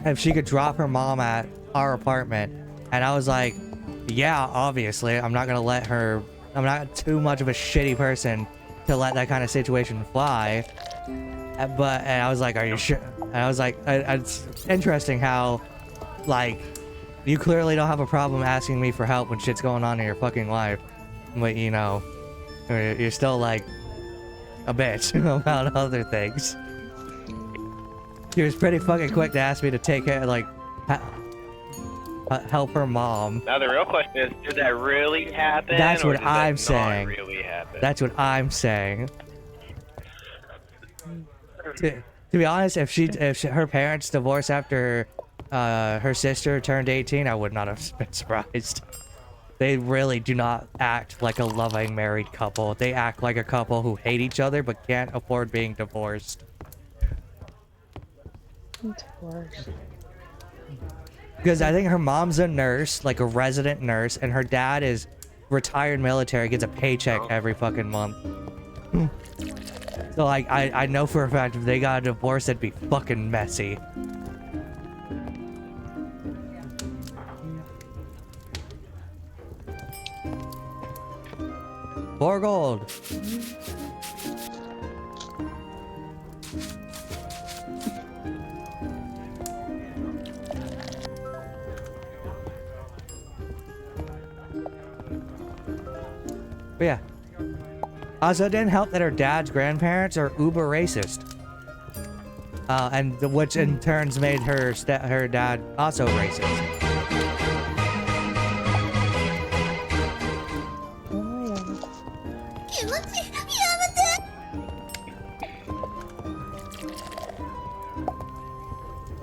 if she could drop her mom at our apartment, and I was like, yeah, obviously I'm not too much of a shitty person to let that kind of situation fly. And I was like, are you sure? And I was like, it's interesting how like you clearly don't have a problem asking me for help when shit's going on in your fucking life, but you know, you're still like a bitch about other things. She was pretty fucking quick to ask me to take care, like, help her mom. Now the real question is, did that really happen? That's or what did I'm that saying. Not really happen? That's what I'm saying. To be honest, if her parents divorced after her sister turned 18, I would not have been surprised. They really do not act like a loving married couple. They act like a couple who hate each other but can't afford being divorced. Because I think her mom's a nurse, like a resident nurse, and her dad is retired military, gets a paycheck every fucking month. So like, I know for a fact if they got a divorce, it'd be fucking messy. $4 gold. But yeah. Also, it didn't help that her dad's grandparents are uber racist. Which in turns made her dad also racist.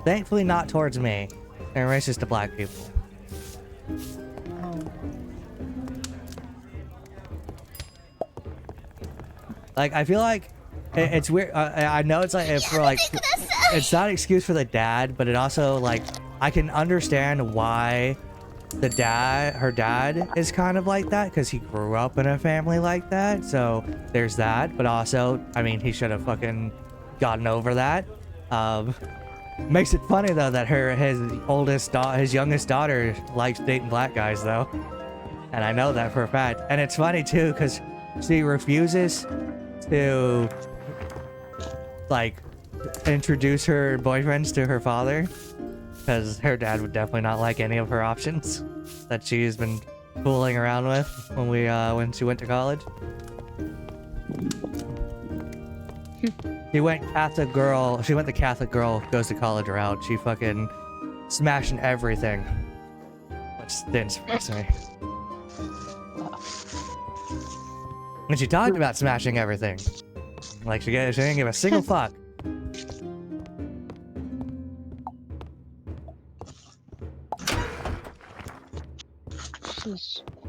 Thankfully not towards me. They're racist to black people. Like, I feel like it's weird. I know it's like, for like, it's not an excuse for the dad, but it also, like, I can understand why her dad is kind of like that, because he grew up in a family like that. So there's that. But also, I mean, he should have fucking gotten over that. Makes it funny though that his youngest daughter likes dating black guys though, and I know that for a fact. And it's funny too because she refuses to like introduce her boyfriends to her father because her dad would definitely not like any of her options that she's been fooling around with when she went to college. She went Catholic girl. She went the Catholic girl goes to college route. She fucking smashing everything, which didn't surprise me. And she talked about smashing everything, like she didn't give a single fuck.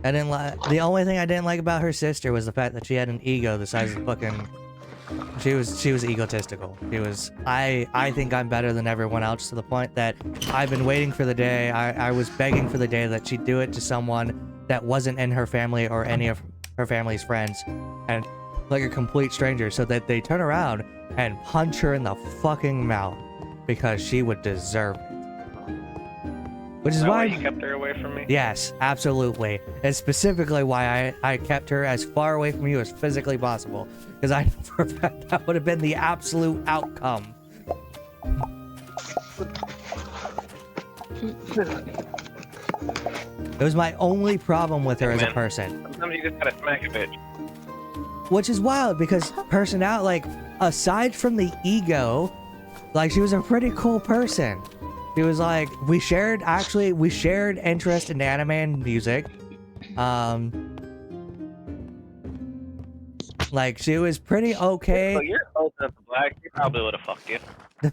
I didn't like. The only thing I didn't like about her sister was the fact that she had an ego the size of fucking. She was egotistical. She was, I think I'm better than everyone else, to the point that I've been waiting for the day, I was begging for the day that she'd do it to someone that wasn't in her family or any of her family's friends, and like a complete stranger, so that they turn around and punch her in the fucking mouth, because she would deserve it. Which is why you kept her away from me? Yes, absolutely. And specifically why I kept her as far away from you as physically possible. Because I for a fact that would have been the absolute outcome. It was my only problem with her as a person. Sometimes you just gotta smack a bitch. Which is wild, because personality, like, aside from the ego, like, she was a pretty cool person. She was like, we shared interest in anime and music. Like, she was pretty okay. So you're close enough to black, he probably would have fucked you.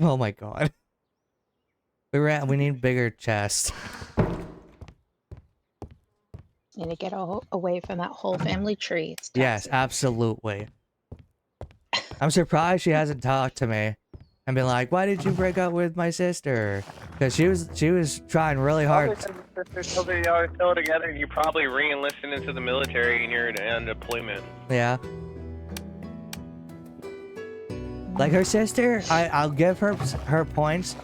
Oh my god. We need bigger chests. Need to get away from that whole family tree. It's Yes, absolutely. I'm surprised she hasn't talked to me and been like, why did you break up with my sister? Because she was trying really hard. Probably y'all are still together, and you probably re-enlisted into the military and you're in deployment. Yeah. Like, her sister, I'll give her points.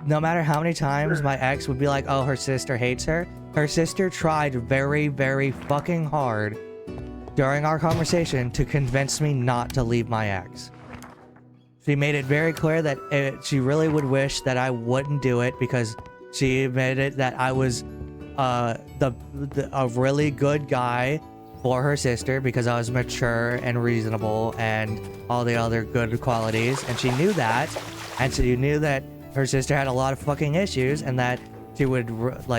No matter how many times my ex would be like, oh, her sister hates her. Her sister tried very, very fucking hard during our conversation to convince me not to leave my ex. She made it very clear that she really would wish that I wouldn't do it, because she admitted that I was a really good guy for her sister, because I was mature and reasonable and all the other good qualities, and she knew that, and she knew that her sister had a lot of fucking issues, and that she would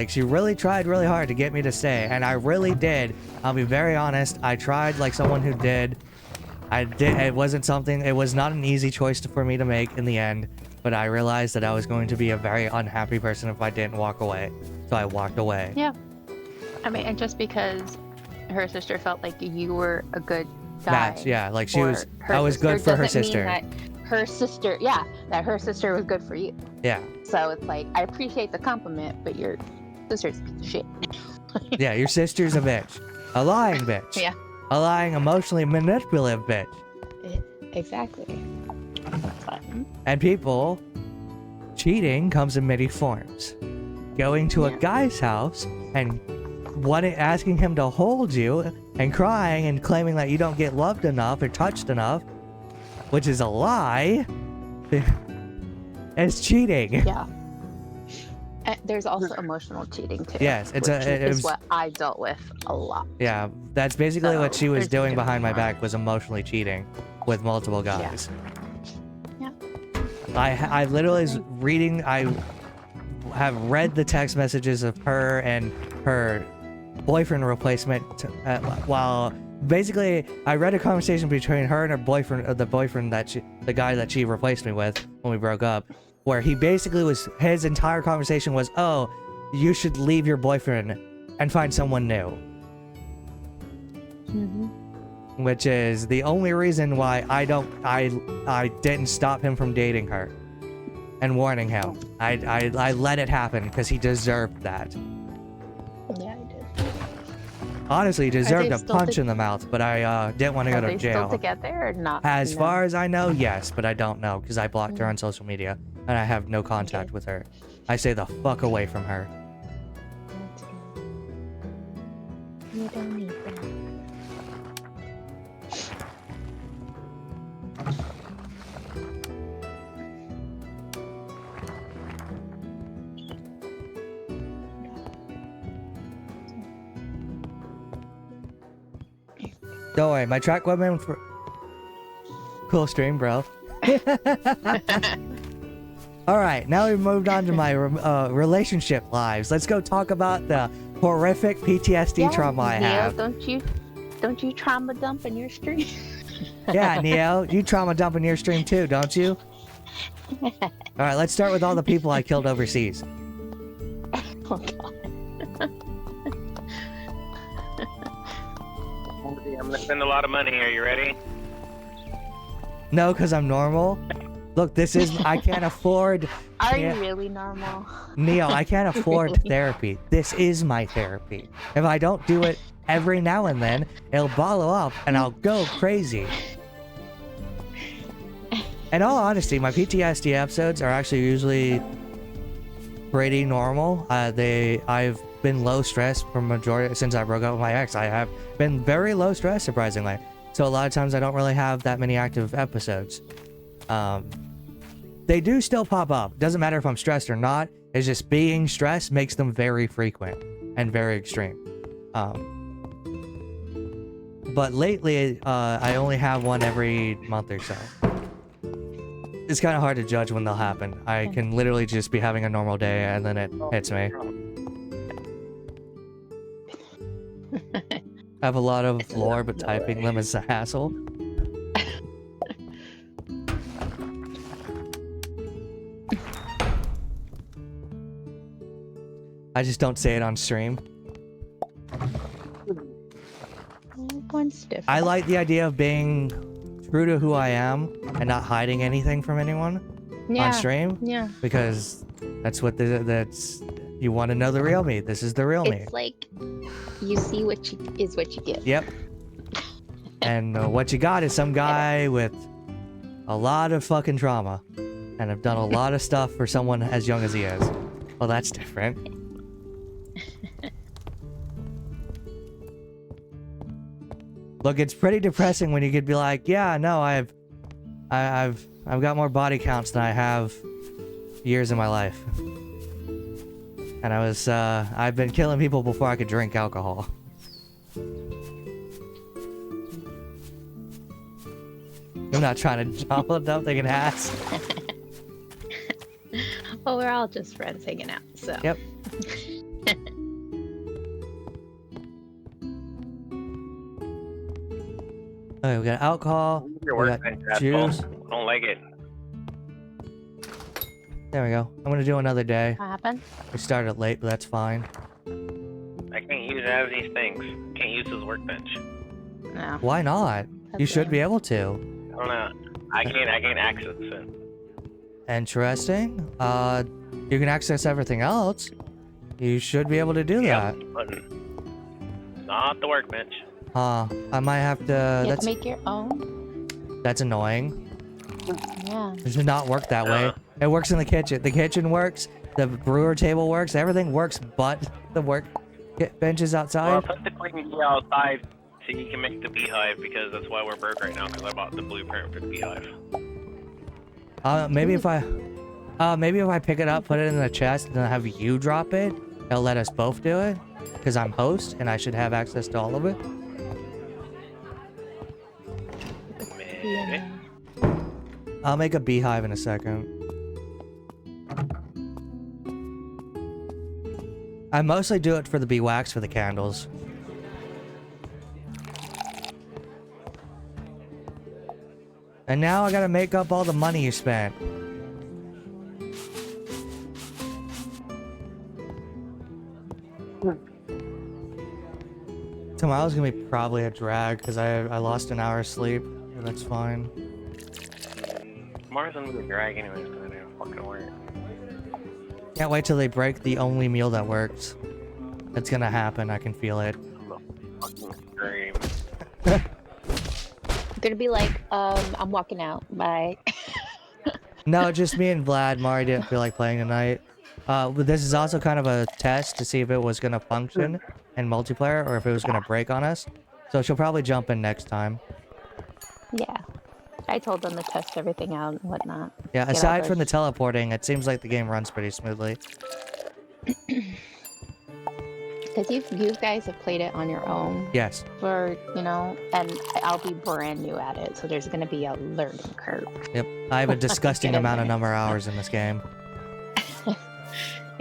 she really tried really hard to get me to stay, and I really did. I'll be very honest, I tried like someone who did. It was not an easy choice for me to make in the end, but I realized that I was going to be a very unhappy person if I didn't walk away. So I walked away. Yeah. I mean, and just because her sister felt like you were a good guy. Match, yeah, like I was good for her sister. That her sister was good for you. Yeah. So it's like, I appreciate the compliment, but your sister's a piece of shit. Yeah, your sister's a bitch. A lying bitch. Yeah. A lying, emotionally manipulative bitch. Exactly. And people, cheating comes in many forms. Going to a guy's house and asking him to hold you and crying and claiming that you don't get loved enough or touched enough, which is a lie, is cheating. Yeah. There's also emotional cheating too. Yes, it was what I dealt with a lot. Yeah, that's basically what she was doing behind my back, was emotionally cheating with multiple guys. Yeah. I literally was reading. I have read the text messages of her and her boyfriend replacement while basically I read a conversation between her and her boyfriend, the guy that she replaced me with when we broke up, where he basically his entire conversation was, oh, you should leave your boyfriend and find someone new. which is the only reason why I didn't stop him from dating her and warning him. I let it happen because he deserved that. Yeah, I did. Honestly, he deserved they a still punch in the mouth, but I didn't want to go Are to they jail. still together or not? As No. far as I know, yes, but I don't know because I blocked her on social media and I have no contact with her. I stay the fuck away from her. That's good. You don't need that. Don't worry, my track weapon for cool stream, bro. All right, now we've moved on to my relationship lives. Let's go talk about the horrific PTSD trauma I Neo, have. don't you trauma dump in your stream? Yeah, Neo, you trauma dump in your stream too, don't you? All right, let's start with all the people I killed overseas. Oh god. I'm gonna spend a lot of money. Are you ready? No, because I'm normal. Look, this is I can't afford. Are you really normal? Neo, I can't afford therapy. This is my therapy. If I don't do it every now and then, it'll bottle up and I'll go crazy. In all honesty, my PTSD episodes are actually usually pretty normal. I've been low stress for majority since I broke up with my ex. I have been very low stress, surprisingly. So a lot of times I don't really have that many active episodes. They do still pop up. Doesn't matter if I'm stressed or not. It's just being stressed makes them very frequent and very extreme. But lately, I only have one every month or so. It's kind of hard to judge when they'll happen. I can literally just be having a normal day and then it hits me. I have a lot of lore, but typing them is a hassle. I just don't say it on stream. One's different. I like the idea of being true to who I am and not hiding anything from anyone on stream. Yeah. Because that's what that's you want to know the real me. This is the real me. It's like you see what you get. Yep. And what you got is some guy with a lot of fucking trauma and have done a lot of stuff for someone as young as he is. Well, that's different. Look, it's pretty depressing when you could be like, yeah, no, I've got more body counts than I have years in my life. And I've been killing people before I could drink alcohol. I'm not trying to jump up thinking ass. Well, we're all just friends hanging out, so. Yep. Okay, we got alcohol. Your We workbench, got juice. I don't like it. There we go. I'm gonna do another day. What happened? We started late, but that's fine. I can't use it as these things. Can't use this workbench. No. Why not? You should be able to. I don't know. I can't access it. Interesting. You can access everything else. You should be able to do that. But not the workbench. Huh. I might have to. You have That's to make your own? that's annoying. Yeah. It does not work that way. It works in the kitchen. The kitchen works. The brewer table works. Everything works, but the work benches Well, outside. put the queen bee outside so you can make the beehive because that's why we're broke right now because I bought the blueprint for the beehive. Maybe if I pick it up, put it in the chest, and then have you drop it, it'll let us both do it. Because I'm host, and I should have access to all of it. Maybe. I'll make a beehive in a second. I mostly do it for the bee wax for the candles. And now I gotta make up all the money you spent. tomorrow's gonna be probably a drag because I lost an hour of sleep. But that's fine. Tomorrow's gonna be a drag anyway, so I don't fucking work. Can't wait till they break the only meal that works. It's gonna happen. I can feel it. Fucking scream. Gonna be like, I'm walking out. Bye. No, just me and Vlad. Mari didn't feel like playing tonight. But this is also kind of a test to see if it was gonna function in multiplayer or if it was gonna break on us. So she'll probably jump in next time. Yeah. I told them to test everything out and whatnot. Yeah, Get aside all from the this- teleporting, it seems like the game runs pretty smoothly. Because you guys have played it on your own Yes. for, you know, and I'll be brand new at it, so there's going to be a learning curve. Yep. I have a disgusting Get in amount of there. number of hours in this game.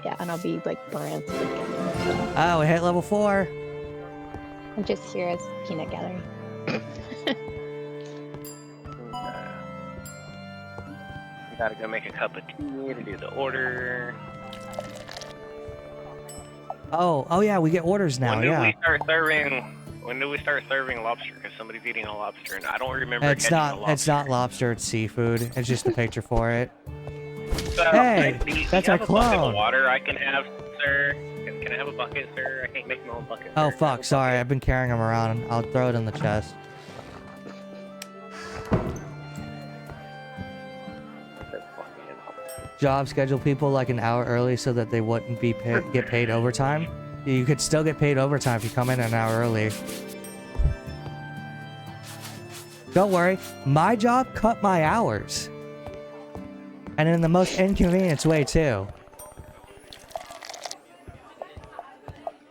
Yeah, and I'll be like brand new. So Oh, we hit level 4. I'm just here as peanut gallery. You gotta go make a cup of tea to do the order. Oh yeah, we get orders now. When do Yeah. we start serving? When do we start serving lobster? Because somebody's eating a lobster, and I don't remember It's catching a not. lobster. It's not lobster. It's seafood. It's just a picture for it. So, Hey, do you that's have our a bucket clone. of water I can have, sir? Can I have a bucket, sir? I can't make my own bucket. Oh sir. fuck. Sorry, I've been carrying them around. I'll throw it in the chest. Job schedule people like an hour early so that they wouldn't be get paid overtime. You could still get paid overtime if you come in an hour early. Don't worry, my job cut my hours. And in the most inconvenient way too.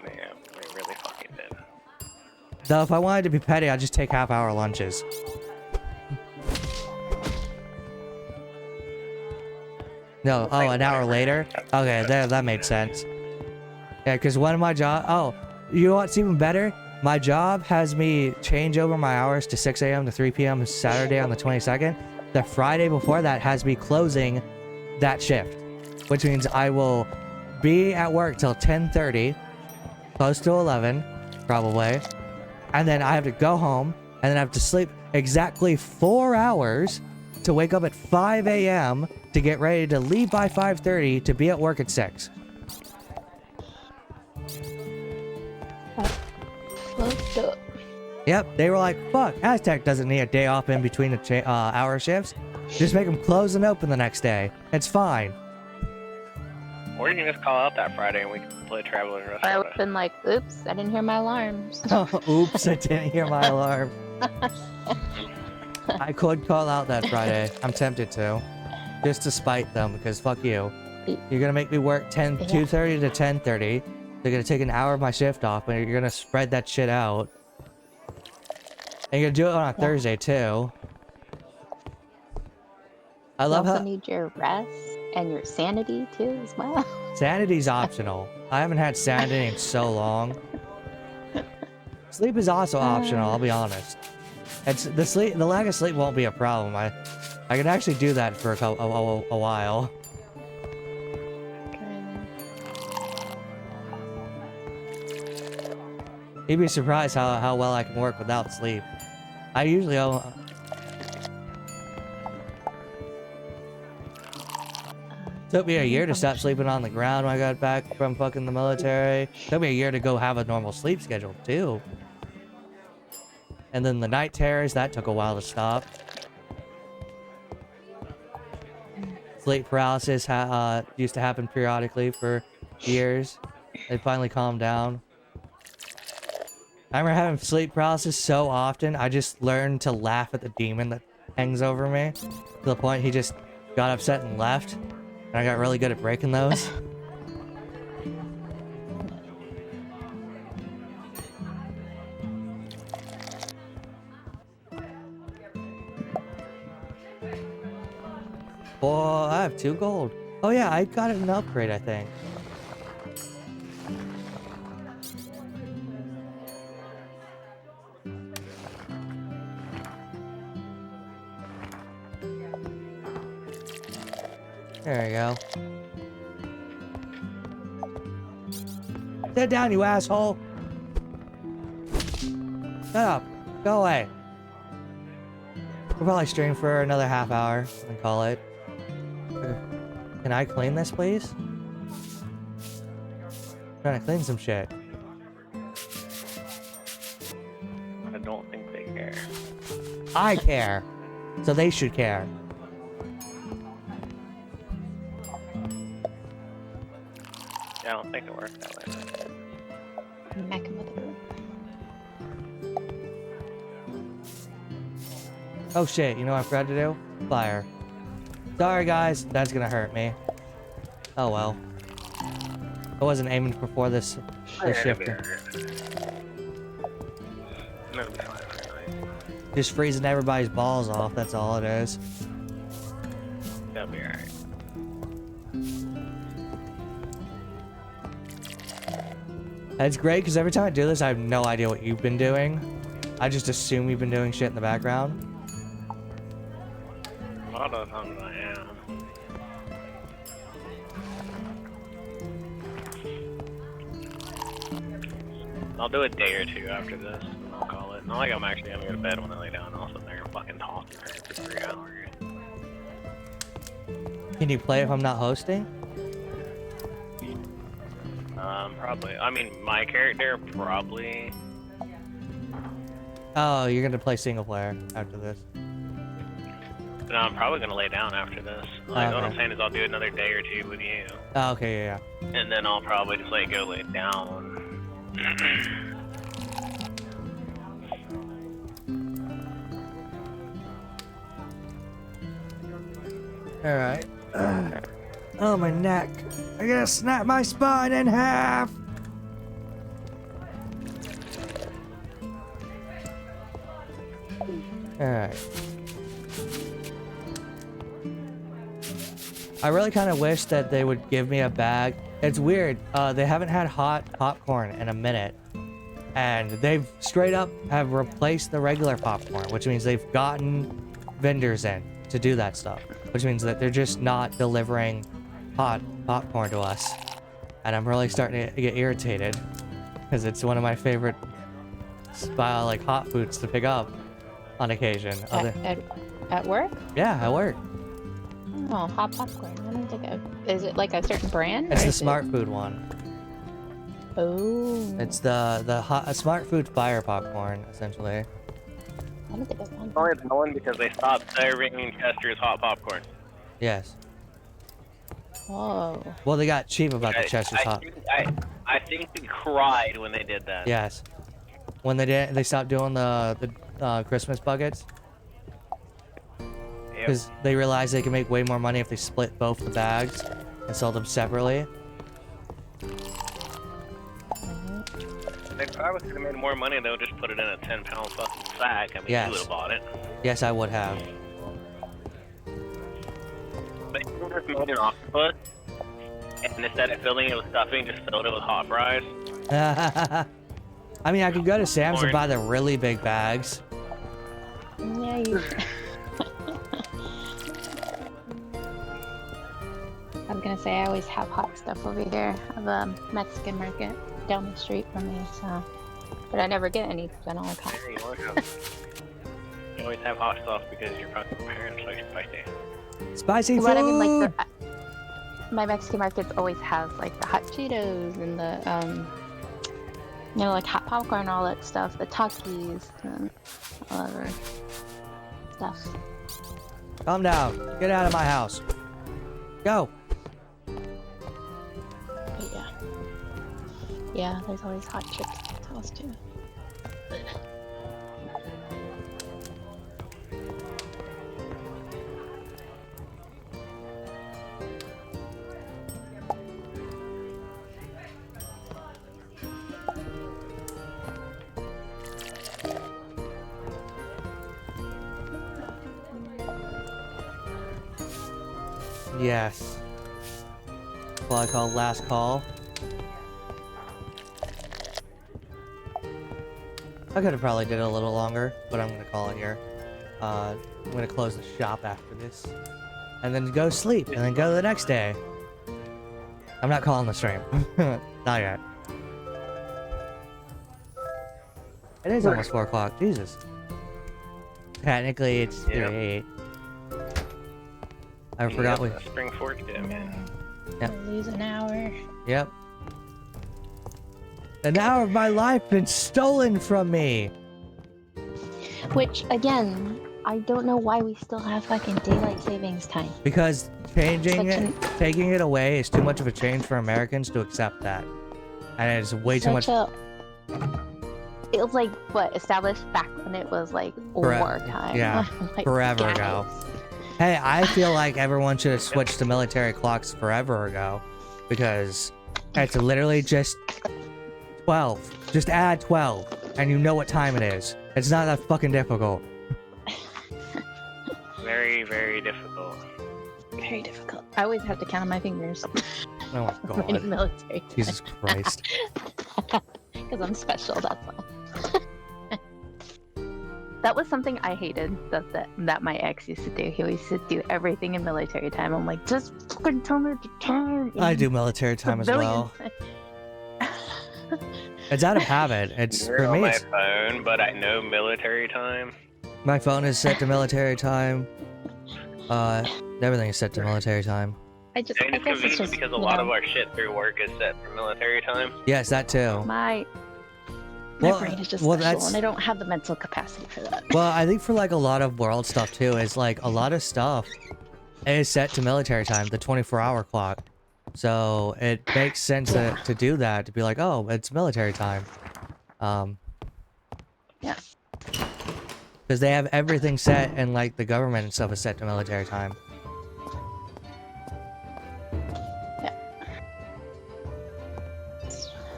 Man, we really fucking did. Though if I wanted to be petty, I'd just take half-hour lunches. No, oh, an hour later? Okay, there, that made sense. Yeah, because one of my job... Oh, you know what's even better? My job has me change over my hours to 6 a.m. to 3 p.m. Saturday on the 22nd. The Friday before that has me closing that shift. Which means I will be at work till 10:30, close to 11, probably. And then I have to go home, and then I have to sleep exactly 4 hours to wake up at 5 a.m. to get ready to leave by 5:30 to be at work at 6. Fucked up. Yep, they were like, fuck, Aztec doesn't need a day off in between the hour shifts. Just make them close and open the next day. It's fine. Or you can just call out that Friday and we can play Travelers rest I of would have been like, oops, I didn't hear my alarms. Oops, I didn't hear my alarm. I could call out that Friday. I'm tempted to. Just to spite them, because fuck you. You're gonna make me work 2:30 to 10:30. They're gonna take an hour of my shift off, but you're gonna spread that shit out. And you're gonna do it on a Thursday, too. I You love also how... need your rest and your sanity too, as well. Sanity's optional. I haven't had sanity in so long. Sleep is also optional, I'll be honest. It's the lack of sleep won't be a problem. I can actually do that for a while. You'd be surprised how well I can work without sleep. I usually took me a year to stop sleeping on the ground when I got back from fucking the military. Took me a year to go have a normal sleep schedule too. And then the night terrors, that took a while to stop. Sleep paralysis used to happen periodically for years. It finally calmed down. I remember having sleep paralysis so often, I just learned to laugh at the demon that hangs over me. To the point he just got upset and left. And I got really good at breaking those. Oh, I have 2 gold. Oh yeah, I got an upgrade, I think. There you go. Sit down, you asshole. Shut up. Go away. We'll probably stream for another half hour and call it. Can I clean this, please? I'm trying to clean some shit. I don't think they care. I care. So they should care. Yeah, I don't think it works that way. Mecha-mother. Oh shit, you know what I forgot to do? Fire. Sorry guys, that's gonna hurt me. Oh well. I wasn't aiming before this shifter. No, it's fine, really. Just freezing everybody's balls off, that's all it is. That'll be alright. It's great because every time I do this, I have no idea what you've been doing. I just assume you've been doing shit in the background. A lot of times I am. I'll do a day or two after this, and I'll call it. Not like I'm actually gonna go to bed when I lay down, and I'll sit there and fucking talk to her for 3 hours. Can you play if I'm not hosting? Probably. I mean, my character, probably. Oh, you're gonna play single player after this. No, I'm probably gonna lay down after this. Like, what I'm Okay. saying is I'll do another day or two with you, Oh, okay, yeah, and then I'll probably just like go lay down. yeah. Alright. Oh, my neck. I gotta snap my spine in half. Alright. I really kind of wish that they would give me a bag. It's weird. They haven't had hot popcorn in a minute. And they've straight up have replaced the regular popcorn, which means they've gotten vendors in to do that stuff. Which means that they're just not delivering hot popcorn to us. And I'm really starting to get irritated. Because it's one of my favorite like hot foods to pick up on occasion. At work? Yeah, at work. Oh, hot popcorn. I don't think is it like a certain brand? It's or the is it- smart food one. Oh. It's the hot smart food fire popcorn, essentially. I don't think I've done It's only the one because they stopped serving Chester's hot popcorn. Yes. Oh. Well, they got cheap about the Chester's hot. I think we cried when they did that. Yes. When they stopped doing the Christmas buckets. Yep. Because they realized they could make way more money if they split both the bags and sold them separately. They probably could have made more money. They'll just put it in a 10-pound fucking sack. I mean, Yes. you would have bought it. Yes, I would have. But you just made an octopus, and instead of filling it with stuffing, just filled it with hot fries. I mean, I could go to Sam's and buy the really big bags. Yeah, you. I was gonna say I always have hot stuff over here. I have a Mexican market down the street from me, so. But I never get any because I don't like hot. Yeah, you always have hot stuff because your fucking parents like spicy. Spicy food! But I mean, like, my Mexican markets always have like the hot Cheetos and the you know, like hot popcorn and all that stuff, the Takis and all other stuff. Calm down. Get out of my house. Go. But yeah. Yeah, there's always hot chips at the house too. Yes. What I call last call. I could have probably did it a little longer, but I'm gonna call it here. I'm gonna close the shop after this, and then go sleep, and then go the next day. I'm not calling the stream. Not yet. It is almost 4 o'clock. Jesus. Technically, it's 3. I forgot we. Spring Fork did, man. Yep. We'll lose an hour. Yep. An hour of my life been stolen from me. Which, again, I don't know why we still have fucking daylight savings time. Because changing Such it, taking it away is too much of a change for Americans to accept that. And it's way too much. It was like, what, established back when it was like wartime. Yeah, Like, forever guys. ago. Hey, I feel like everyone should have switched to military clocks forever ago. Because it's literally just 12. Just add 12. And you know what time it is. It's not that fucking difficult. Very, very difficult. Very difficult. I always have to count on my fingers. Oh my When in god. military. Jesus Christ. Because I'm special, that's why. That was something I hated that my ex used to do. He always used to do everything in military time. I'm like, just fucking tell me the time. I do military time as well. It's out of habit. It's You're for on me. my It's, phone, but I know military time. my phone is set to military time. Everything is set to military time. I guess And it's it's convenient just, because a you lot know, of our shit through work is set for military time. Yes, that too. my Well, brain is just well, special, that's- and I don't have the mental capacity for that. Well, I think for like a lot of world stuff too, is like a lot of stuff is set to military time, the 24-hour clock. So it makes sense to do that, to be like, oh, it's military time. Yeah. Because they have everything set, and like the government and stuff is set to military time.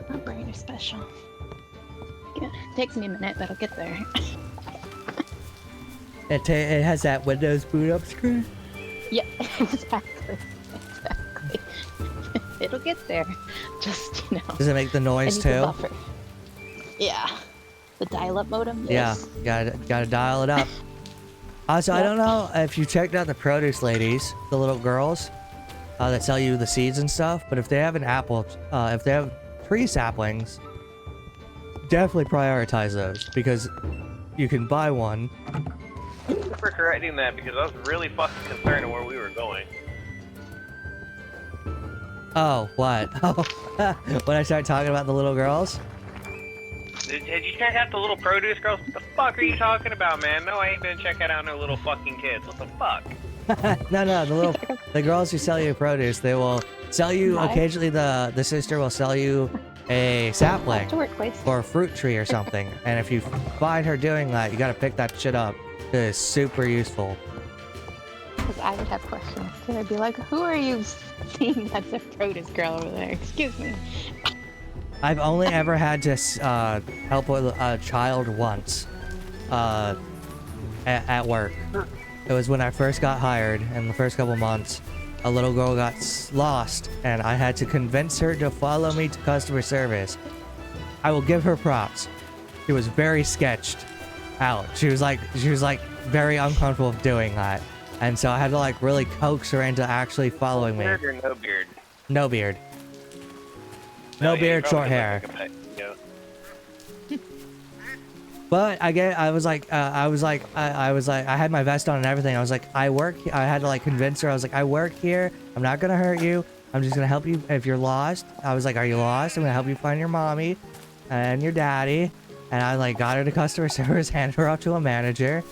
My brain is special. Yeah, takes me a minute, but I'll get there. It has that Windows boot up screen. Yeah, exactly. Exactly. It'll get there. Just, you know. Does it make the I noise need the too? buffer. Yeah. The dial-up modem? Yeah, Yes. gotta dial it up. Also, I don't know if you checked out the produce ladies, the little girls that sell you the seeds and stuff, but if they have an apple, if they have tree saplings, definitely prioritize those because you can buy one. Thank you for correcting that because I was really fucking concerned of where we were going. Oh, what? Oh, when I start talking about the little girls? Did you check out the little produce girls? What the fuck are you talking about, man? No, I ain't been checking out no little fucking kids. What the fuck? No, the girls who sell you produce, they will sell you Hi. occasionally. The sister will sell you a sapling To workplace. or a fruit tree or something, and if you find her doing that, you gotta pick that shit up. It's super useful. Because I would have questions. Because I'd be like, who are you seeing that's a produce girl over there? Excuse me. I've only ever had to help with a child once at work. It was when I first got hired in the first couple months. A little girl got lost, and I had to convince her to follow me to customer service. I will give her props. She was very sketched out. She was like very uncomfortable with doing that, and so I had to like really coax her into actually following me. Beard or no beard? No beard. No yeah, beard, you short probably hair. look like a pet, you know. But I had my vest on and everything. I was like, I work. I had to like convince her. I was like, I work here. I'm not gonna hurt you. I'm just gonna help you if you're lost. I was like, are you lost? I'm gonna help you find your mommy and your daddy. And I like got her to customer service, handed her off to a manager.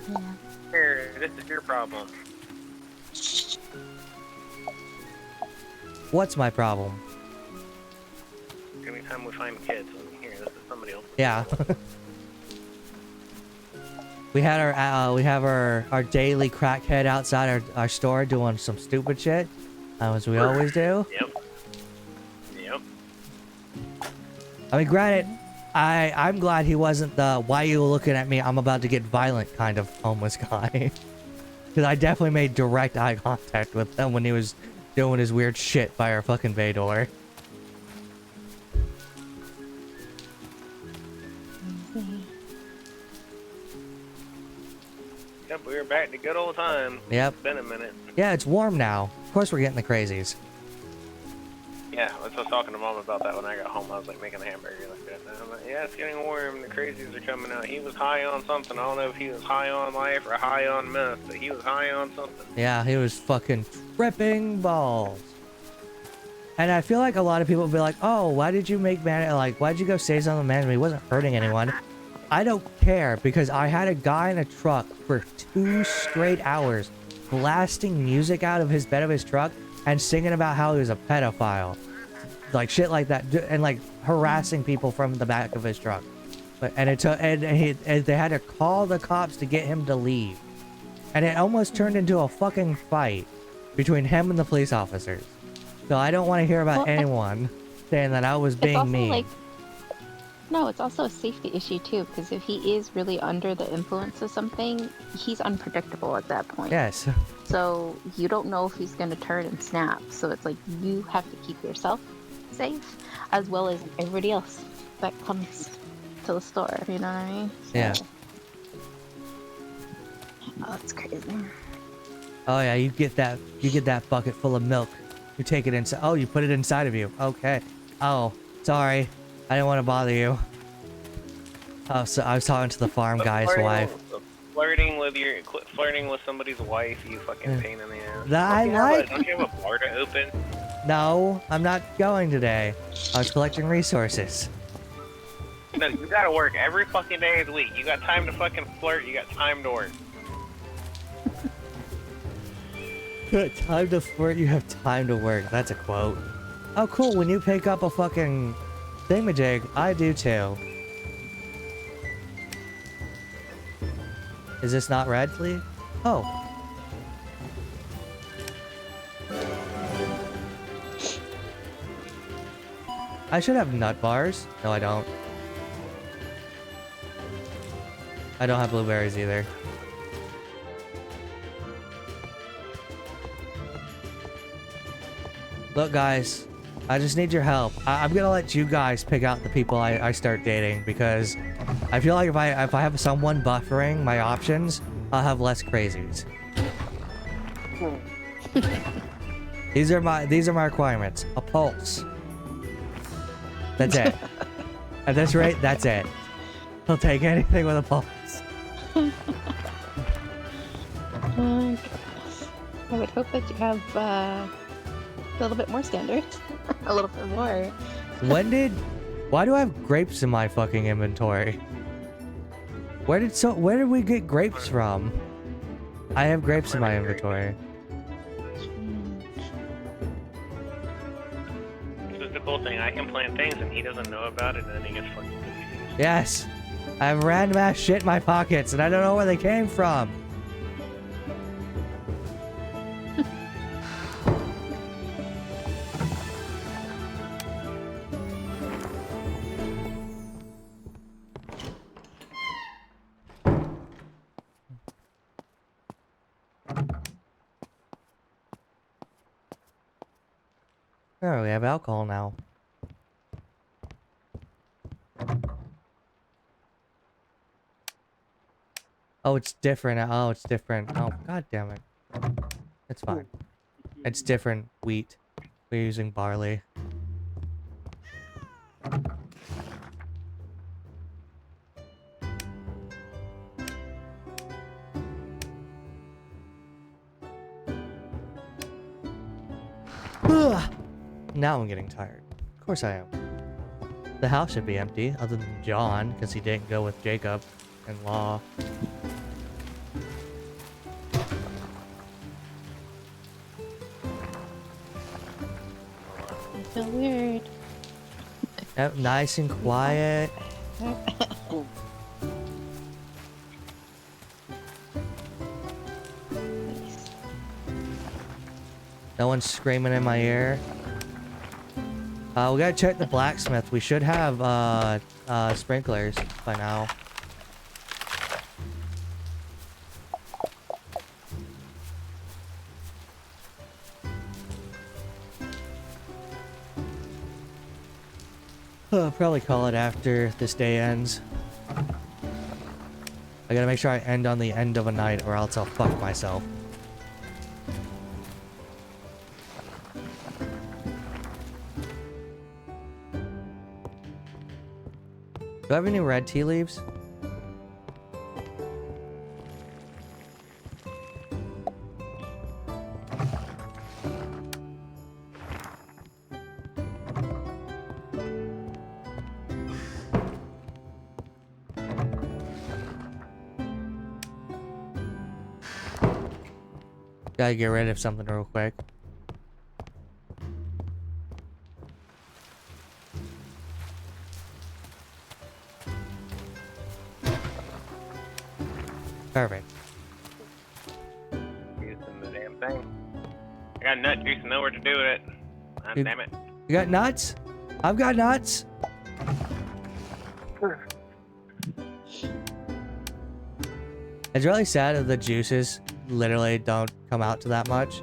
Yeah. Here, this is your problem. What's my problem? Anytime we find kids, here, this is somebody else. Yeah. We had our daily crackhead outside our store doing some stupid shit, as we always do. Yep. Yep. I mean, granted, I'm glad he wasn't the "why you looking at me? I'm about to get violent" kind of homeless guy. Because I definitely made direct eye contact with him when he was doing his weird shit by our fucking bay door. Yep, we were back to good old time. Yep. It's been a minute. Yeah, it's warm now. Of course we're getting the crazies. Yeah, I was talking to Mom about that when I got home. I was like making a hamburger like that. And I'm like, yeah, it's getting warm. The crazies are coming out. He was high on something. I don't know if he was high on life or high on meth, but he was high on something. Yeah, he was fucking tripping balls. And I feel like a lot of people will be like, oh, why did you make man, like, why'd you go say something to man? He wasn't hurting anyone. I don't care, because I had a guy in a truck for 2 straight hours blasting music out of his bed of his truck and singing about how he was a pedophile. Like shit like that, and like harassing people from the back of his truck. But and it took, and they had to call the cops to get him to leave. And it almost turned into a fucking fight between him and the police officers. So I don't want to hear about anyone saying that I was being mean. Like, no, it's also a safety issue too, because if he is really under the influence of something, he's unpredictable at that point. Yes. So you don't know if he's going to turn and snap. So it's like you have to keep yourself safe, as well as everybody else that comes to the store. You know what I mean? So, yeah. Oh, it's crazy. Oh yeah, you get that bucket full of milk. You take it inside. Oh, you put it inside of you. Okay. Oh, sorry. I didn't want to bother you. Oh, so I was talking to the farm guy's wife. Flirting with somebody's wife, you fucking pain in the ass. Don't you have a bar to open? No, I'm not going today. I was collecting resources. No, you gotta work every fucking day of the week. You got time to fucking flirt, you got time to work. You got time to flirt, you have time to work. That's a quote. Oh, cool. When you pick up a fucking thingamajig, I do too. Is this not red, please? Oh. I should have nut bars. No, I don't. I don't have blueberries either. Look, guys, I just need your help. I'm gonna let you guys pick out the people I start dating, because I feel like if I have someone buffering my options, I'll have less crazies. These are my requirements. A pulse. That's it. At this rate, that's it. He'll take anything with a pulse. I would hope that you have a little bit more standards. A little bit more. Why do I have grapes in my fucking inventory? Where did we get grapes from? I have grapes in my inventory. This is the cool thing. I can plant things and he doesn't know about it, and then he gets fucking confused. Yes. I have random ass shit in my pockets and I don't know where they came from. Oh, we have alcohol now. Oh, it's different. Oh, it's different. Oh, god damn it. It's fine. It's different wheat. We're using barley. Ugh. Now I'm getting tired. Of course I am. The house should be empty, other than John, because he didn't go with Jacob in law. I feel weird. Yep, nice and quiet. No one's screaming in my ear. We gotta check the blacksmith. We should have sprinklers by now. I'll probably call it after this day ends. I gotta make sure I end on the end of a night, or else I'll fuck myself. Do I have any red tea leaves? Gotta get rid of something real quick. Perfect. Using the damn thing. I got nut juice and nowhere to do it. God You- damn it. You got nuts? I've got nuts. It's really sad that the juices literally don't come out to that much.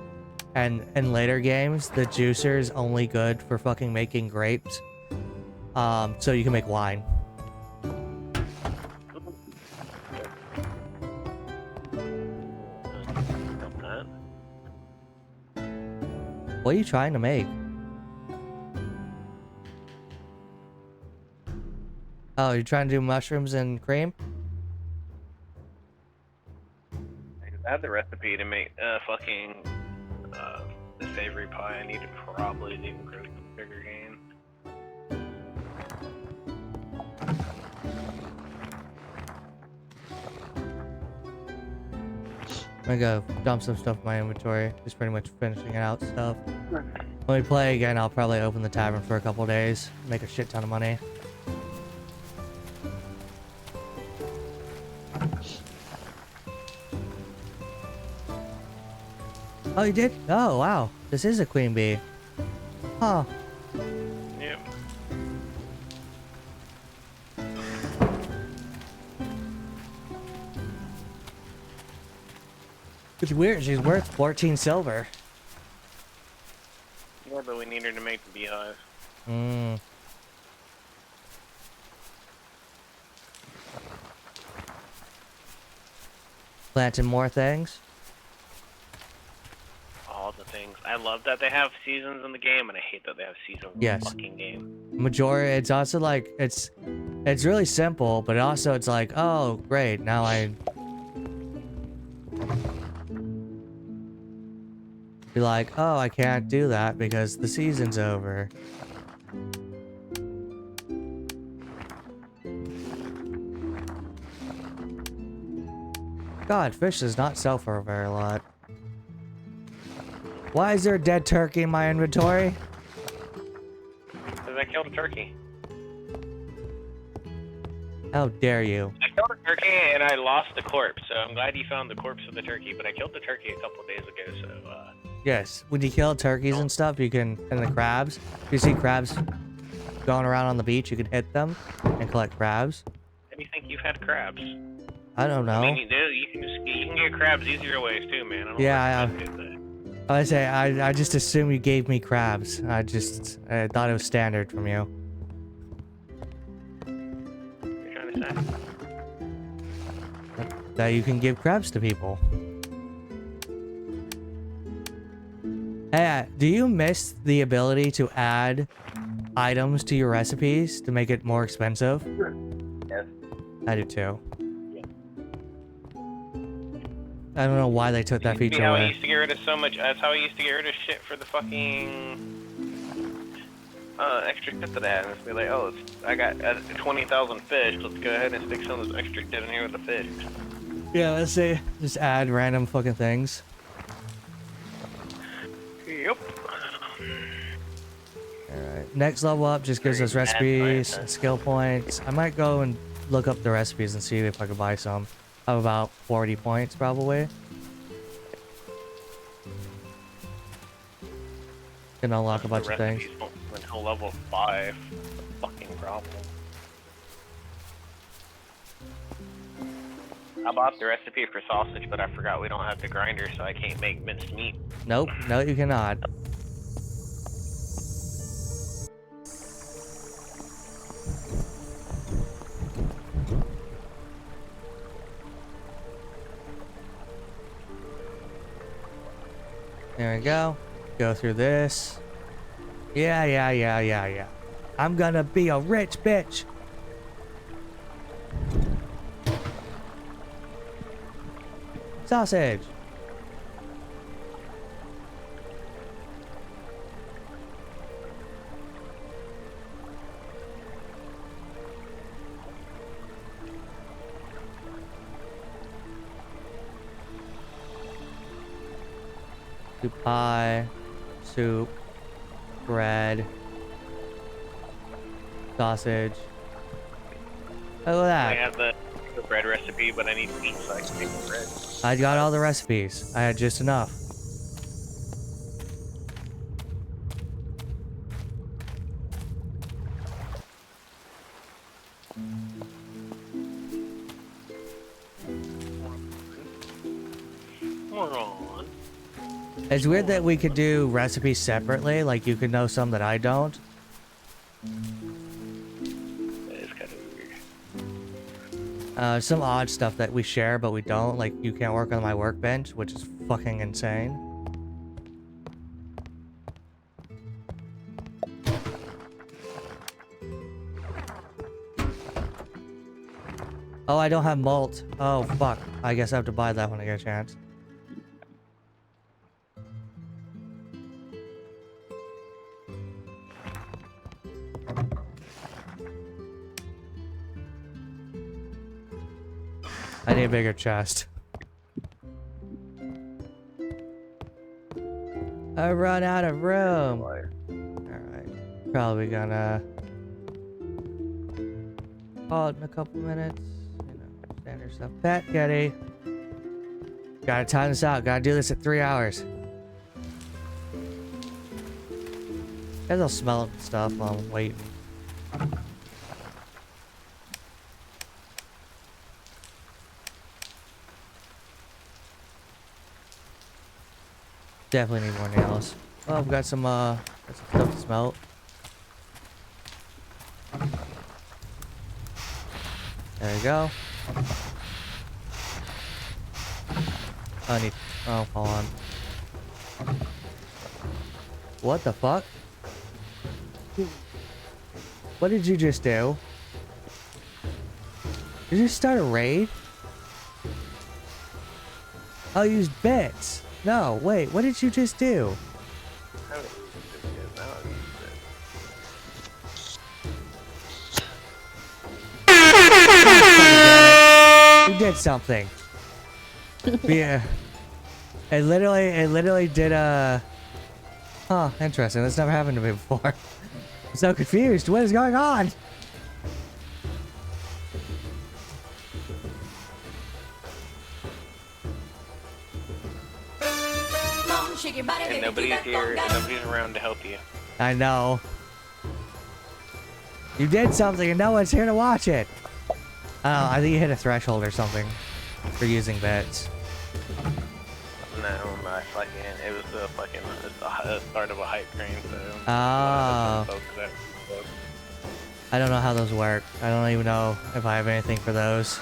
And in later games, the juicer is only good for fucking making grapes. So you can make wine. What are you trying to make? Oh, you're trying to do mushrooms and cream? I had the recipe to make fucking the savory pie. I need to probably even grow some sugar cane. I'm gonna go dump some stuff in my inventory. Just pretty much finishing out stuff. When we play again, I'll probably open the tavern for a couple days. Make a shit ton of money. Oh, you did? Oh, wow. This is a queen bee. Huh. Yep. It's weird. She's worth 14 silver. Yeah, but we need her to make the beehive. Mmm. Planting more things? All the things. I love that they have seasons in the game, and I hate that they have seasons in Yes. the fucking game. Majority, it's also like, it's really simple, but also it's like, oh, great, now I... Be like, oh, I can't do that because the season's over. God, fish does not sell for a very lot. Why is there a dead turkey in my inventory? Because I killed a turkey. How dare you? I killed a turkey and I lost the corpse, so I'm glad you found the corpse of the turkey, but I killed the turkey a couple of days ago, so, Yes, when you kill turkeys and stuff, you can, and the crabs, if you see crabs going around on the beach, you can hit them and collect crabs. how do you think you've had crabs? I don't know. I mean, you can get crabs easier ways too, man. I don't Yeah, recommend it, I say, I just assumed you gave me crabs. I thought it was standard from you. but you're trying to say. That you can give crabs to people. Hey, do you miss the ability to add items to your recipes to make it more expensive? Yes. I do too. I don't know why they took that See feature how I away. used to get rid of so much. That's how I used to get rid of shit for the fucking extra shit that I had. And it's be like, oh, I got 20,000 fish. Let's go ahead and stick some of this extra shit in here with the fish. Yeah, let's say just add random fucking things. Yep. Alright, next level up just gives us recipes and skill points. I might go and look up the recipes and see if I can buy some. I have about 40 points probably. Can unlock a bunch of things. Until level 5. Fucking problem. I bought the recipe for sausage, but I forgot we don't have the grinder, so I can't make minced meat. Nope, no you cannot. There we go. Go through this. Yeah. I'm gonna be a rich bitch. Sausage. Soup pie, soup, bread, sausage. Look at I that. have the bread recipe, but I need meat so I can make the bread. I got all the recipes. I had just enough. Hold on. It's weird that we could do recipes separately, like you could know some that I don't. That is kind of weird. Some odd stuff that we share but we don't, like you can't work on my workbench, which is fucking insane. Oh, I don't have malt. Oh, fuck. I guess I have to buy that when I get a chance. I need a bigger chest. I run out of room. Alright. Probably gonna call it in a couple minutes. You know, standard stuff. Pet kitty. Gotta time this out. Gotta do this at 3 hours. Guys, I'll smell stuff while I'm waiting. Definitely need more nails. Oh, I've got some stuff to smelt. There we go. I need. Oh, hold on. What the fuck? What did you just do? Did you just start a raid? I'll use bits. No, wait, what did you just do? I haven't used this yet. Now I've used it. You did something. Yeah. It literally did a... Huh, interesting. That's never happened to me before. I'm so confused. What is going on? And nobody's here, and nobody's around to help you. I know. You did something and no one's here to watch it. I don't know, I think you hit a threshold or something for using bits. No, my fucking, it was the fucking the start of a hype train, so. Oh. I don't know how those work. I don't even know if I have anything for those.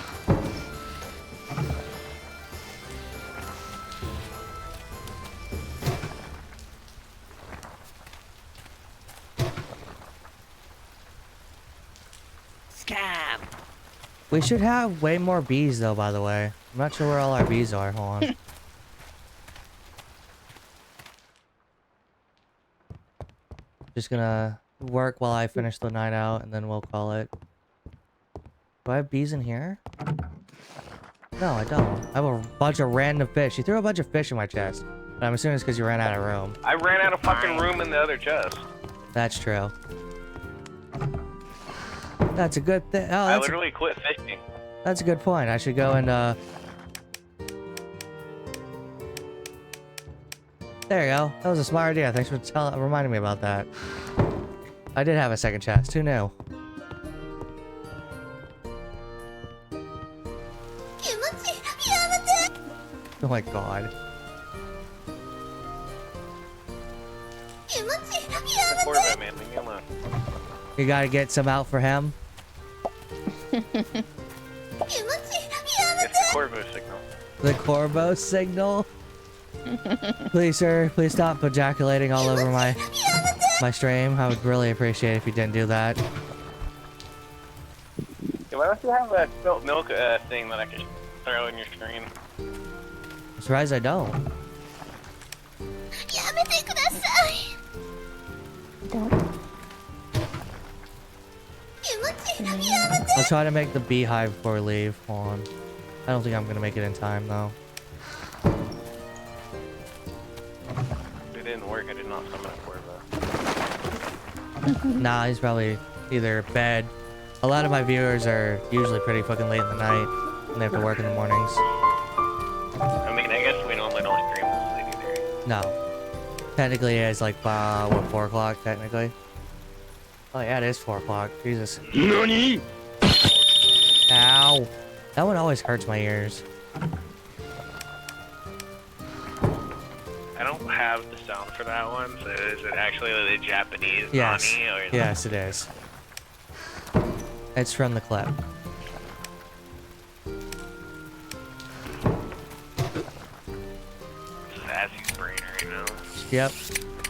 Scam. We should have way more bees though, by the way. I'm not sure where all our bees are. Hold on. Just gonna work while I finish the night out and then we'll call it. Do I have bees in here? No, I don't. I have a bunch of random fish. You threw a bunch of fish in my chest. But I'm assuming it's because you ran out of room. I ran out of fucking room in the other chest. That's true. That's a good thing. Oh, I literally quit fishing. that's a good point. I should go and, There you go. That was a smart idea. Thanks for reminding me about that. I did have a second chest. Who knew? Oh my god. The Corvette, man, leave me alone. You gotta get some out for him. It's the Corvo signal. The Corvo signal. Please, sir, please stop ejaculating all over my stream. I would really appreciate it if you didn't do that. Yeah, why don't you have a spilt milk thing that I could throw in your screen? surprised I don't. Don't. I'll try to make the beehive before we leave. Hold on. I don't think I'm gonna make it in time though. It didn't work. I did not summon a Corva. Nah, he's probably either bed. A lot of my viewers are usually pretty fucking late in the night, and they have to work in the mornings. I mean, I guess we normally don't stream this late either. No. Technically, it's like, what, 4 o'clock, technically? Oh yeah, it is 4 o'clock. Jesus. NANI?! Ow! That one always hurts my ears. I don't have the sound for that one, so is it actually the Japanese Yes. Nani? Or is Yes, it is. It's from the clip. Sassy's brain right now. Yep.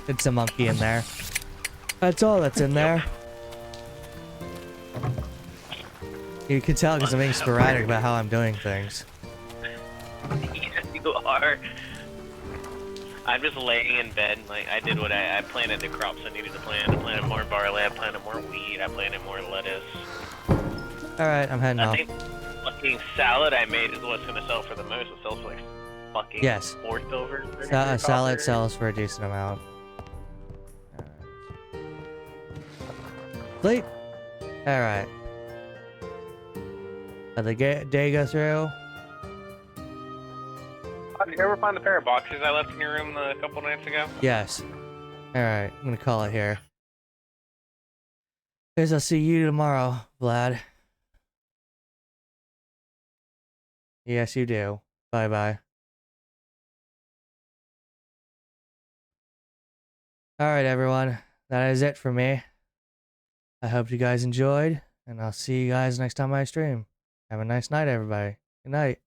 It's a monkey in there. That's all that's in there. You can tell because I'm being sporadic about how I'm doing things. Yes, you are. I'm just laying in bed, like, I did what I planted the crops I needed to plant. I planted more barley, I planted more wheat, I planted more lettuce. Alright, I'm heading I off. think fucking salad I made is what's gonna sell for the most. It sells for like fucking Yes. 4 silver. Salad sells for a decent amount. Sleep! Alright. How'd the day go through? Did you ever find the pair of boxes I left in your room a couple nights ago? Yes. Alright, I'm gonna call it here. Guys, I'll see you tomorrow, Vlad. Yes, you do. Bye-bye. Alright, everyone. That is it for me. I hope you guys enjoyed, and I'll see you guys next time I stream. Have a nice night, everybody. Good night.